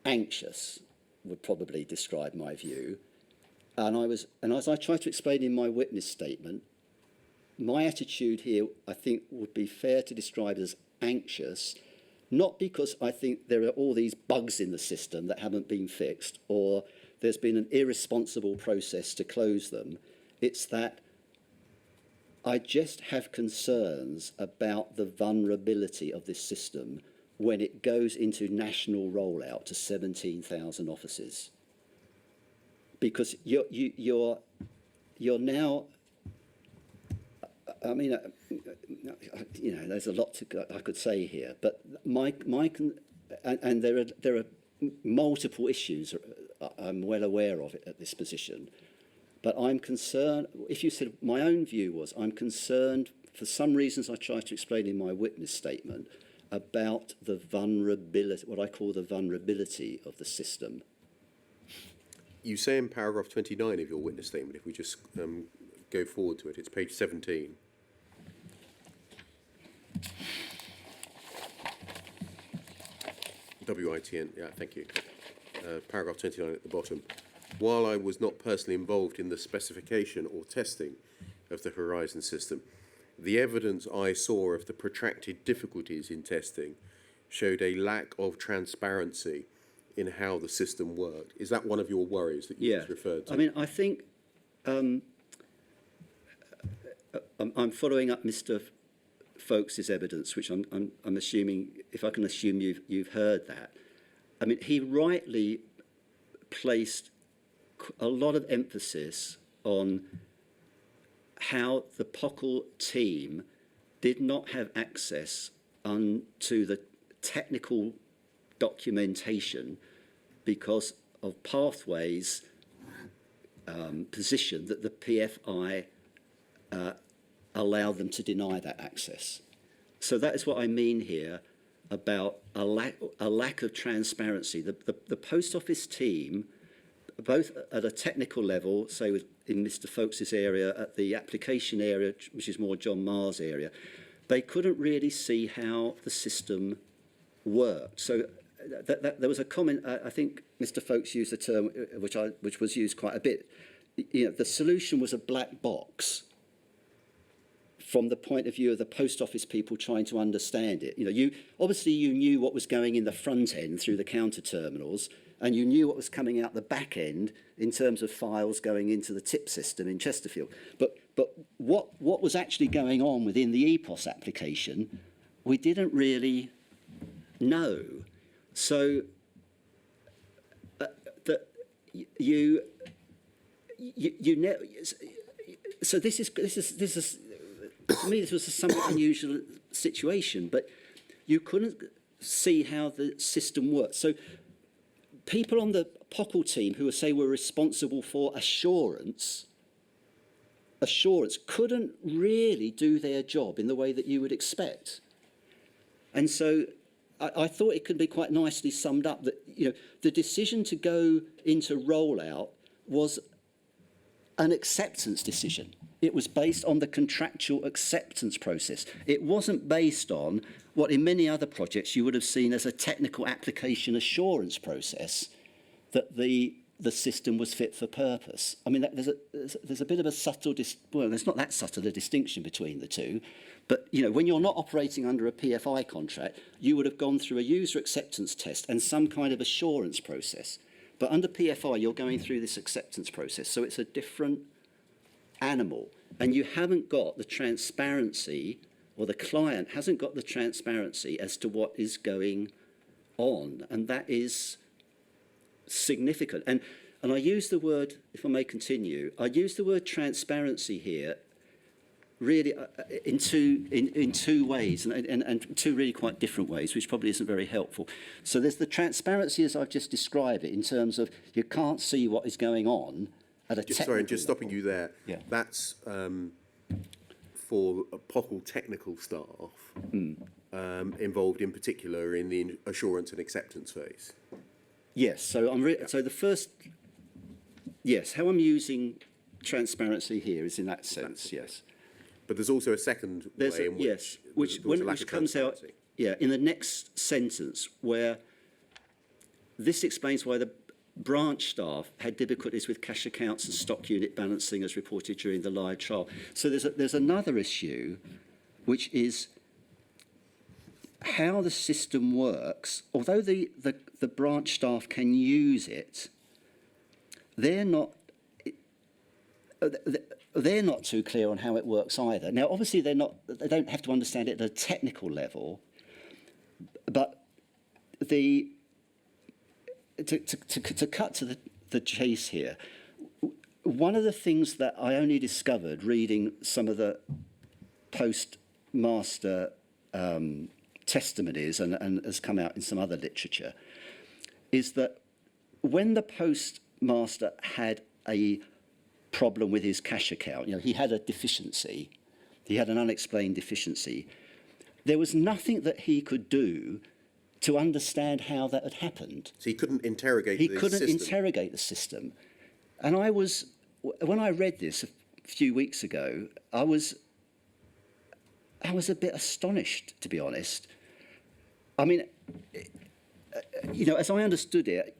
anxious would probably describe my view. And as I tried to explain in my witness statement, my attitude here, I think, would be fair to describe as anxious, not because I think there are all these bugs in the system that haven't been fixed, or there's been an irresponsible process to close them. It's that I just have concerns about the vulnerability of this system when it goes into national rollout to 17,000 offices. Because you're now, I mean, you know, there's a lot I could say here, but and there are multiple issues I'm well aware of it at this position, but I'm concerned. If you said my own view was, I'm concerned for some reasons I tried to explain in my witness statement about the vulnerability, what I call the vulnerability of the system. You say in paragraph 29 of your witness statement, if we just go forward to it, it's page 17. WITN, yeah, thank you. Paragraph 29 at the bottom. While I was not personally involved in the specification or testing of the Horizon system, the evidence I saw of the protracted difficulties in testing showed a lack of transparency in how the system worked. Is that one of your worries that you just referred to? I mean, I think I'm following up Mr. Folkes' evidence, which I'm assuming, if I can assume you've heard that. I mean, he rightly placed a lot of emphasis on how the POCL team did not have access to the technical documentation because of Pathways' position that the PFI allowed them to deny that access. So that is what I mean here about a lack of transparency. The Post Office team, both at a technical level, say in Mr. Folkes' area, at the application area, which is more John Marr's area, they couldn't really see how the system worked. So there was a comment, I think Mr. Folkes used a term which was used quite a bit. You know, the solution was a black box from the point of view of the Post Office people trying to understand it. You know, you knew what was going in the front end through the counter terminals, and you knew what was coming out the back end in terms of files going into the tip system in Chesterfield. But what was actually going on within the EPOS application, we didn't really know. So so this is to me, this was a somewhat unusual situation, but you couldn't see how the system worked. So people on the POCL team who were responsible for assurance couldn't really do their job in the way that you would expect. And so I thought it could be quite nicely summed up that, you know, the decision to go into rollout was an acceptance decision. It was based on the contractual acceptance process. It wasn't based on what in many other projects you would have seen as a technical application assurance process, that the system was fit for purpose. I mean, there's a bit of a subtle, well, there's not that subtle a distinction between the two, but, you know, when you're not operating under a PFI contract, you would have gone through a user acceptance test and some kind of assurance process. But under PFI, you're going through this acceptance process, so it's a different animal, and you haven't got the transparency, or the client hasn't got the transparency as to what is going on, and that is significant. And I use the word, if I may continue, I use the word transparency here really in two ways, and two really quite different ways, which probably isn't very helpful. So there's the transparency as I've just described it, in terms of you can't see what is going on at a technical Sorry, just level. stopping you there. Yeah. That's for POCL technical staff involved in particular in the assurance and acceptance phase. Yes, so so the first, yes, how I'm using transparency here is in that sense, yes. But there's also a second There's way in which which there was a lack which of comes out, transparency. yeah, in the next sentence, where this explains why the branch staff had difficulties with cash accounts and stock unit balancing as reported during the live trial. So there's another issue, which is how the system works. Although the branch staff can use it, they're not too clear on how it works either. Now, obviously, they don't have to understand it at a technical level, but to cut to the chase here, one of the things that I only discovered reading some of the postmaster testimonies and has come out in some other literature, is that when the postmaster had a problem with his cash account, you know, he had a deficiency, he had an unexplained deficiency, there was nothing that he could do to understand how that had happened. So he couldn't interrogate He the couldn't system. interrogate the system. And when I read this a few weeks ago, I was a bit astonished, to be honest. I mean, you know, as I understood it,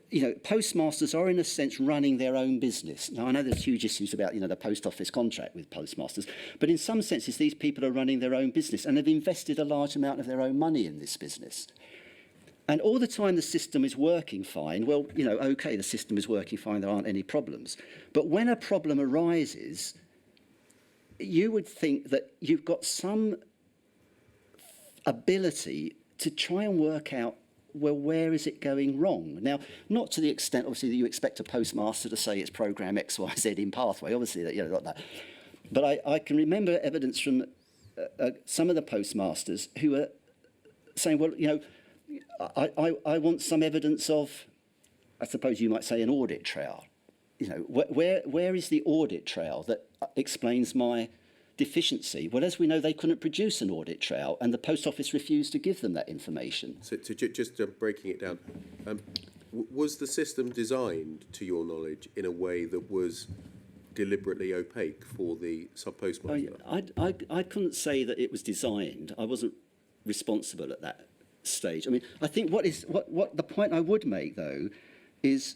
you know, postmasters are in a sense running their own business. Now, I know there's huge issues about, you know, the post office contract with postmasters, but in some senses, these people are running their own business and have invested a large amount of their own money in this business. And all the time the system is working fine, well, you know, okay, the system is working fine, there aren't any problems. But when a problem arises, you would think that you've got some ability to try and work out, well, where is it going wrong? Now, not to the extent, obviously, that you expect a postmaster to say it's program X, Y, Z in pathway, obviously, that, you know, not that. But I can remember evidence from some of the postmasters who are saying, well, you know, I want some evidence of, I suppose you might say, an audit trail. You know, where is the audit trail that explains my deficiency? Well, as we know, they couldn't produce an audit trail, and the post office refused to give them that information. So just breaking it down, was the system designed, to your knowledge, in a way that was deliberately opaque for the sub-postmaster? I couldn't say that it was designed. I wasn't responsible at that stage. I mean, I think what the point I would make, though, is,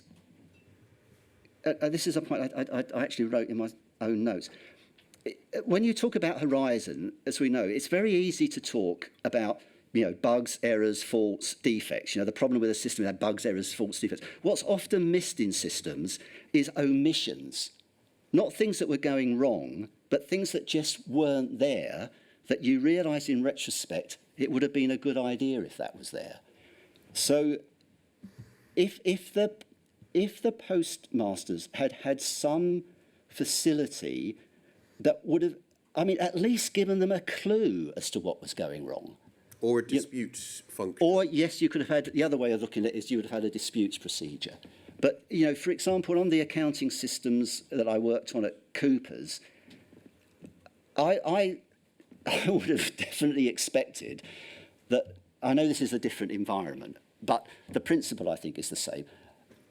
this is a point I actually wrote in my own notes. When you talk about Horizon, as we know, it's very easy to talk about, you know, bugs, errors, faults, defects. You know, the problem with a system had bugs, errors, faults, defects. What's often missed in systems is omissions. Not things that were going wrong, but things that just weren't there, that you realise in retrospect it would have been a good idea if that was there. So if the postmasters had some facility that would have, I mean, at least given them a clue as to what was going wrong. Or a dispute function? Or, yes, you could have had, the other way of looking at it is you would have had a disputes procedure. But, you know, for example, on the accounting systems that I worked on at Cooper's, I would have definitely expected that, I know this is a different environment, but the principle, I think, is the same.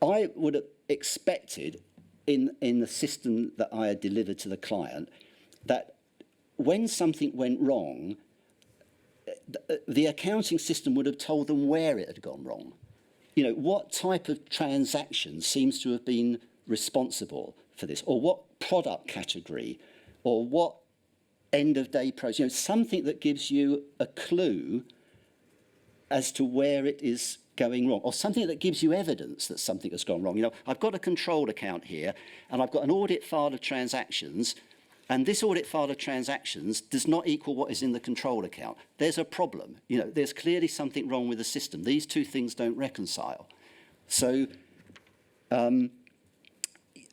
I would have expected in the system that I had delivered to the client that when something went wrong, the accounting system would have told them where it had gone wrong. You know, what type of transaction seems to have been responsible for this, or what product category, or what end of day process, you know, something that gives you a clue as to where it is going wrong, or something that gives you evidence that something has gone wrong. You know, I've got a controlled account here, and I've got an audit file of transactions, and this audit file of transactions does not equal what is in the control account. There's a problem. You know, there's clearly something wrong with the system. These two things don't reconcile. So,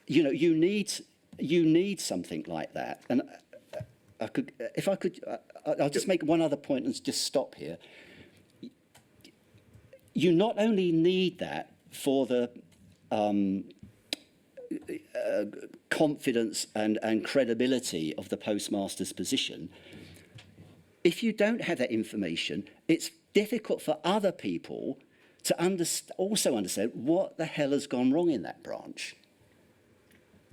you know, you need something like that. And I'll just make one other point and just stop here. You not only need that for the confidence and credibility of the postmaster's position. If you don't have that information, it's difficult for other people to also understand what the hell has gone wrong in that branch.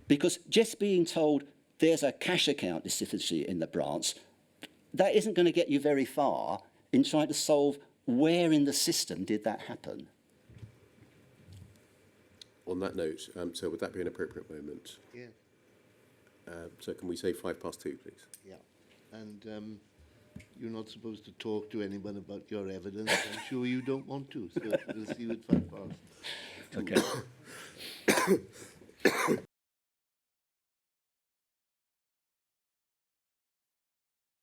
Because just being told there's a cash account deficiency in the branch, that isn't going to get you very far in trying to solve where in the system did that happen. On that note, so would that be an appropriate moment? Yeah. So can we say 2:05, please? Yeah. And you're not supposed to talk to anyone about your evidence. I'm sure you don't want to. So we'll see you at 2:05. Okay.